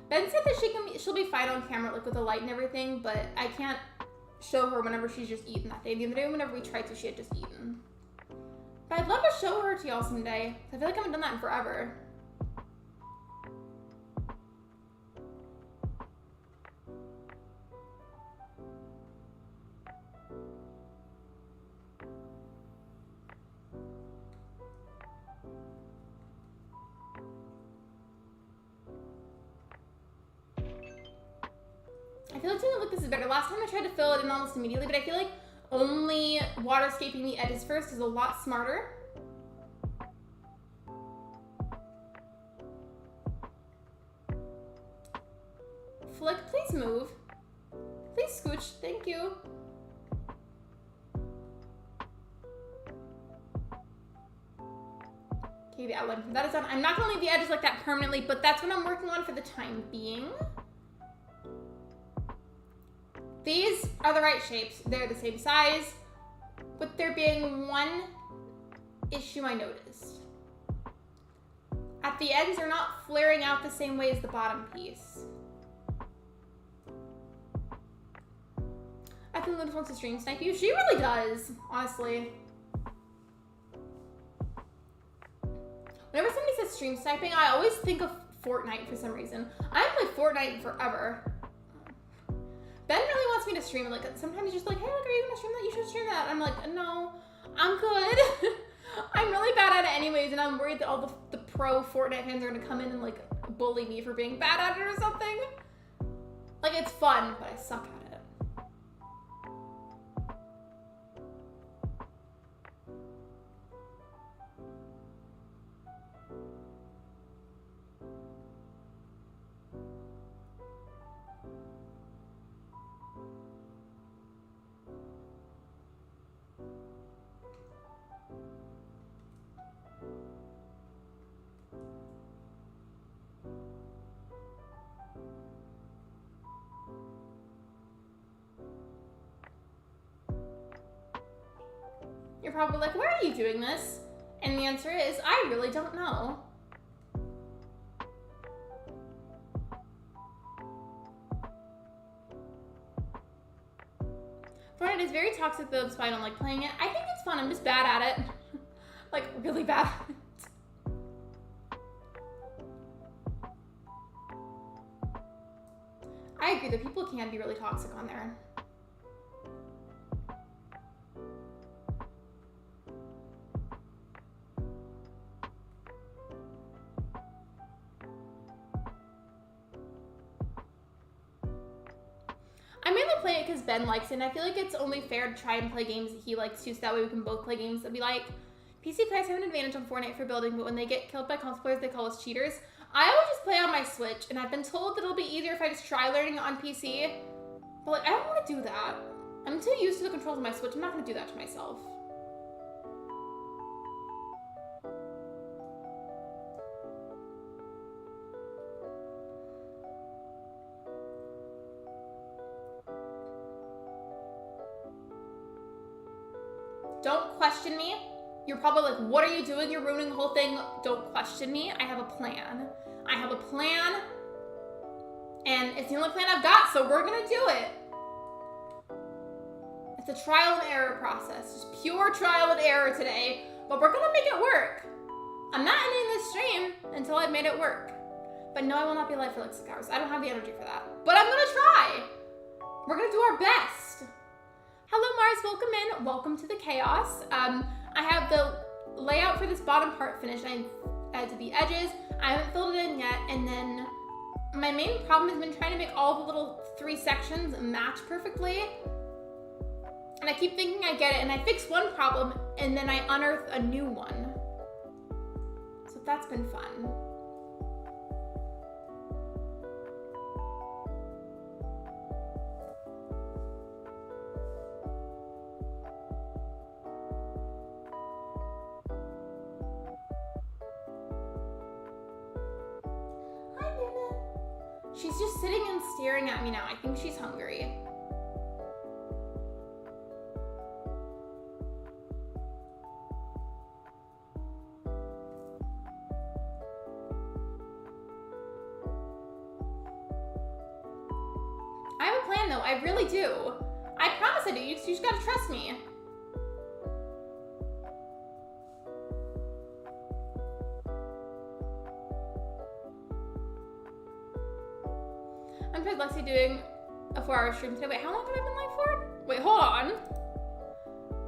Ben said that she'll be fine on camera, like with the light and everything, but I can't show her whenever she's just eaten that day. The other day, whenever we tried to, she had just eaten. But I'd love to show her to y'all someday. I feel like I haven't done that in forever. I feel like something like this is better. Last time I tried to fill it in almost immediately, but I feel like only waterscaping the edges first is a lot smarter. Flick, please move. Please scooch, thank you. Okay, the outline for that is done. I'm not gonna leave the edges like that permanently, but that's what I'm working on for the time being. These are the right shapes. They're the same size, with there being one issue I noticed. At the ends, they're not flaring out the same way as the bottom piece. I think Luna wants to stream snipe you. She really does, honestly. Whenever somebody says stream sniping, I always think of Fortnite for some reason. I haven't played Fortnite forever. Ben really wants me to stream it. Like, sometimes he's just like, hey, look, are you gonna stream that? You should stream that. I'm like, no, I'm good. I'm really bad at it anyways, and I'm worried that all the pro Fortnite fans are gonna come in and like bully me for being bad at it or something. Like, it's fun, but I suck at it. You're probably like, why are you doing this? And the answer is, I really don't know. Fortnite is very toxic though, that's why I don't like playing it. I think it's fun, I'm just bad at it. Like, really bad at it. I agree that people can be really toxic on there. I mainly play it because Ben likes it, and I feel like it's only fair to try and play games that he likes too, so that way we can both play games that we like. PC players have an advantage on Fortnite for building, but when they get killed by console players, they call us cheaters. I always just play on my Switch, and I've been told that it'll be easier if I just try learning it on PC. But like, I don't want to do that. I'm too used to the controls of my Switch. I'm not going to do that to myself. Don't question me. You're probably like, what are you doing? You're ruining the whole thing. Don't question me. I have a plan. I have a plan, and it's the only plan I've got, so we're gonna do it. It's a trial and error process. Just pure trial and error today, but we're gonna make it work. I'm not ending this stream until I've made it work. But no, I will not be live for like 6 hours. I don't have the energy for that. But I'm gonna try. We're gonna do our best. Hello Mars, welcome in. Welcome to the chaos. I have the layout for this bottom part finished. I added the edges. I haven't filled it in yet. And then my main problem has been trying to make all the little 3 sections match perfectly. And I keep thinking I get it, and I fix one problem, and then I unearth a new one. So that's been fun. She's just sitting and staring at me now. I think she's hungry. I have a plan though, I really do. I promise I do, you just gotta trust me. I'm just Lexi doing a 4-hour stream today. Wait, how long have I been live for? Wait, hold on.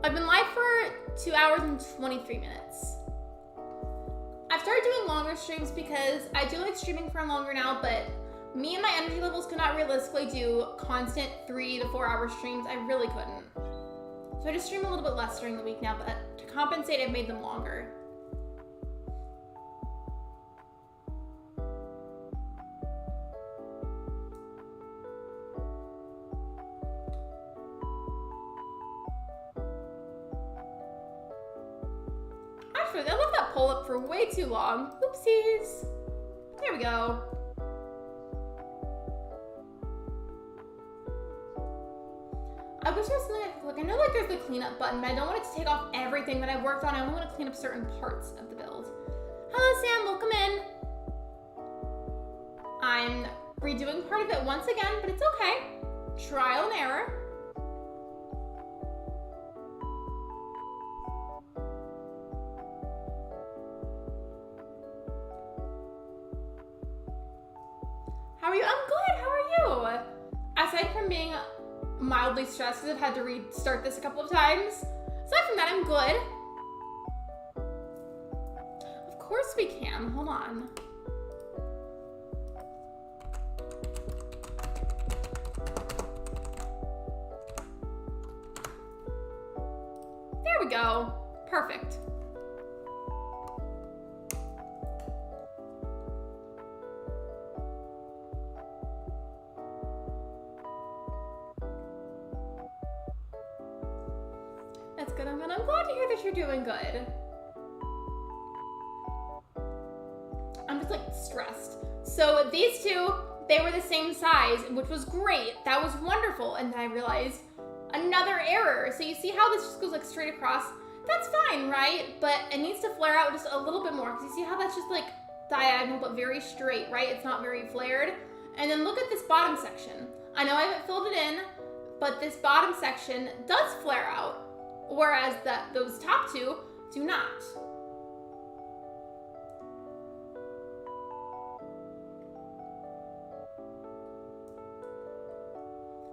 I've been live for 2 hours and 23 minutes. I've started doing longer streams because I do like streaming for longer now, but me and my energy levels could not realistically do constant 3 to 4 hour streams. I really couldn't. So I just stream a little bit less during the week now, but to compensate, I've made them longer. Actually, I left that poll up for way too long. Oopsies. There we go. I wish there was something I could click. I know like there's the cleanup button, but I don't want it to take off everything that I've worked on. I only want to clean up certain parts of the build. Hello Sam, welcome in. I'm redoing part of it once again, but it's okay. Trial and error. How are you? I'm good, how are you? Aside from being mildly stressed because I've had to restart this a couple of times. Aside from that, I'm good. Of course we can. Hold on. There we go. Perfect. That's good. I'm glad to hear that you're doing good. I'm just like stressed. So these two, they were the same size, which was great. That was wonderful. And then I realized another error. So you see how this just goes like straight across? That's fine, right? But it needs to flare out just a little bit more, because you see how that's just like diagonal but very straight, right? It's not very flared. And then look at this bottom section. I know I haven't filled it in, but this bottom section does flare out, whereas those top two do not.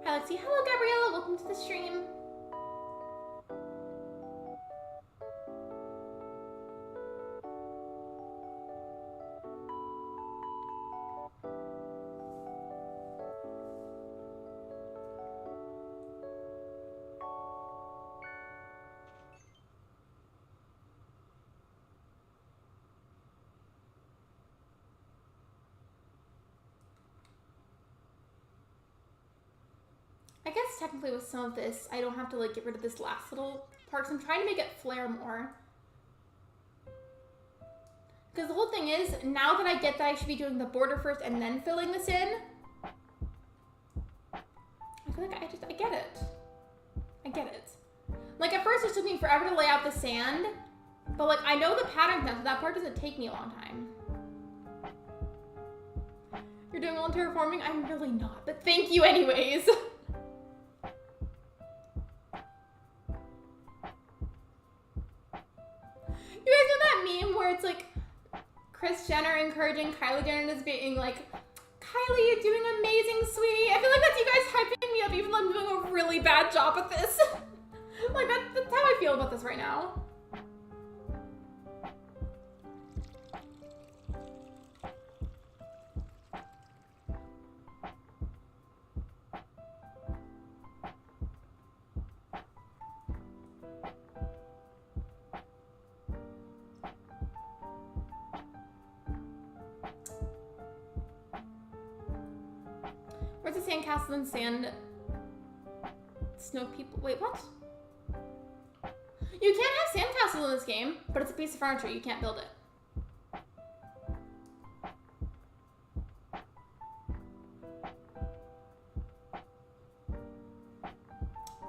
Hi Lexi, hello Gabriella, welcome to the stream. I guess technically with some of this, I don't have to like get rid of this last little part, so I'm trying to make it flare more. Because the whole thing is, now that I get that I should be doing the border first and then filling this in, I feel like I get it. I get it. Like at first it took me forever to lay out the sand, but like I know the patterns now, so that part doesn't take me a long time. You're doing well in terraforming? I'm really not, but thank you anyways. You guys know that meme where it's like Kris Jenner encouraging Kylie Jenner as being like, Kylie, you're doing amazing, sweetie. I feel like that's you guys hyping me up even though I'm doing a really bad job at this. Like that's how I feel about this right now. Where's the sandcastle and sand snow people? Wait, what? You can't have sandcastle in this game, but it's a piece of furniture. You can't build it.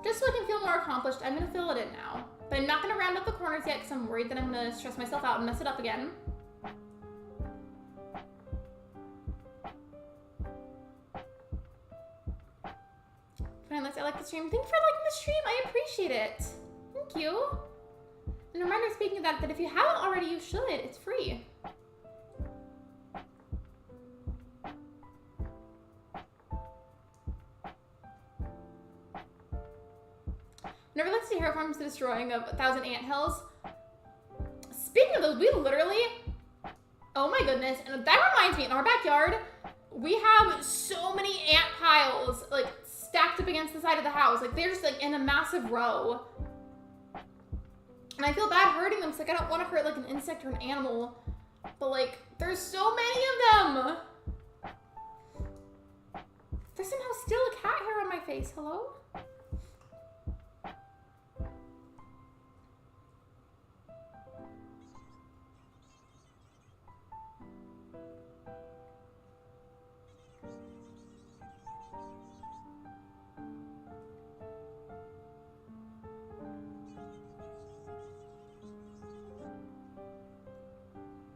Just so I can feel more accomplished, I'm gonna fill it in now. But I'm not gonna round up the corners yet because I'm worried that I'm gonna stress myself out and mess it up again. I like the stream. Thank you for liking the stream. I appreciate it. Thank you. And a reminder, speaking of that if you haven't already, you should. It's free. Never let's see Terraforming's the destroying of 1,000 anthills. Speaking of those, we literally, oh my goodness, and that reminds me, in our backyard, we have so many ant piles, like, stacked up against the side of the house. Like, they're just, like, in a massive row. And I feel bad hurting them, so, like, I don't want to hurt, like, an insect or an animal. But, like, there's so many of them! There's somehow still a cat hair on my face. Hello?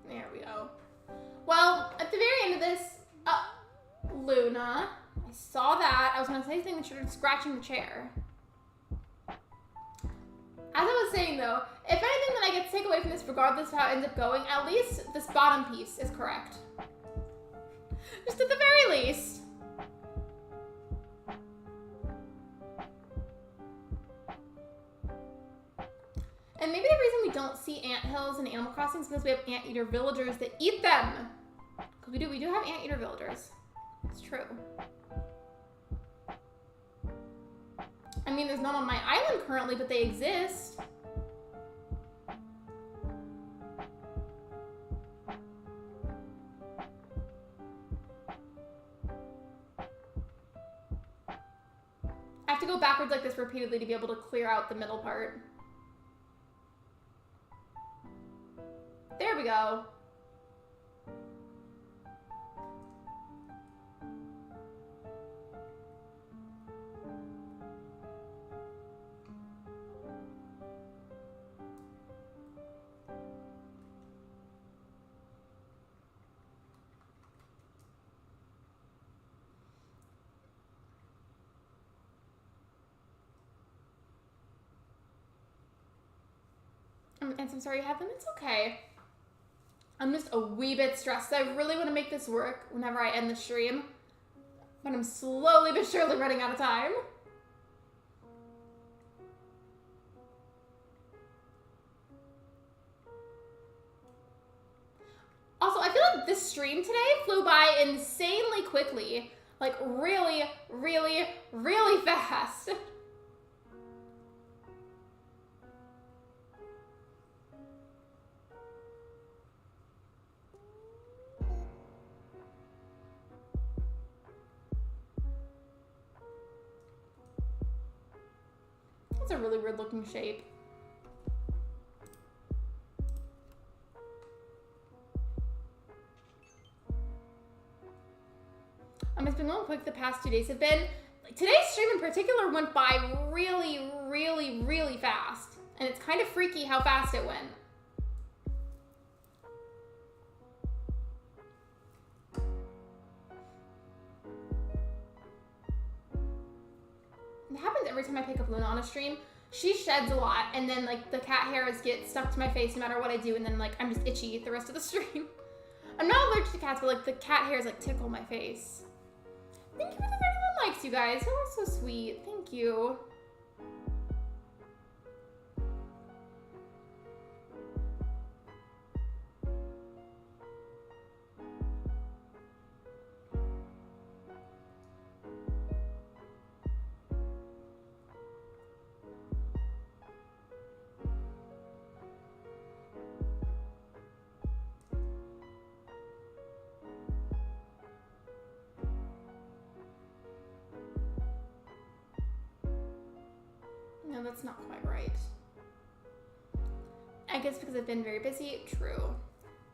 There we go. Well, at the very end of this, Luna, I saw that. I was going to say something that started scratching the chair. As I was saying though, if anything that I get to take away from this, regardless of how it ends up going, at least this bottom piece is correct. Just at the very least. And maybe the reason we don't see anthills in Animal Crossing is because we have anteater villagers that eat them. Because we do have anteater villagers. It's true. I mean, there's none on my island currently, but they exist. I have to go backwards like this repeatedly to be able to clear out the middle part. There we go. And I'm sorry you have them. It's okay. I'm just a wee bit stressed. I really want to make this work whenever I end the stream. But I'm slowly but surely running out of time. Also, I feel like this stream today flew by insanely quickly. Like, really, really, really fast. That's a really weird looking shape. It's been going quick the past 2 days have been. Like, today's stream in particular went by really, really, really fast. And it's kind of freaky how fast it went. It happens every time I pick up Luna on a stream. She sheds a lot, and then like the cat hairs get stuck to my face no matter what I do, and then like I'm just itchy the rest of the stream. I'm not allergic to cats, but like the cat hairs like tickle my face. Thank you for the 31 likes, you guys. That was so sweet. Thank you. No, that's not quite right. I guess because I've been very busy. True.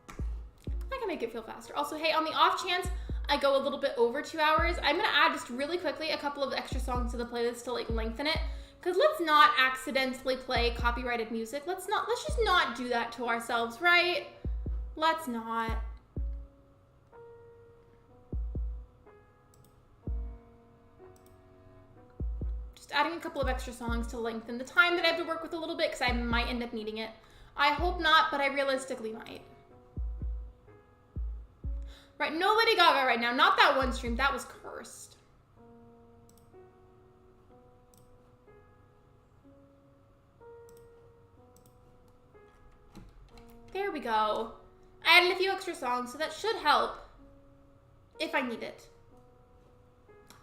I can make it feel faster. Also, hey, on the off chance I go a little bit over 2 hours, I'm gonna add just really quickly a couple of extra songs to the playlist to like lengthen it. Because let's not accidentally play copyrighted music. Let's just not do that to ourselves, right? Let's not. Adding a couple of extra songs to lengthen the time that I have to work with a little bit because I might end up needing it. I hope not, but I realistically might. Right, no Lady Gaga right now. Not that one stream. That was cursed. There we go. I added a few extra songs, so that should help if I need it.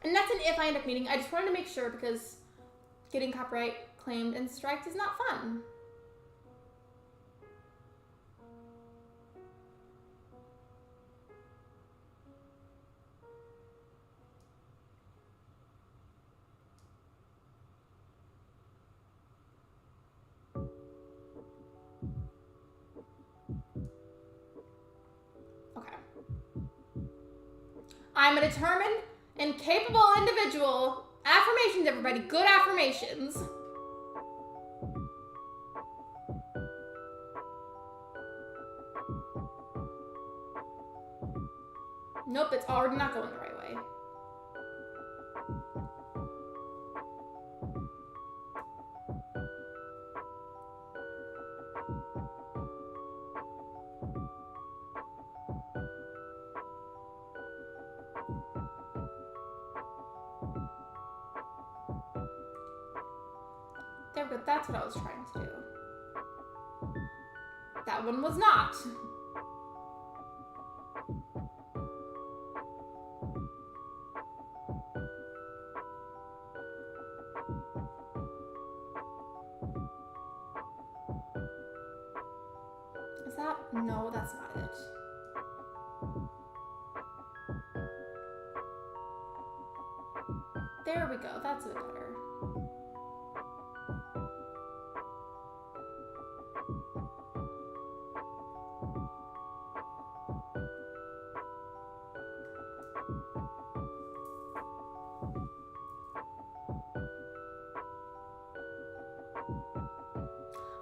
And that's an if I end up needing. I just wanted to make sure because getting copyright claimed and striked is not fun. Okay. I'm a determined and capable individual. Affirmations, everybody. Good affirmations. Nope, it's already not going the right way. There we go, that's what I was trying to do. That one was not. Is that? No, that's not it. There we go, that's a bit better.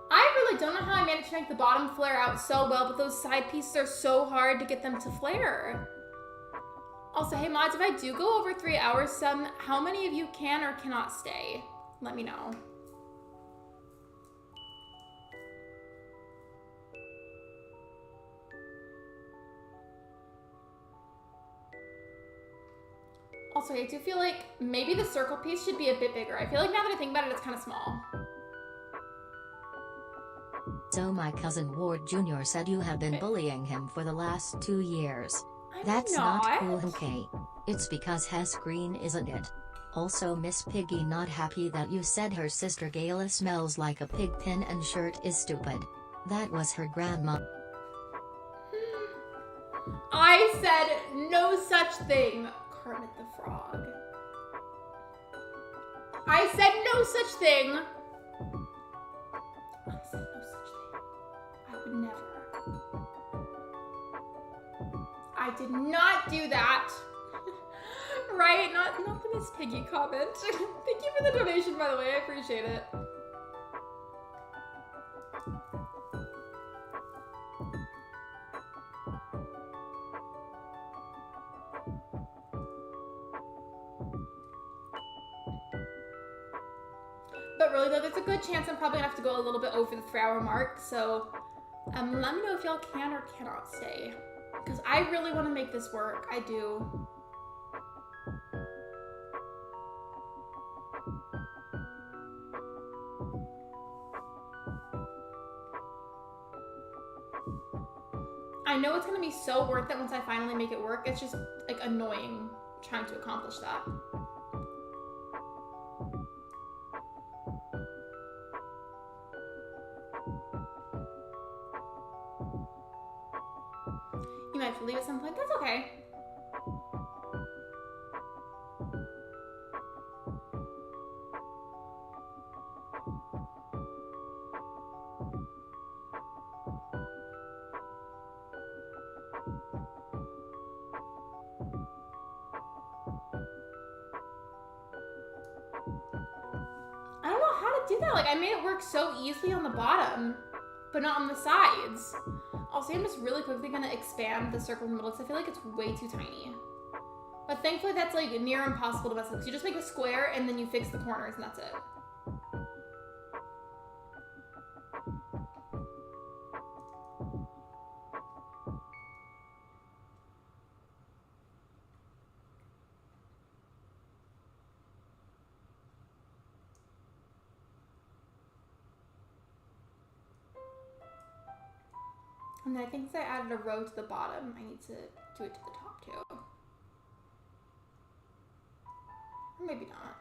I don't know how I managed to make the bottom flare out so well, but those side pieces are so hard to get them to flare. Also, hey mods, if I do go over 3 hours, how many of you can or cannot stay? Let me know. Also, I do feel like maybe the circle piece should be a bit bigger. I feel like now that I think about it, it's kind of small. So my cousin Ward Jr. said you have been bullying him for the last 2 years. That's not cool, okay? It's because Hess Green, isn't it? Also, Miss Piggy not happy that you said her sister Gayla smells like a pig pen and shirt is stupid. That was her grandma. I said no such thing, Kermit the Frog. I said no such thing. I said no such thing. I would never. I did not do that. Right? Not the Miss Piggy comment. Thank you for the donation, by the way. I appreciate it. But really though, there's a good chance I'm probably gonna have to go a little bit over the 3-hour mark, so let me know if y'all can or cannot stay. Because I really want to make this work. I do. I know it's gonna be so worth it once I finally make it work. It's just like annoying trying to accomplish that. You might have to leave at some point. That's okay. I don't know how to do that. Like, I made it work so easily on the bottom, but not on the sides. Also, I'm just really quickly gonna expand the circle in the middle because I feel like it's way too tiny. But thankfully that's like near impossible to mess with. You just make a square and then you fix the corners and that's it. And then I think since I added a row to the bottom, I need to do it to the top too. Or maybe not.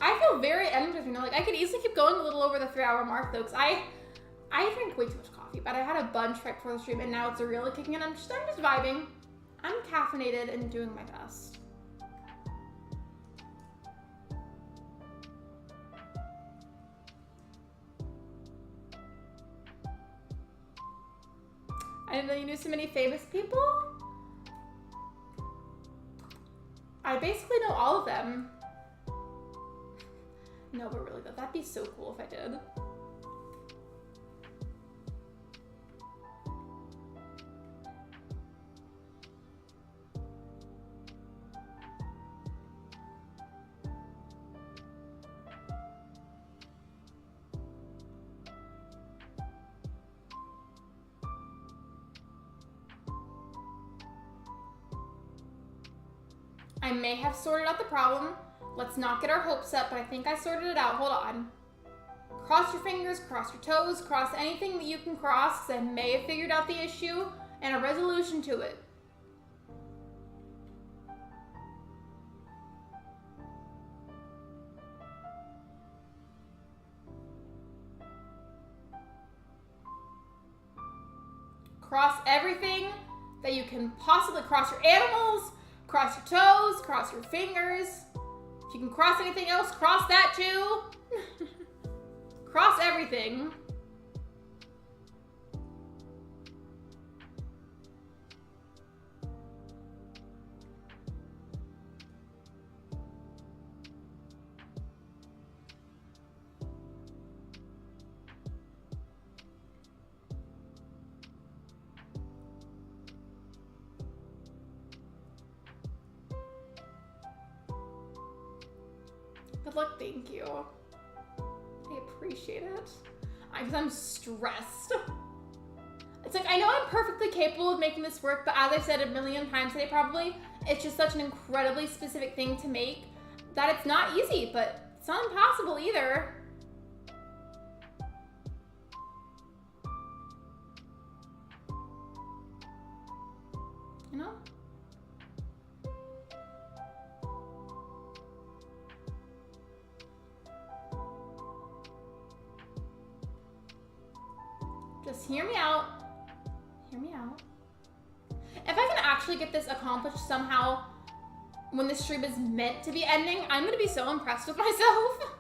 I feel very empty, you know, like I could easily keep going a little over the 3-hour mark though, because I drank way too much coffee, but I had a bunch right before the stream and now it's really kicking in. I'm just vibing. I'm caffeinated and doing my best. I didn't know you knew so many famous people. I basically know all of them. No, but really though, that'd be so cool if I did. I may have sorted out the problem. Let's not get our hopes up, but I think I sorted it out. Hold on. Cross your fingers, cross your toes, cross anything that you can cross, because I may have figured out the issue and a resolution to it. Cross everything that you can possibly cross your animals, cross your toes, cross your fingers. If you can cross anything else, cross that too. Cross everything. Good luck, thank you. I appreciate it. Because I'm stressed. It's like, I know I'm perfectly capable of making this work, but as I've said a million times today probably, it's just such an incredibly specific thing to make that it's not easy, but it's not impossible either. You know? Just hear me out. Hear me out. If I can actually get this accomplished somehow when this stream is meant to be ending, I'm gonna be so impressed with myself.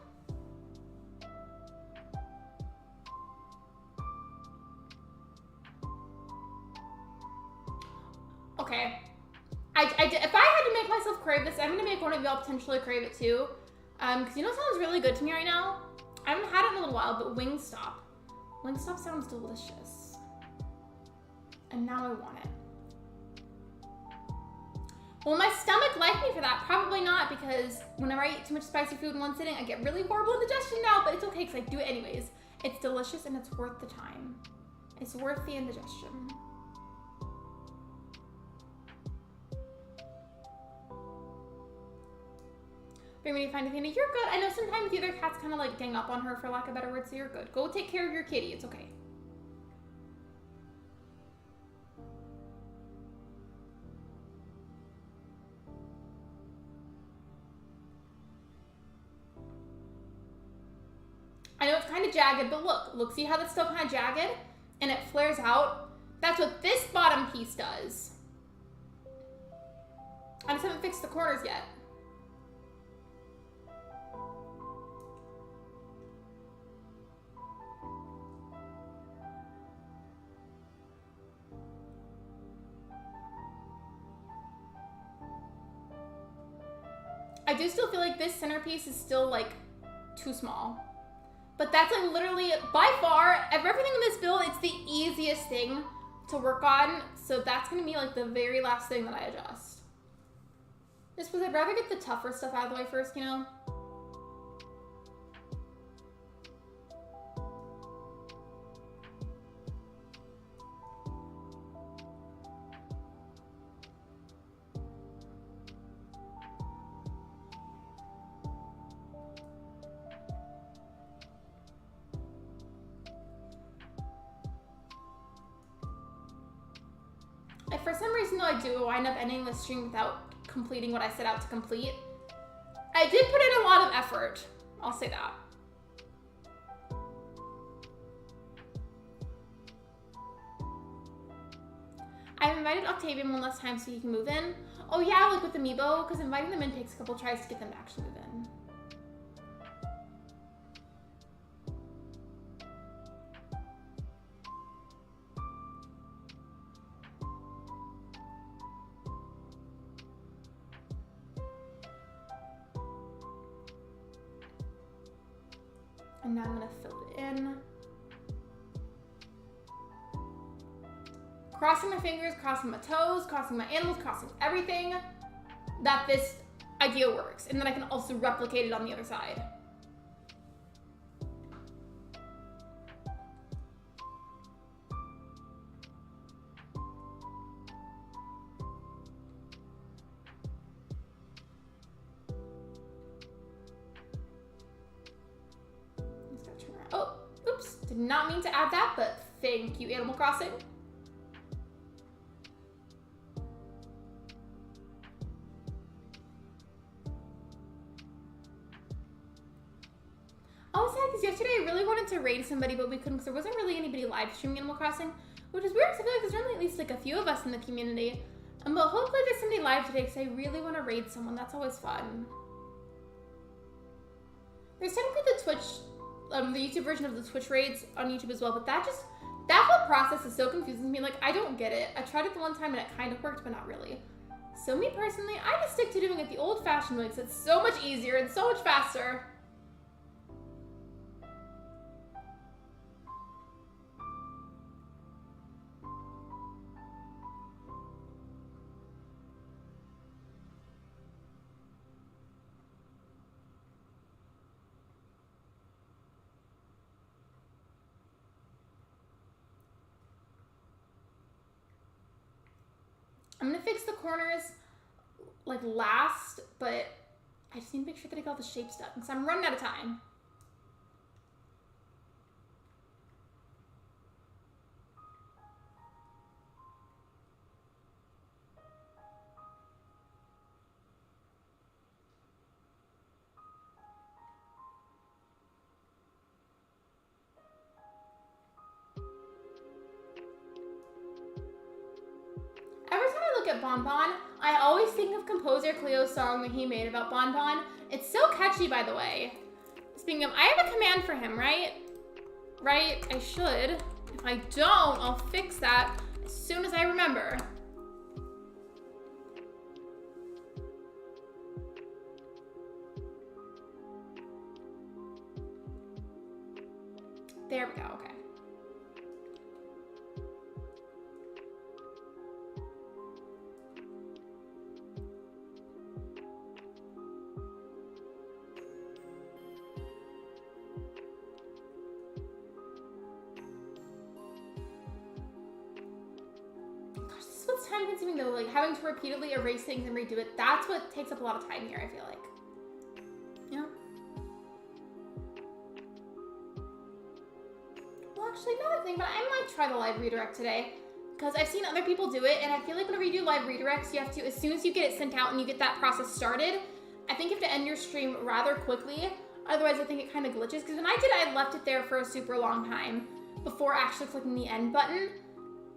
Okay. If I had to make myself crave this, I'm gonna make one of y'all potentially crave it too. Because you know what sounds really good to me right now? I haven't had it in a little while, but Wingstop. Wingstop sounds delicious. And now I want it. Will my stomach like me for that? Probably not, because whenever I eat too much spicy food in one sitting, I get really horrible indigestion now, but it's okay because I do it anyways. It's delicious and it's worth the time. It's worth the indigestion. But when you find Athena, you're good. I know sometimes the other cats kind of like gang up on her, for lack of a better word, so you're good. Go take care of your kitty. It's okay. I know it's kind of jagged, but look, see how that's still kind of jagged? And it flares out? That's what this bottom piece does. I just haven't fixed the corners yet. I do still feel like this centerpiece is still like too small. But that's like literally, by far, of everything in this build, it's the easiest thing to work on. So that's gonna be like the very last thing that I adjust. Just because I'd rather get the tougher stuff out of the way first, you know? If for some reason though I do wind up ending the stream without completing what I set out to complete, I did put in a lot of effort. I'll say that. I've invited Octavian one last time so he can move in. Oh yeah, like with Amiibo, because inviting them in takes a couple tries to get them to actually move in. And now I'm gonna fill it in. Crossing my fingers, crossing my toes, crossing my animals, crossing everything, that this idea works. And then I can also replicate it on the other side. Oh, oops, did not mean to add that, but thank you, Animal Crossing. I was sad because yesterday I really wanted to raid somebody, but we couldn't because there wasn't really anybody live streaming Animal Crossing, which is weird because I feel like there's normally at least like a few of us in the community. But hopefully there's somebody live today because I really want to raid someone. That's always fun. There's technically the Twitch, the YouTube version of the Twitch raids on YouTube as well, but that whole process is so confusing to me. Like, I don't get it. I tried it the one time and it kind of worked, but not really. So me personally, I just stick to doing it the old-fashioned way because it's so much easier and so much faster. I'm gonna fix the corners like last, but I just need to make sure that I got all the shapes done because I'm running out of time. Every time I look at Bonbon, I always think of composer Cleo's song that he made about Bonbon. It's so catchy, by the way. Speaking of, I have a command for him, right? Right? I should. If I don't, I'll fix that as soon as I remember. There we go, okay. Time consuming though, like having to repeatedly erase things and redo it, that's what takes up a lot of time here, I feel like. You know? Well, actually, another thing, but I might try the live redirect today because I've seen other people do it, and I feel like whenever you do live redirects, you have to, as soon as you get it sent out and you get that process started, I think you have to end your stream rather quickly. Otherwise, I think it kind of glitches, because when I did, I left it there for a super long time before actually clicking the end button,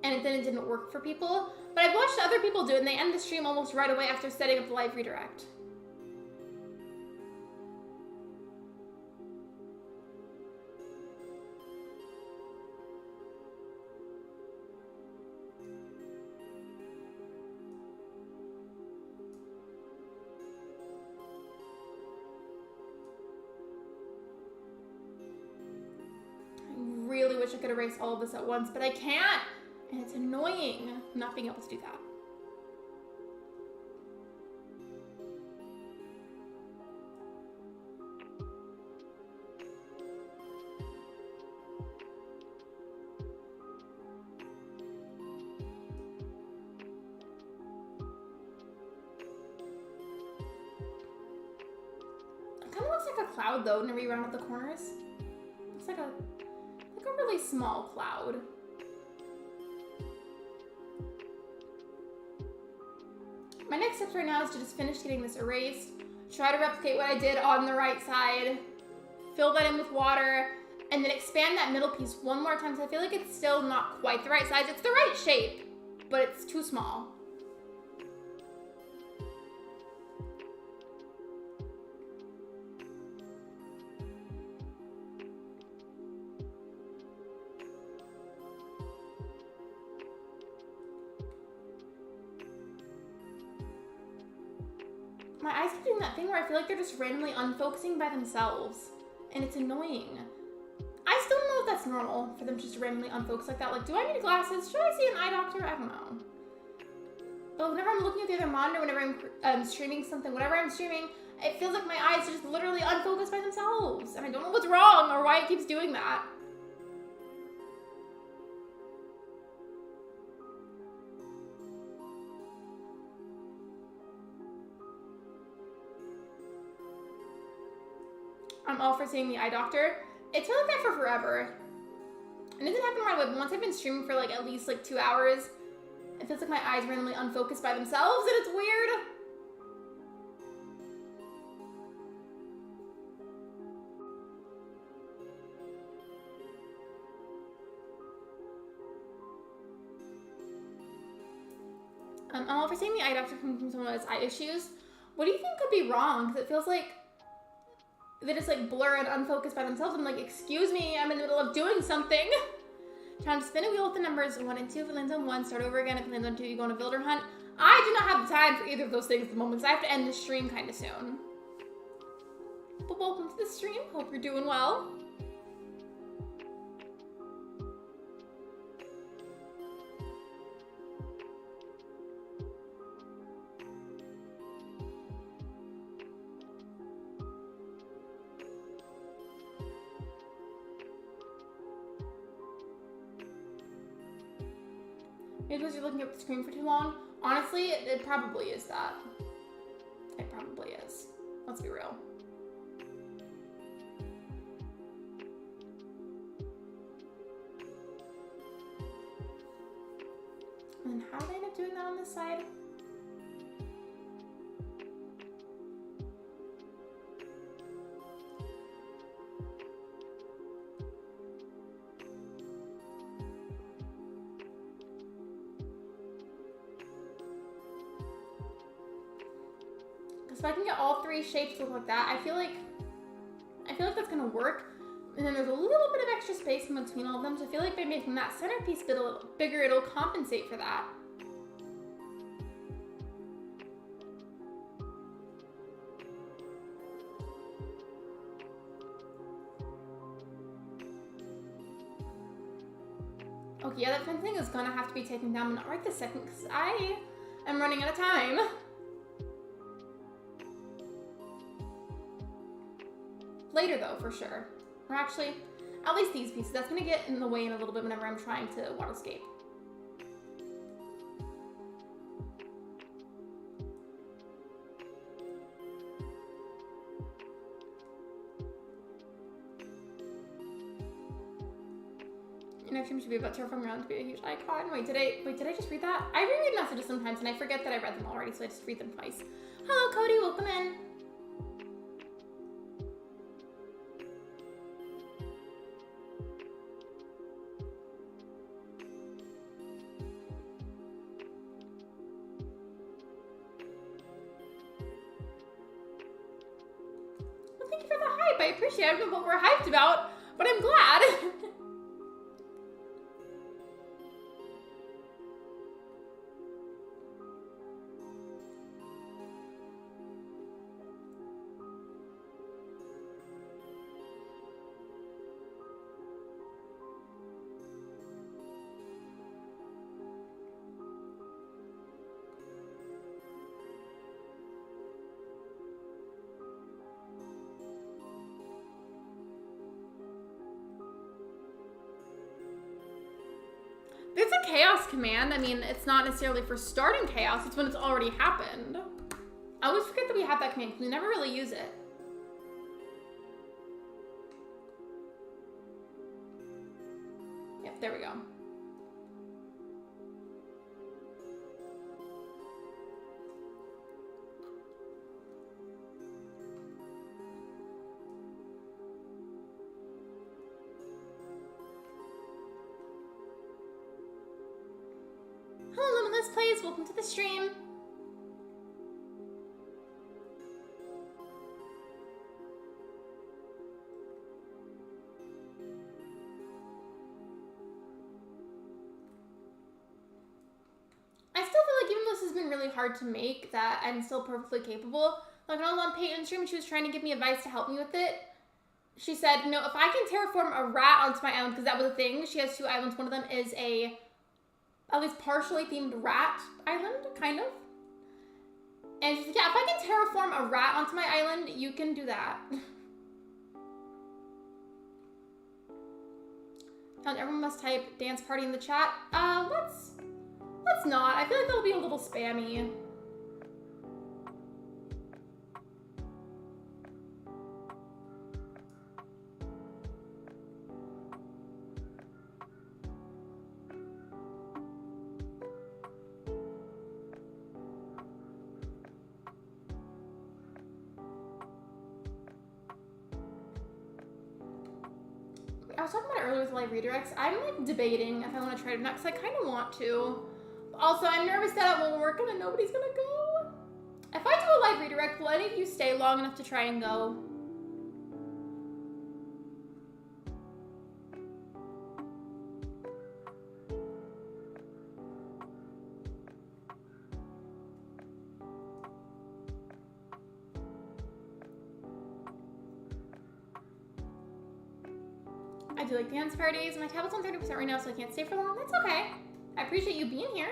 and then it didn't work for people. But I've watched other people do it, and they end the stream almost right away after setting up the live redirect. I really wish I could erase all of this at once, but I can't. And it's annoying not being able to do that. It kind of looks like a cloud though whenever you round up the corners. Looks like a really small cloud. My next step right now is to just finish getting this erased, try to replicate what I did on the right side, fill that in with water, and then expand that middle piece one more time because I feel like it's still not quite the right size. It's the right shape, but it's too small. My eyes keep doing that thing where I feel like they're just randomly unfocusing by themselves, and it's annoying. I still don't know if that's normal for them just to randomly unfocus like that. Like, do I need glasses? Should I see an eye doctor? I don't know. But whenever I'm looking at the other monitor, whenever I'm streaming something, whenever I'm streaming, it feels like my eyes are just literally unfocused by themselves, and I don't know what's wrong or why it keeps doing that. I'm all for seeing the eye doctor. It's been like that for forever. And it doesn't happen right away, but once I've been streaming for like at least like 2 hours, it feels like my eyes randomly unfocused by themselves, and it's weird. I'm all for seeing the eye doctor from someone who has eye issues. What do you think could be wrong? Because it feels like they just like blur and unfocus by themselves. I'm like, excuse me, I'm in the middle of doing something. Trying to spin a wheel with the numbers 1 and 2. If it lands on 1, start over again. If it lands on 2, you go on a builder hunt. I do not have the time for either of those things at the moment, so I have to end the stream kind of soon. But welcome to the stream. Hope you're doing well. Maybe because you're looking at the screen for too long. Honestly, it probably is that. It probably is. Let's be real. And how did I end up doing that on this side? If I can get all three shapes to look like that, I feel like that's gonna work. And then there's a little bit of extra space in between all of them, so I feel like by making that centerpiece bit a little bigger, it'll compensate for that. Okay, yeah, that fencing is gonna have to be taken down, but not right this second, because I am running out of time. Later though, for sure. Or actually, at least these pieces. That's gonna get in the way in a little bit whenever I'm trying to water escape. Next stream should be about Terraforming around to be a huge icon. Wait, did I just read that? I reread messages sometimes and I forget that I read them already, so I just read them twice. Hello, Cody, welcome in. Well, thank you for the hype. I appreciate it. I don't know what we're hyped about, but I'm glad. It's a chaos command. I mean, it's not necessarily for starting chaos. It's when it's already happened. I always forget that we have that command because we never really use it. Yep, there we go. Hello, Limitless Plays. Welcome to the stream. I still feel like even though this has been really hard to make, that I'm still perfectly capable. Like when I was on Peyton's stream, she was trying to give me advice to help me with it. She said, you know, if I can terraform a rat onto my island, because that was a thing. She has 2 islands. One of them is a at least partially themed rat island, kind of. And she's like, yeah, if I can terraform a rat onto my island, you can do that. Found everyone must type dance party in the chat. Let's not. I feel like that'll be a little spammy. I was talking about it earlier with live redirects. I'm like debating if I want to try it or not because I kind of want to. Also, I'm nervous that it won't work and then nobody's gonna go. If I do a live redirect, will any of you stay long enough to try and go? I do like dance parties. My tablet's on 30% right now, so I can't stay for long. That's okay. I appreciate you being here.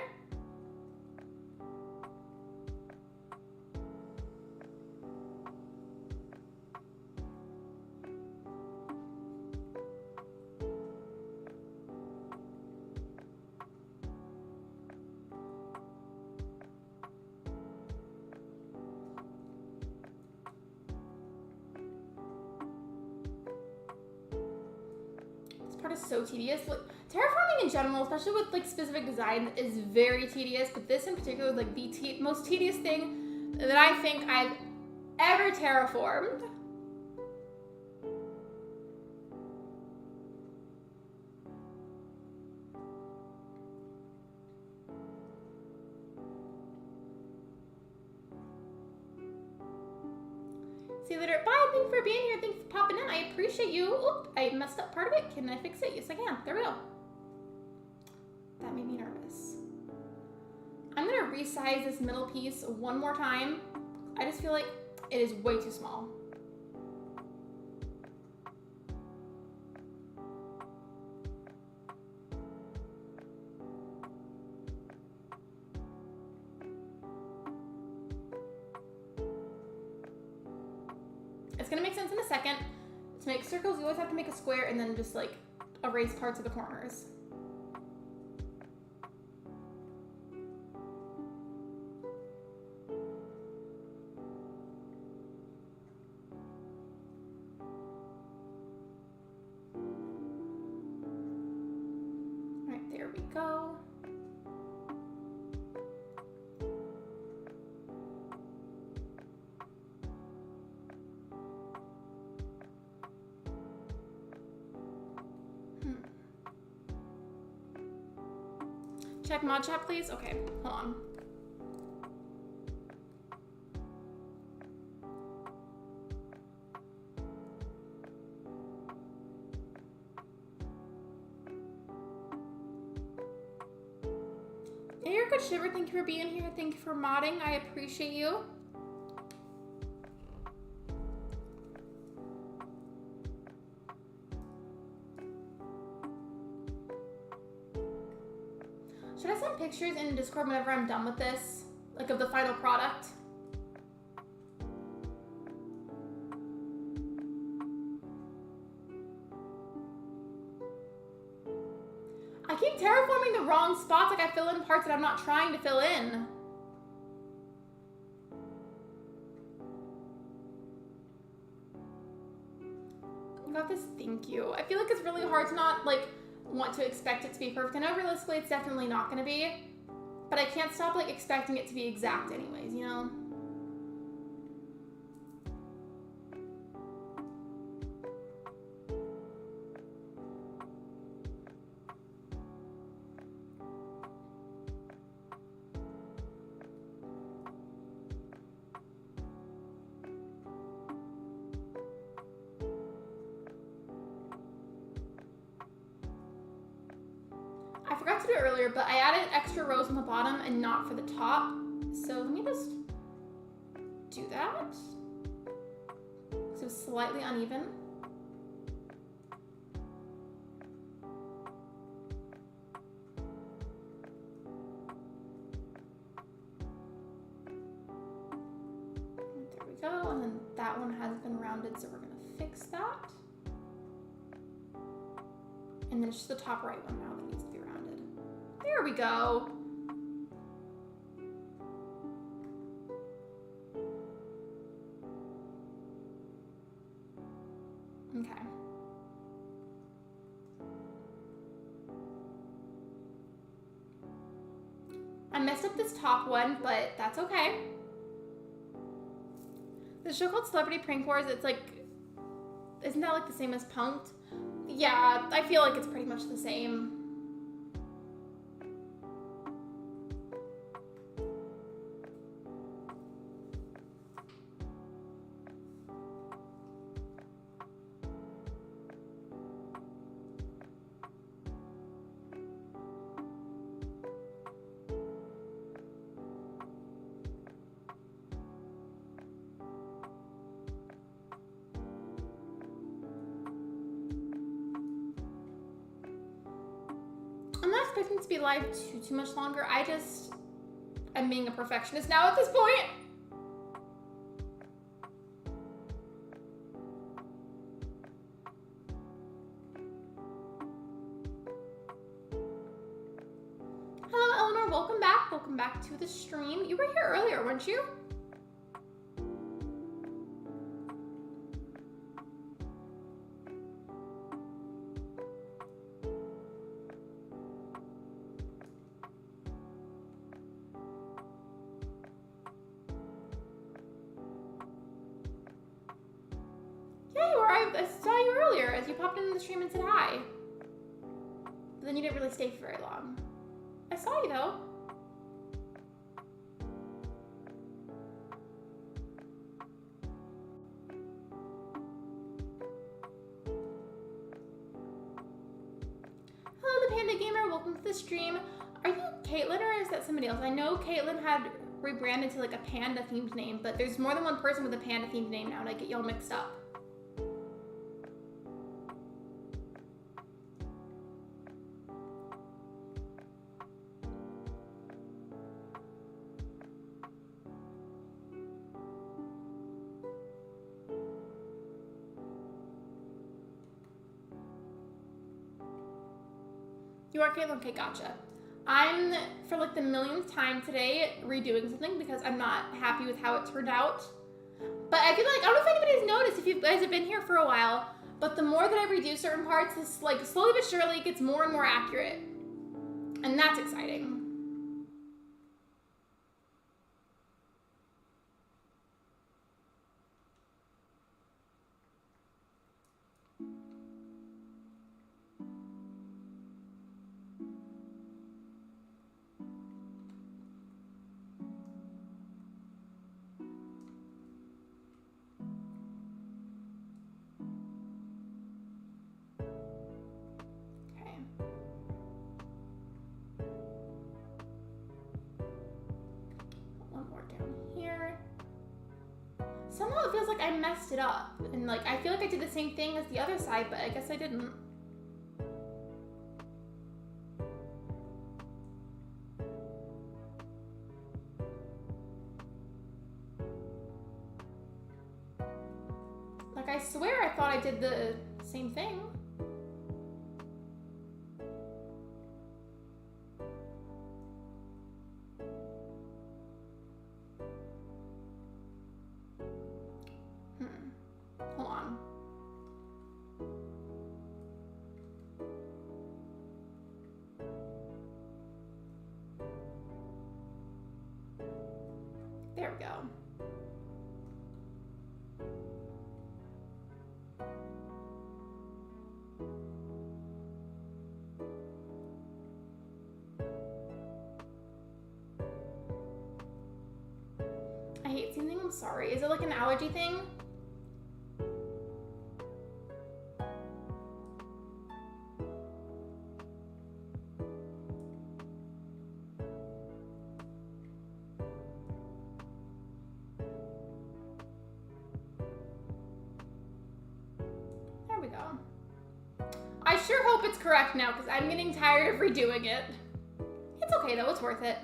part is so tedious. Like, terraforming in general, especially with like specific designs, is very tedious. But this in particular is like the most tedious thing that I think I've ever terraformed. See you later. Bye. Thanks for being here. Thanks for popping in. I appreciate you. Oop, I messed up part of it. Can I fix it? Yes, I can. There we go. That made me nervous. I'm going to resize this middle piece one more time. I just feel like it is way too small. It's gonna make sense in a second. To make circles, you always have to make a square and then just like erase parts of the corners. All right, there we go. Check mod chat, please. Okay, hold on. Hey, you're good, Shiver. Thank you for being here. Thank you for modding. I appreciate you. Should I send pictures in Discord whenever I'm done with this? Like of the final product? I keep terraforming the wrong spots, like I fill in parts that I'm not trying to fill in. You got this? Thank you. I feel like it's really hard to not, like, want to expect it to be perfect. I know realistically it's definitely not going to be, but I can't stop like expecting it to be exact anyways, you know? I forgot to do it earlier, but I added extra rows on the bottom and not for the top. So let me just do that. So it's slightly uneven. There we go, and then that one has been rounded, so we're gonna fix that. And then it's just the top right one now that needs to be rounded. There we go. Okay. I messed up this top one, but that's okay. The show called Celebrity Prank Wars, it's like, isn't that like the same as Punk'd? Yeah, I feel like it's pretty much the same. I'm not expecting it to be live too much longer. I'm being a perfectionist now at this point. Hello, Eleanor. Welcome back. Welcome back to the stream. You were here earlier, weren't you? I saw you earlier as you popped into the stream and said hi. But then you didn't really stay for very long. I saw you though. Hello, the Panda Gamer. Welcome to the stream. Are you Caitlin or is that somebody else? I know Caitlin had rebranded to like a panda themed name, but there's more than one person with a panda themed name now and I get y'all mixed up. You are Caitlin? Okay, gotcha. I'm, for like the millionth time today, redoing something because I'm not happy with how it turned out. But I feel like, I don't know if anybody's noticed, if you guys have been here for a while, but the more that I redo certain parts, this like slowly but surely it gets more and more accurate. And that's exciting. Somehow it feels like I messed it up. And like, I feel like I did the same thing as the other side, but I guess I didn't. Like, I swear I thought I did the same thing. Hold on. There we go. I hate seeing things. I'm sorry. Is it like an allergy thing? I sure hope it's correct now because I'm getting tired of redoing it. It's okay though, it's worth it.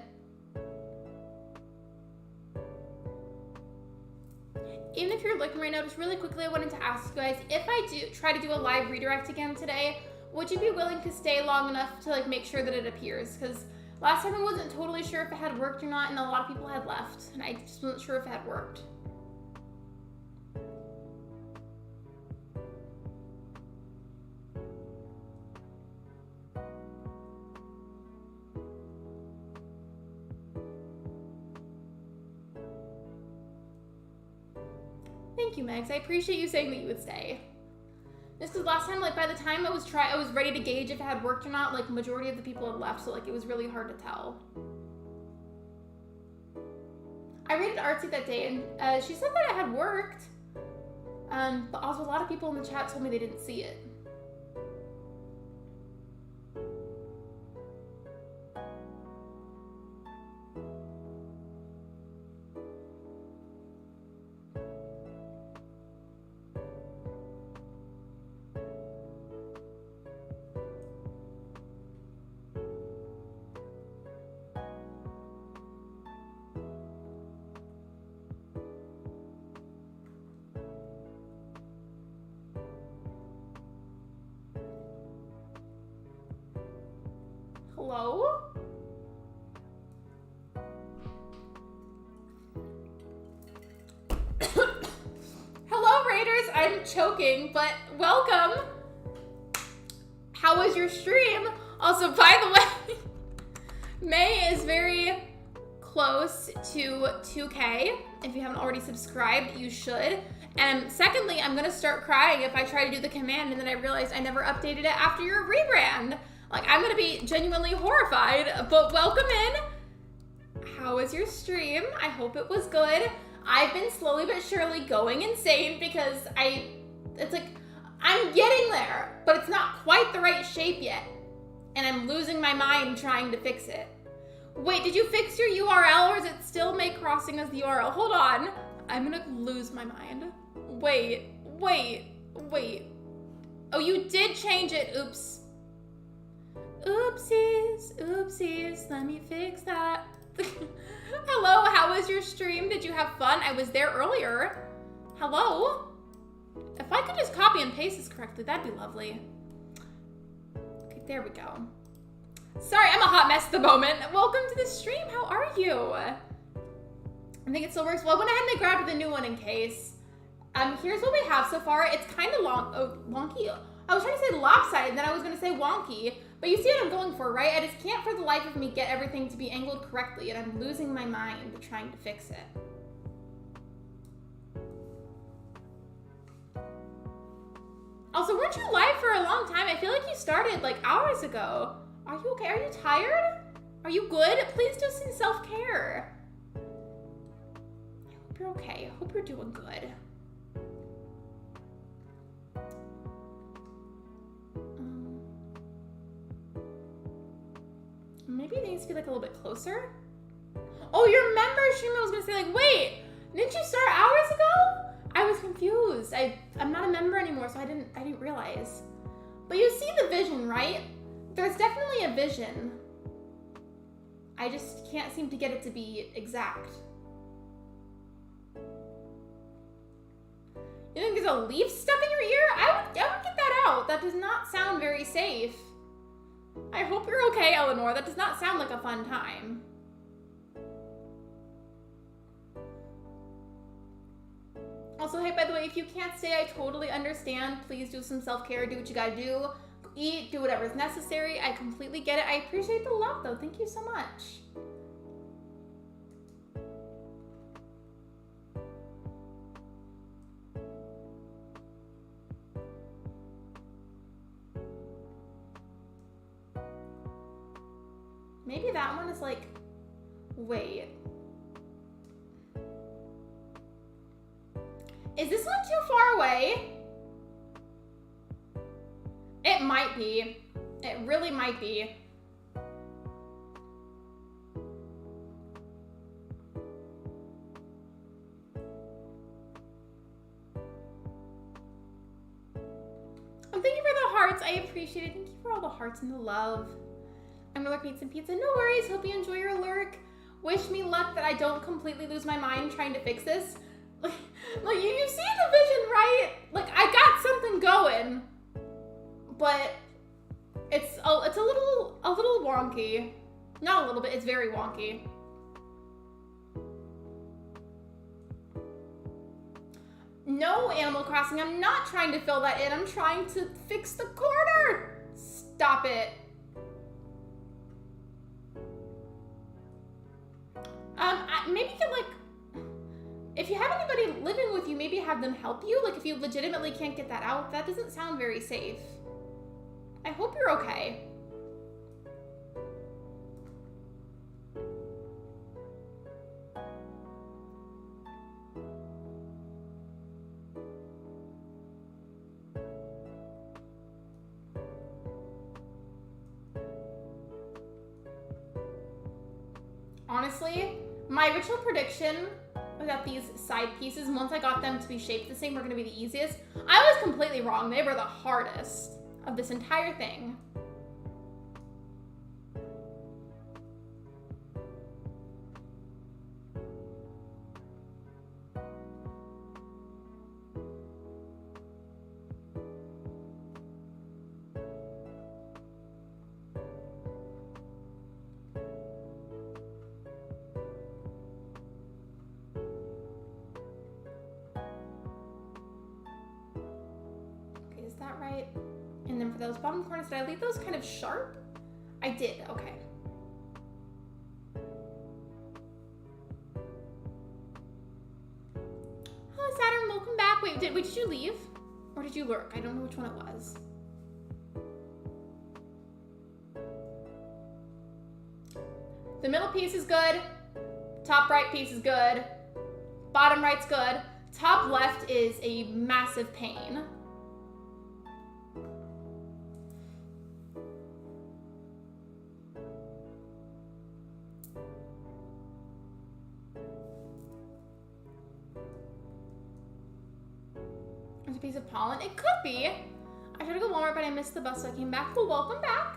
Even if you're looking right now, just really quickly I wanted to ask you guys, if I do try to do a live redirect again today, would you be willing to stay long enough to like make sure that it appears? Because last time I wasn't totally sure if it had worked or not and a lot of people had left and I just wasn't sure if it had worked. Thank you, Megs. I appreciate you saying that you would stay. Just because last time, like by the time I was ready to gauge if it had worked or not, like majority of the people had left, so like it was really hard to tell. I rated Artsy that day, and she said that it had worked, but also a lot of people in the chat told me they didn't see it. Hello? Hello, Raiders. I'm choking, but welcome. How was your stream? Also, by the way, May is very close to 2K. If you haven't already subscribed, you should. And secondly, I'm gonna start crying if I try to do the command and then I realize I never updated it after your rebrand. Like, I'm gonna be genuinely horrified, but welcome in. How was your stream? I hope it was good. I've been slowly but surely going insane because it's like, I'm getting there, but it's not quite the right shape yet. And I'm losing my mind trying to fix it. Wait, did you fix your URL or does it still make crossing as the URL? Hold on. I'm gonna lose my mind. Wait. Oh, you did change it. Oops. Oopsies. Let me fix that. Hello, how was your stream? Did you have fun? I was there earlier. Hello? If I could just copy and paste this correctly, that'd be lovely. Okay, there we go. Sorry, I'm a hot mess at the moment. Welcome to the stream. How are you? I think it still works. Well, I went ahead and I grabbed the new one in case. Here's what we have so far. It's kind of wonky. I was trying to say lopsided, then I was going to say wonky. But you see what I'm going for, right? I just can't for the life of me get everything to be angled correctly, and I'm losing my mind trying to fix it. Also, weren't you live for a long time? I feel like you started like hours ago. Are you okay? Are you tired? Are you good? Please do some self-care. I hope you're okay. I hope you're doing good. Maybe it needs to be like a little bit closer. Oh, your member stream. I was gonna say like, wait, didn't you start hours ago? I was confused. I'm not a member anymore, so I didn't realize. But you see the vision, right? There's definitely a vision. I just can't seem to get it to be exact. You think there's a leaf stuck in your ear? I would get that out. That does not sound very safe. I hope you're okay, Eleanor. That does not sound like a fun time. Also, hey, by the way, if you can't stay, I totally understand. Please do some self-care. Do what you gotta do. Eat, do whatever's necessary. I completely get it. I appreciate the love, though. Thank you so much. Maybe that one is like, wait. Is this one too far away? It might be. It really might be. Oh, thank you for the hearts. I appreciate it. Thank you for all the hearts and the love. I'm gonna need some pizza. No worries. Hope you enjoy your lurk. Wish me luck that I don't completely lose my mind trying to fix this. Like you see the vision, right? Like I got something going, but it's a little wonky. Not a little bit. It's very wonky. No, Animal Crossing. I'm not trying to fill that in. I'm trying to fix the corner. Stop it. Maybe you could like, if you have anybody living with you, maybe have them help you. Like if you legitimately can't get that out, that doesn't sound very safe. I hope you're okay. Honestly, my original prediction was that these side pieces, once I got them to be shaped the same, were going to be the easiest. I was completely wrong. They were the hardest of this entire thing. Right? And then for those bottom corners, did I leave those kind of sharp? I did, okay. Hello, Saturn, welcome back. Wait, did you leave? Or did you lurk? I don't know which one it was. The middle piece is good. Top right piece is good. Bottom right's good. Top left is a massive pain. There's a piece of pollen. It could be. I tried to go Walmart, but I missed the bus, so I came back. Well, welcome back.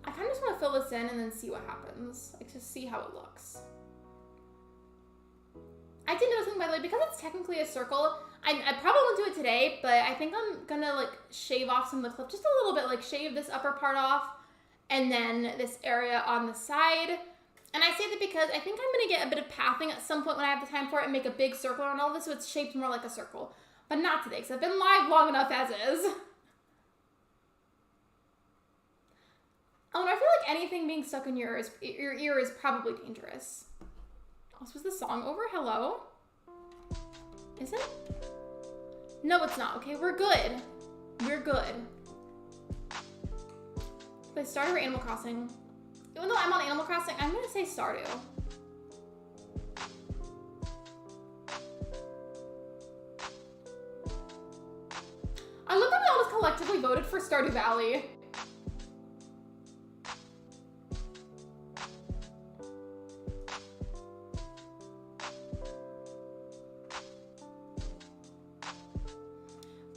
I kind of just want to fill this in and then see what happens. Like, just see how it looks. I did know something, by the way, because it's technically a circle, I probably won't do it today, but I think I'm gonna, like, shave off some of the clip just a little bit, like, shave this upper part off, and then this area on the side. And I say that because I think I'm gonna get a bit of pathing at some point when I have the time for it and make a big circle around all this so it's shaped more like a circle. But not today, because I've been live long enough as is. Oh, and I feel like anything being stuck in your ear is probably dangerous. Oh, was the song over? Hello? Is it? No, it's not. Okay, we're good. We're good. But Stardew or Animal Crossing? Even though I'm on Animal Crossing, I'm gonna say Stardew. I love that we all just collectively voted for Stardew Valley.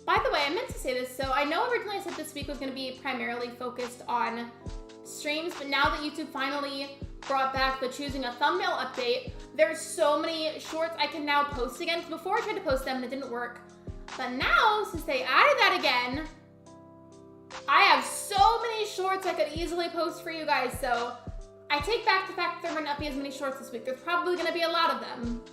By the way, I meant to say this, so I know originally I said this week was going to be primarily focused on streams, but now that YouTube finally brought back the choosing a thumbnail update, there's so many shorts I can now post again. Before I tried to post them and it didn't work, but now, since they added that again, I have so many shorts I could easily post for you guys, so I take back the fact that there might not be as many shorts this week. There's probably going to be a lot of them.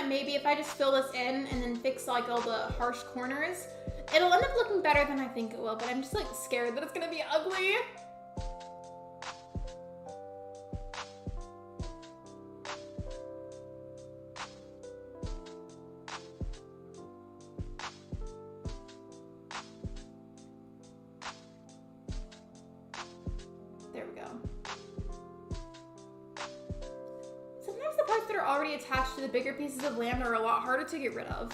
Maybe if I just fill this in and then fix like all the harsh corners, it'll end up looking better than I think it will, but I'm just like scared that it's gonna be ugly. There we go. The parts that are already attached to the bigger pieces of land are a lot harder to get rid of.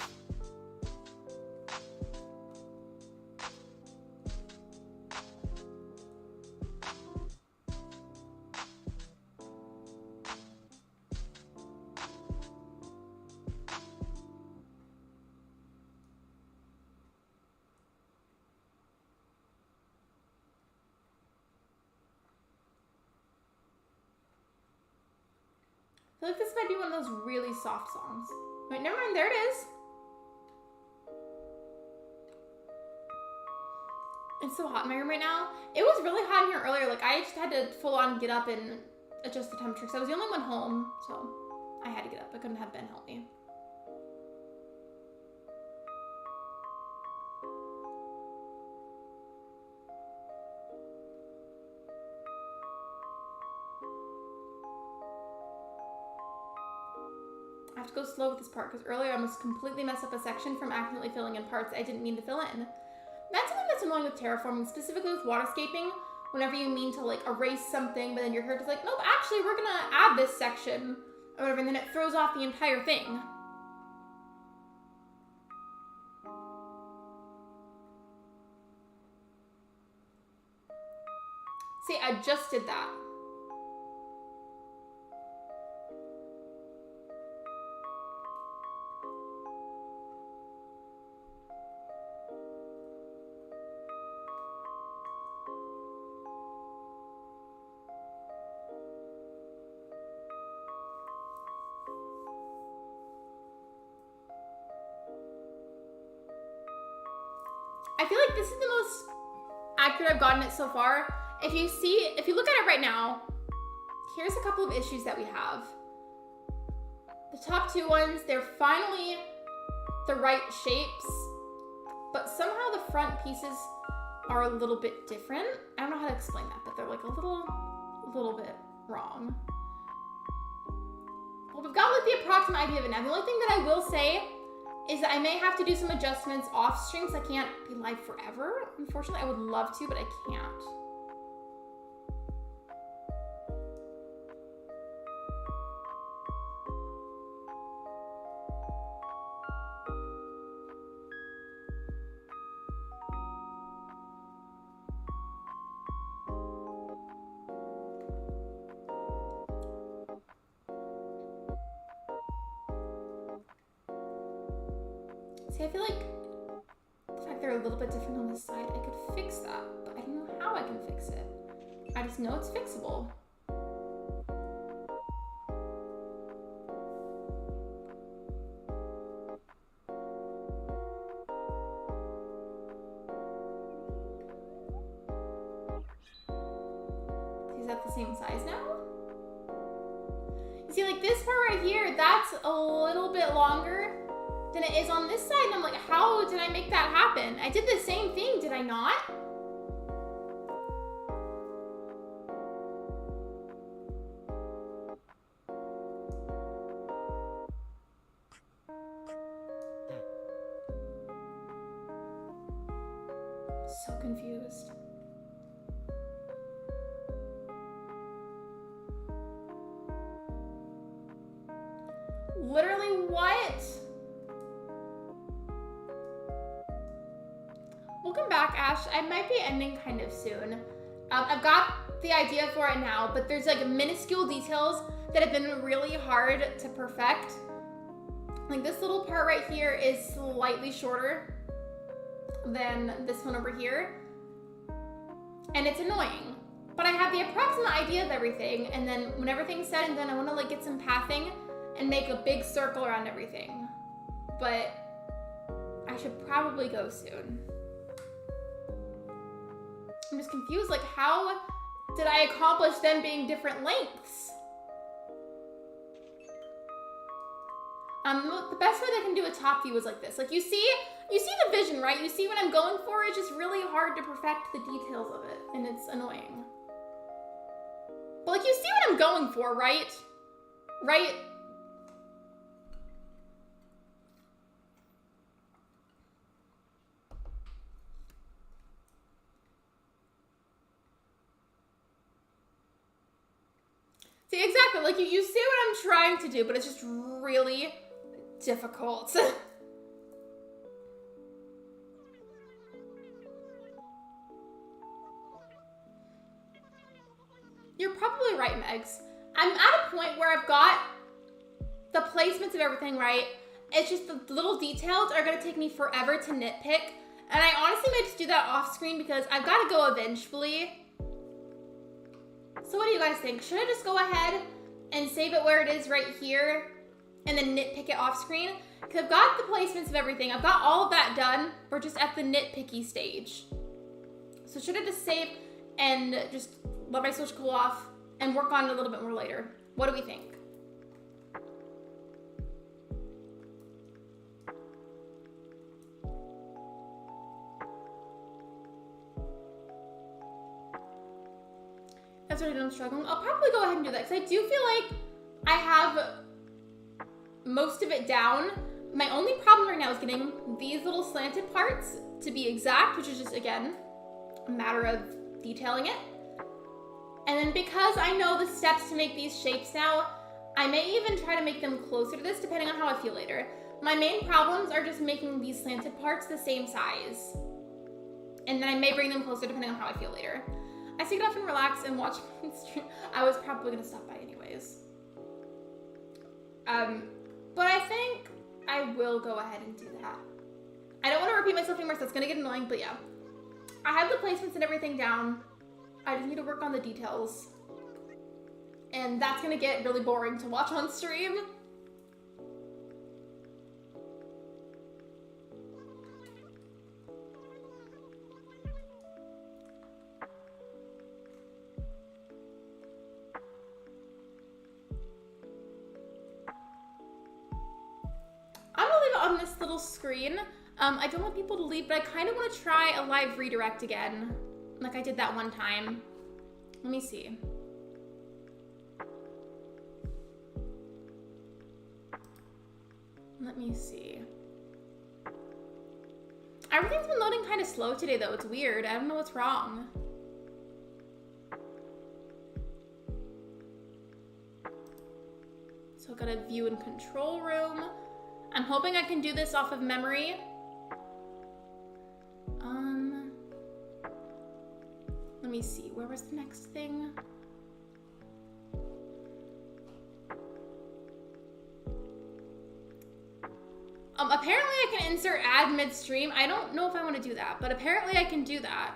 I feel like this might be one of those really soft songs. Wait, never mind, there it is. It's so hot in my room right now. It was really hot in here earlier. Like, I just had to full on get up and adjust the temperature because I was the only one home, so I had to get up. I couldn't have Ben help me. I have to go slow with this part because earlier I almost completely messed up a section from accidentally filling in parts I didn't mean to fill in. That's something that's annoying with terraforming, specifically with waterscaping. Whenever you mean to like erase something, but then your character's like, nope, actually we're gonna add this section or whatever, and then it throws off the entire thing. See, I just did that. I feel like this is the most accurate I've gotten it so far. If you look at it right now, here's a couple of issues that we have. The top two ones, they're finally the right shapes, but somehow the front pieces are a little bit different. I don't know how to explain that, but they're like a little bit wrong. Well, we've got like the approximate idea of it now. The only thing that I will say is that I may have to do some adjustments off stream because I can't be live forever. Unfortunately, I would love to, but I can't. See, I feel like the fact they're a little bit different on this side, I could fix that, but I don't know how I can fix it. I just know it's fixable. Is that the same size now? You see, like this part right here, that's a little bit longer than it is on this side, and I'm like, how did I make that happen? I did the same thing, did I not? So confused. Literally what? Welcome back, Ash. I might be ending kind of soon. I've got the idea for it now, but there's like minuscule details that have been really hard to perfect. Like this little part right here is slightly shorter than this one over here. And it's annoying. But I have the approximate idea of everything, and then when everything's said and done, I want to like get some pathing and make a big circle around everything. But I should probably go soon. I'm just confused, like how did I accomplish them being different lengths? The best way they can do a top view is like this. Like you see the vision, right? You see what I'm going for? It's just really hard to perfect the details of it, and it's annoying. But like you see what I'm going for, right? Right? See, exactly, like you see what I'm trying to do, but it's just really difficult. You're probably right, Megs. I'm at a point where I've got the placements of everything right. It's just the little details are gonna take me forever to nitpick. And I honestly might just do that off screen because I've gotta go eventually. So what do you guys think? Should I just go ahead and save it where it is right here and then nitpick it off screen? Because I've got the placements of everything. I've got all of that done. We're just at the nitpicky stage. So should I just save and just let my switch cool off and work on it a little bit more later? What do we think? That's what I'm struggling. I'll probably go ahead and do that because I do feel like I have most of it down. My only problem right now is getting these little slanted parts to be exact, which is just, again, a matter of detailing it. And then because I know the steps to make these shapes now, I may even try to make them closer to this depending on how I feel later. My main problems are just making these slanted parts the same size. And then I may bring them closer depending on how I feel later. I sit off and relax and watch stream. I was probably gonna stop by anyways. But I think I will go ahead and do that. I don't want to repeat myself anymore, so it's gonna get annoying, but yeah. I have the placements and everything down. I just need to work on the details. And that's gonna get really boring to watch on stream. full screen. I don't want people to leave, but I kind of want to try a live redirect again, like I did that one time. Let me see. Let me see. Everything's been loading kind of slow today, though. It's weird. I don't know what's wrong. So I've got a view and control room. I'm hoping I can do this off of memory. Let me see. Where was the next thing? Apparently I can insert ad midstream. I don't know if I want to do that, but apparently I can do that.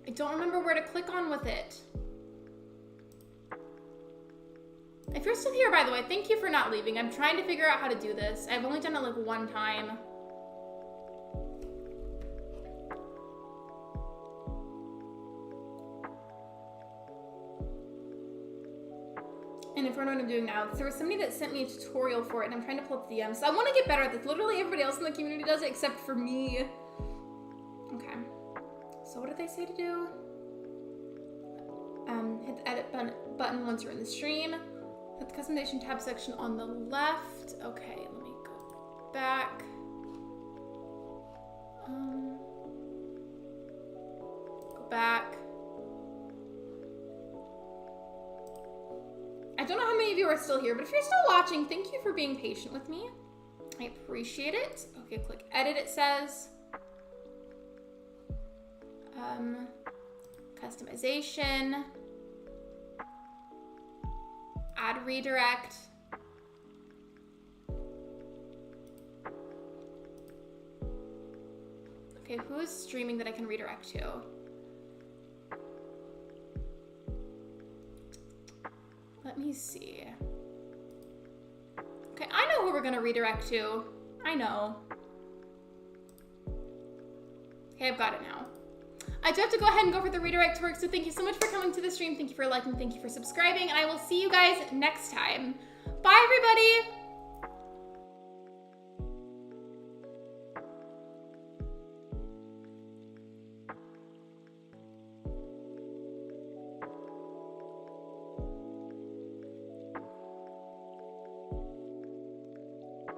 I don't remember where to click on with it. If you're still here, by the way, thank you for not leaving. I'm trying to figure out how to do this. I've only done it like one time. And if you know what I'm doing now, there was somebody that sent me a tutorial for it, and I'm trying to pull up the DMs. So I want to get better at this. Literally everybody else in the community does it except for me. Okay. So what did they say to do? Hit the edit button once you're in the stream. Hit the customization tab section on the left. Okay, let me go back. Go back. I don't know how many of you are still here, but if you're still watching, thank you for being patient with me. I appreciate it. Okay, click edit, it says. Customization. Add redirect. Okay, who is streaming that I can redirect to? Let me see. Okay, I know who we're gonna redirect to. I know. Okay, I've got it now. I do have to go ahead and go for the redirect to work, so thank you so much for coming to the stream. Thank you for liking, thank you for subscribing, and I will see you guys next time. Bye, everybody!